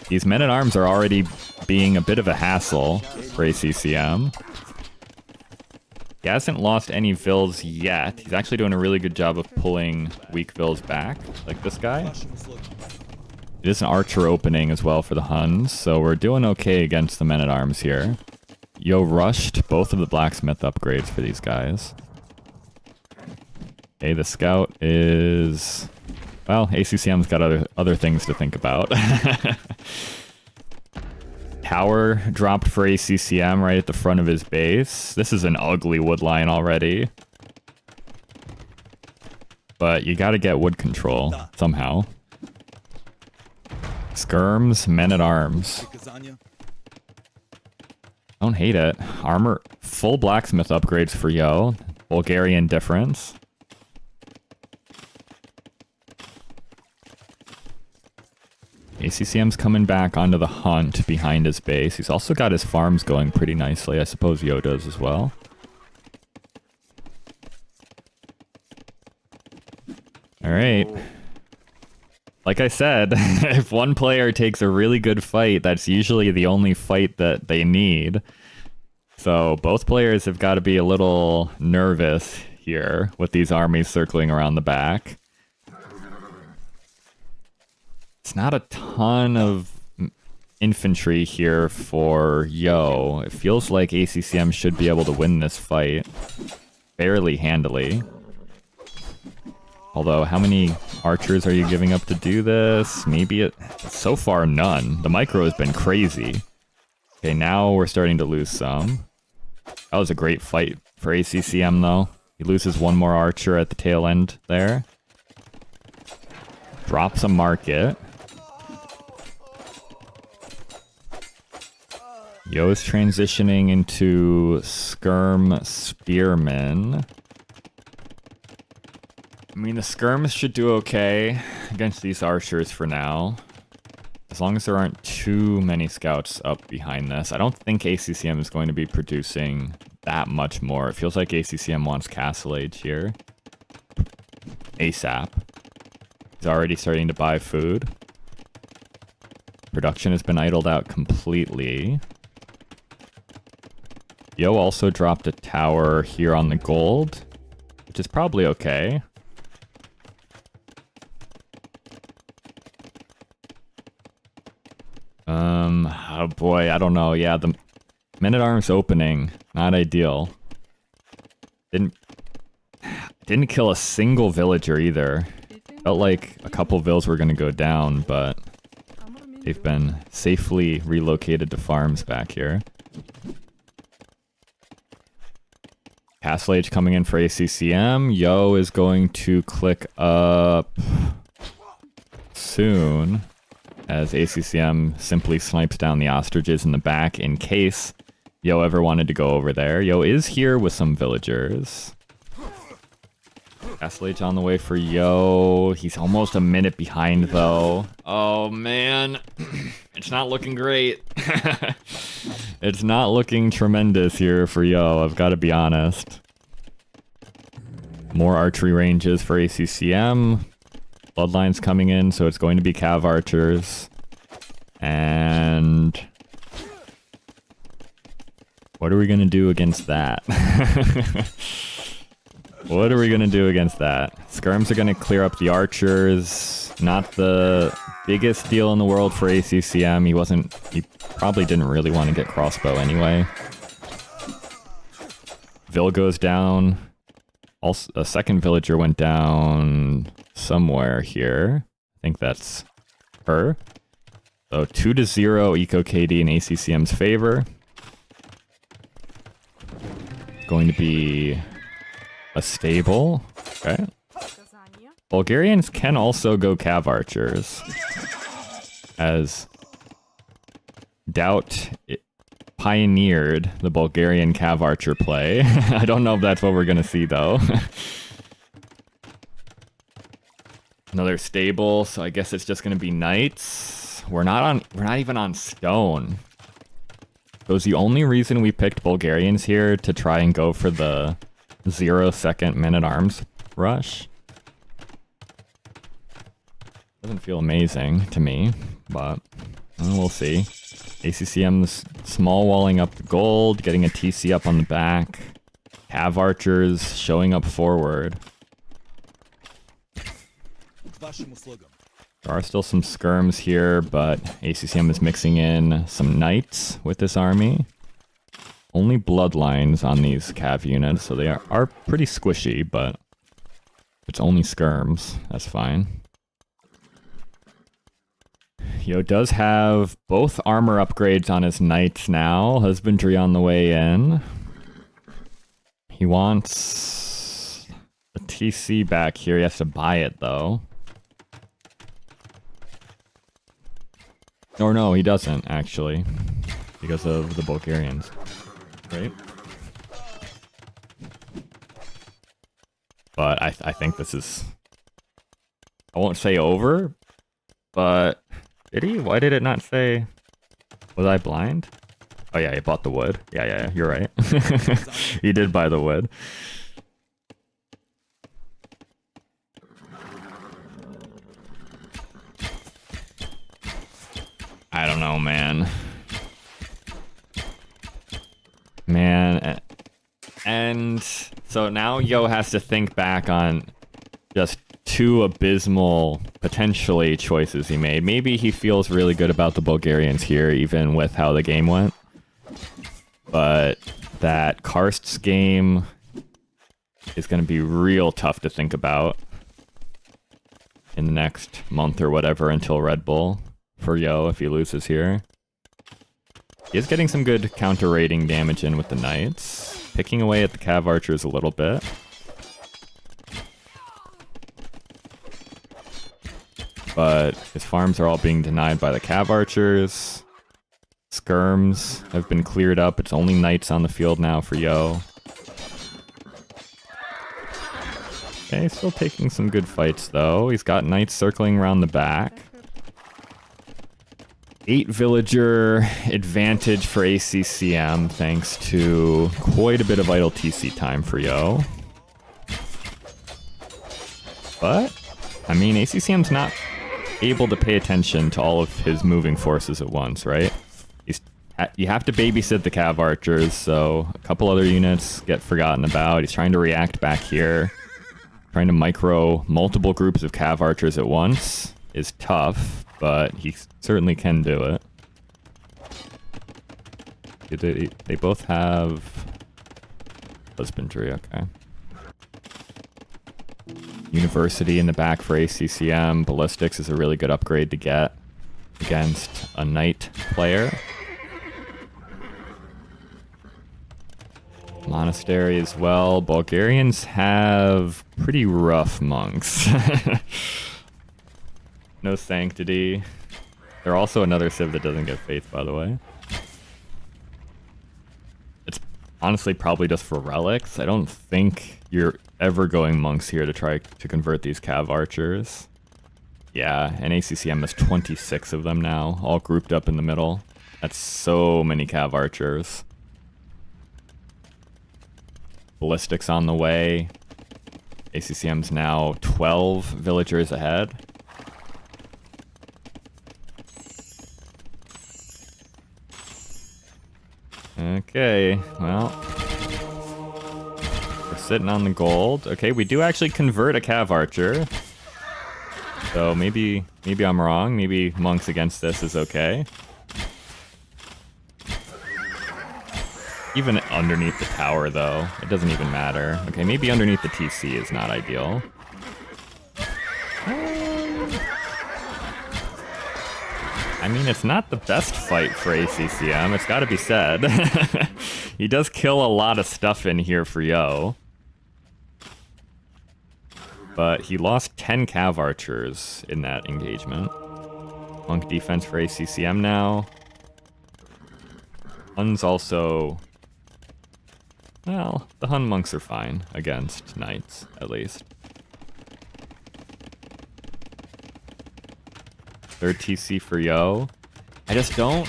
these men-at-arms are already being a bit of a hassle for ACCM. He hasn't lost any vills yet. He's actually doing a really good job of pulling weak vills back, like this guy. It is an archer opening as well for the Huns, so we're doing okay against the men-at-arms here. Yo rushed both of the blacksmith upgrades for these guys. Okay, the scout is... Well, ACCM's got other things to think about. Tower dropped for ACCM right at the front of his base. This is an ugly wood line already. But you gotta get wood control somehow. Skirms, men-at-arms. Don't hate it. Armor, full blacksmith upgrades for Yo. Bulgarian difference. ACCM's coming back onto the hunt behind his base. He's also got his farms going pretty nicely. I suppose Yo does as well. Alright. Like I said, if one player takes a really good fight, that's usually the only fight that they need. So both players have got to be a little nervous here with these armies circling around the back. It's not a ton of infantry here for Yo. It feels like ACCM should be able to win this fight fairly handily. Although, how many archers are you giving up to do this? Maybe so far, none. The micro has been crazy. Okay, now we're starting to lose some. That was a great fight for ACCM, though. He loses one more archer at the tail end there. Drops a market. Yo is transitioning into Skirm Spearmen. I mean, the Skirms should do okay against these archers for now. As long as there aren't too many scouts up behind this. I don't think ACCM is going to be producing that much more. It feels like ACCM wants Castle Age here. ASAP. He's already starting to buy food. Production has been idled out completely. Yo also dropped a tower here on the gold, which is probably okay. Oh boy, I don't know. Yeah, the Men-at-Arms opening, not ideal. Didn't kill a single villager either. Felt like a couple vills were gonna go down, but they've been safely relocated to farms back here. Castle Age coming in for ACCM. Yo is going to click up soon as ACCM simply snipes down the ostriches in the back in case Yo ever wanted to go over there. Yo is here with some villagers. Castle Age on the way for Yo. He's almost a minute behind though. Oh man, it's not looking great. It's not looking tremendous here for Yo, I've got to be honest. More archery ranges for ACCM. Bloodlines coming in, so it's going to be Cav archers. And what are we going to do against that? What are we going to do against that? Skirms are going to clear up the archers. Not the biggest deal in the world for ACCM. He probably didn't really want to get crossbow anyway. Vill goes down. Also, a second villager went down somewhere here. I think that's her. So 2-0 Eco KD in ACCM's favor. Going to be a stable. Okay. Bulgarians can also go Cav archers. As Doubt pioneered the Bulgarian Cav archer play. I don't know if that's what we're gonna see though. Another stable, so I guess it's just gonna be knights. We're not even on stone. It was the only reason we picked Bulgarians here to try and go for the 0-second Men-at-Arms rush. Doesn't feel amazing to me, but we'll see. ACCM's small walling up the gold, getting a TC up on the back. Cav archers showing up forward. There are still some skirms here, but ACCM is mixing in some knights with this army. Only bloodlines on these Cav units, so they are pretty squishy, but if it's only skirms, that's fine. Yo does have both armor upgrades on his knights now. Husbandry on the way in. He wants a TC back here. He has to buy it, though. Or no, he doesn't, actually. Because of the Bulgarians. Right? But I think this is... I won't say over, but... Did he? Why did it not say... Was I blind? Oh yeah, he bought the wood. Yeah, you're right. He did buy the wood. I don't know, man. And so now Yo has to think back on just two abysmal, potentially, choices he made. Maybe he feels really good about the Bulgarians here, even with how the game went. But that Karsts game is going to be real tough to think about in the next month or whatever until Redbull for Yo if he loses here. He is getting some good counter rating damage in with the knights, picking away at the Cav archers a little bit. But his farms are all being denied by the Cav archers. skirms have been cleared up. It's only knights on the field now for Yo. Okay, still taking some good fights, though. He's got knights circling around the back. 8 villager advantage for ACCM, thanks to quite a bit of idle TC time for Yo. But, I mean, ACCM's not able to pay attention to all of his moving forces at once, right? You have to babysit the cav archers, so a couple other units get forgotten about. He's trying to react back here. Trying to micro multiple groups of cav archers at once is tough, but he certainly can do it. They both have husbandry, okay. University in the back for ACCM. Ballistics is a really good upgrade to get against a knight player. Monastery as well. Bulgarians have pretty rough monks. No sanctity. They're also another civ that doesn't get faith, by the way. It's honestly probably just for relics. I don't think you're ever going monks here to try to convert these cav archers. Yeah, and ACCM has 26 of them now, all grouped up in the middle. That's so many cav archers. Ballistics on the way. ACCM's now 12 villagers ahead. Okay, well, we're sitting on the gold. Okay, we do actually convert a cav archer. So maybe I'm wrong. Maybe monks against this is okay. Even underneath the tower, though, it doesn't even matter. Okay, maybe underneath the TC is not ideal. I mean, it's not the best fight for ACCM, it's gotta be said. He does kill a lot of stuff in here for Yo. But he lost 10 cav archers in that engagement. Monk defense for ACCM now. Huns also... Well, the Hun monks are fine against knights, at least. Third TC for Yo. I don't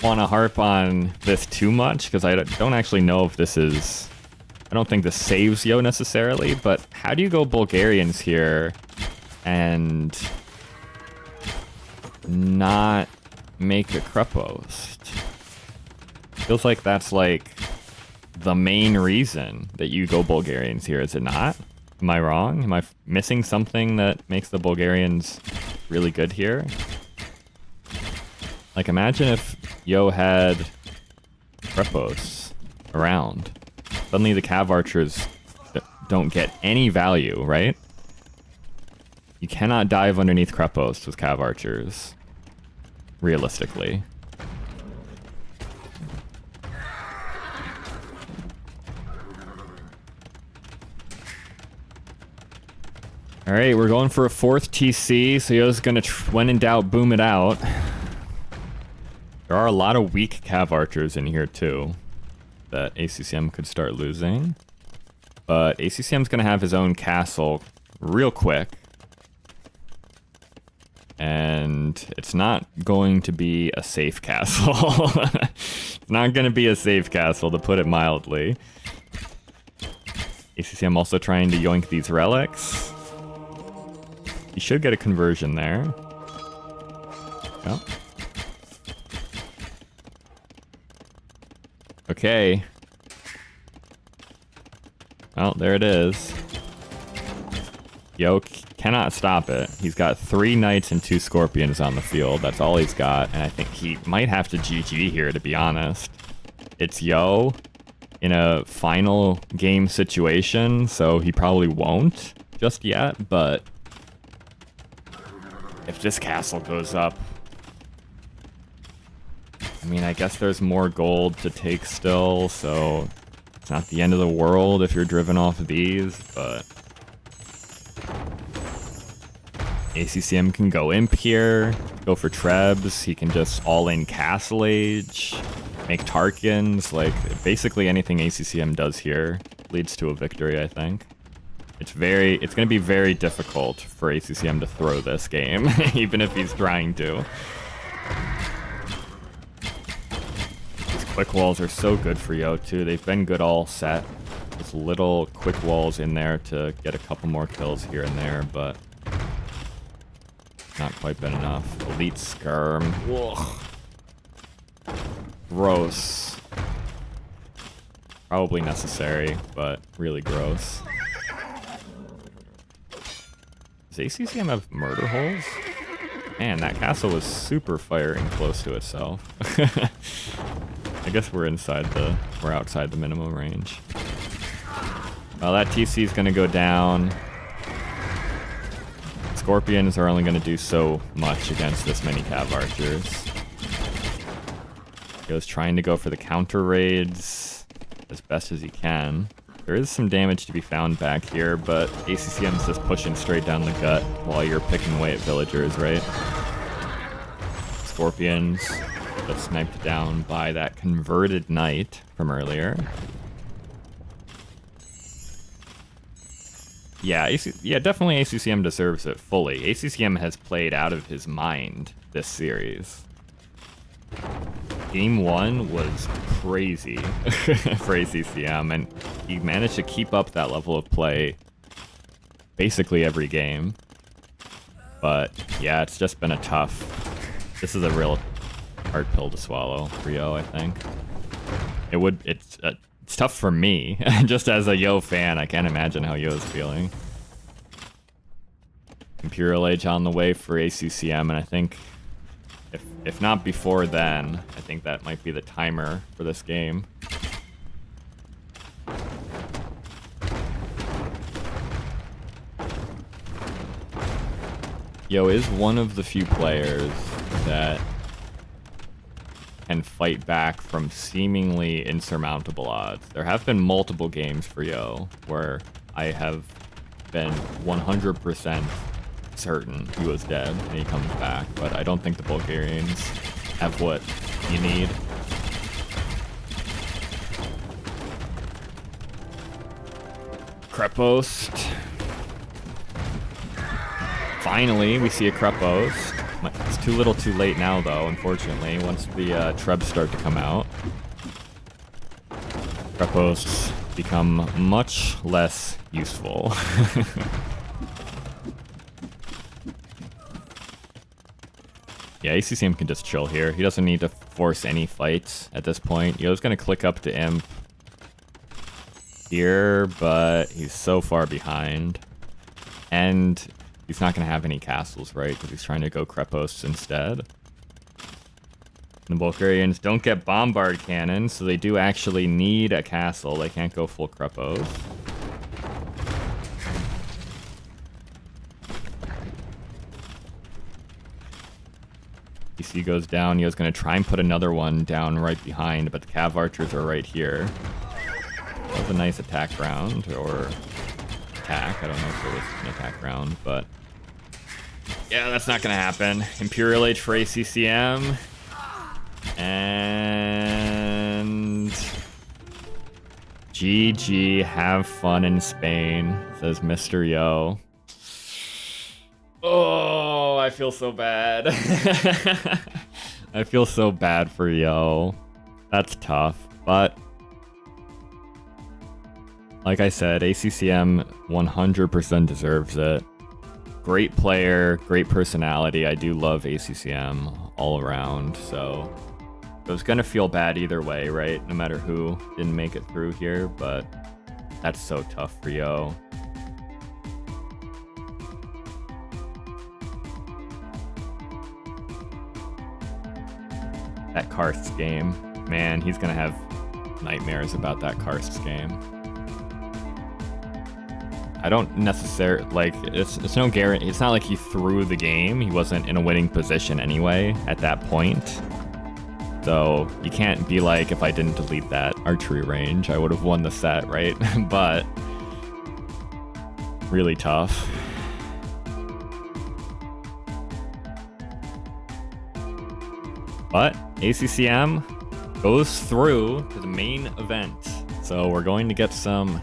want to harp on this too much, because I don't actually know if this is... I don't think this saves Yo necessarily, but how do you go Bulgarians here and not make a Krepost? Feels like that's like the main reason that you go Bulgarians here, is it not? Am I wrong? Am I missing something that makes the Bulgarians really good here? Like, imagine if Yo had Kreposts around. Suddenly the cav archers don't get any value, right? You cannot dive underneath Kreposts with cav archers. Realistically. Alright, we're going for a 4th TC, so Yo's gonna, when in doubt, boom it out. There are a lot of weak cav archers in here, too, that ACCM could start losing. But ACCM's gonna have his own castle real quick. And it's not going to be a safe castle. It's not gonna be a safe castle, to put it mildly. ACCM also trying to yoink these relics. You should get a conversion there. Yep. Okay. Well, there it is. Yo cannot stop it. He's got 3 knights and 2 scorpions on the field. That's all he's got, and I think he might have to GG here, to be honest. It's Yo in a final game situation, so he probably won't just yet, but if this castle goes up, I mean, I guess there's more gold to take still, so it's not the end of the world if you're driven off of these, but ACCM can go Imp here, go for Trebs. He can just all-in Castle Age, make Tarkins. Like, basically anything ACCM does here leads to a victory, I think. It's going to be very difficult for ACCM to throw this game, even if he's trying to. These quick walls are so good for Yo, too. They've been good all set. Just little quick walls in there to get a couple more kills here and there, but not quite been enough. Elite Skirm. Ugh. Gross. Probably necessary, but really gross. Does ACCM have murder holes? Man, that castle was super firing close to itself. I guess we're outside the minimum range. Well, that TC is gonna go down. Scorpions are only gonna do so much against this many Cav Archers. Goes trying to go for the counter raids as best as he can. There is some damage to be found back here, but ACCM's just pushing straight down the gut while you're picking away at villagers, right? Scorpions just sniped down by that converted knight from earlier. Yeah, definitely ACCM deserves it fully. ACCM has played out of his mind this series. Game 1 was crazy for ACCM, and he managed to keep up that level of play basically every game. But yeah, it's just been this is a real hard pill to swallow for Yo, I think. It's tough for me. Just as a Yo fan, I can't imagine how Yo is feeling. Imperial Age on the way for ACCM, and I think if not before then, I think that might be the timer for this game. Yo is one of the few players that can fight back from seemingly insurmountable odds. There have been multiple games for Yo where I have been 100% certain he was dead and he comes back, but I don't think the Bulgarians have what you need. Krepost. Finally, we see a Krepost. It's too little too late now, though, unfortunately, once the Trebs start to come out. Kreposts become much less useful. Yeah, ACCM can just chill here. He doesn't need to force any fights at this point. Yo's gonna click up to Imp here, but he's so far behind. And he's not gonna have any castles, right? Because he's trying to go Kreposts instead. The Bulgarians don't get bombard cannons, so they do actually need a castle. They can't go full Krepos. PC goes down. Yo's going to try and put another one down right behind, but the Cav Archers are right here. That was a nice attack round, or attack. I don't know if it was an attack round, but yeah, that's not going to happen. Imperial Age for ACCM. And GG, have fun in Spain, says Mr. Yo. Oh, I feel so bad. I feel so bad for Yo. That's tough, but like I said, ACCM 100% deserves it. Great player, great personality. I do love ACCM all around, so it was gonna feel bad either way, right? No matter who didn't make it through here, but that's so tough for Yo. That Karsts game, man, he's gonna have nightmares about that Karsts game. I don't necessarily, like, it's no guarantee. It's not like he threw the game. He wasn't in a winning position anyway at that point. So you can't be like, if I didn't delete that archery range, I would have won the set, right? But really tough. But ACCM goes through to the main event. So we're going to get some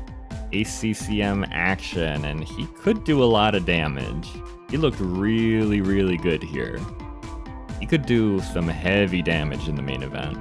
ACCM action, and he could do a lot of damage. He looked really, really good here. He could do some heavy damage in the main event.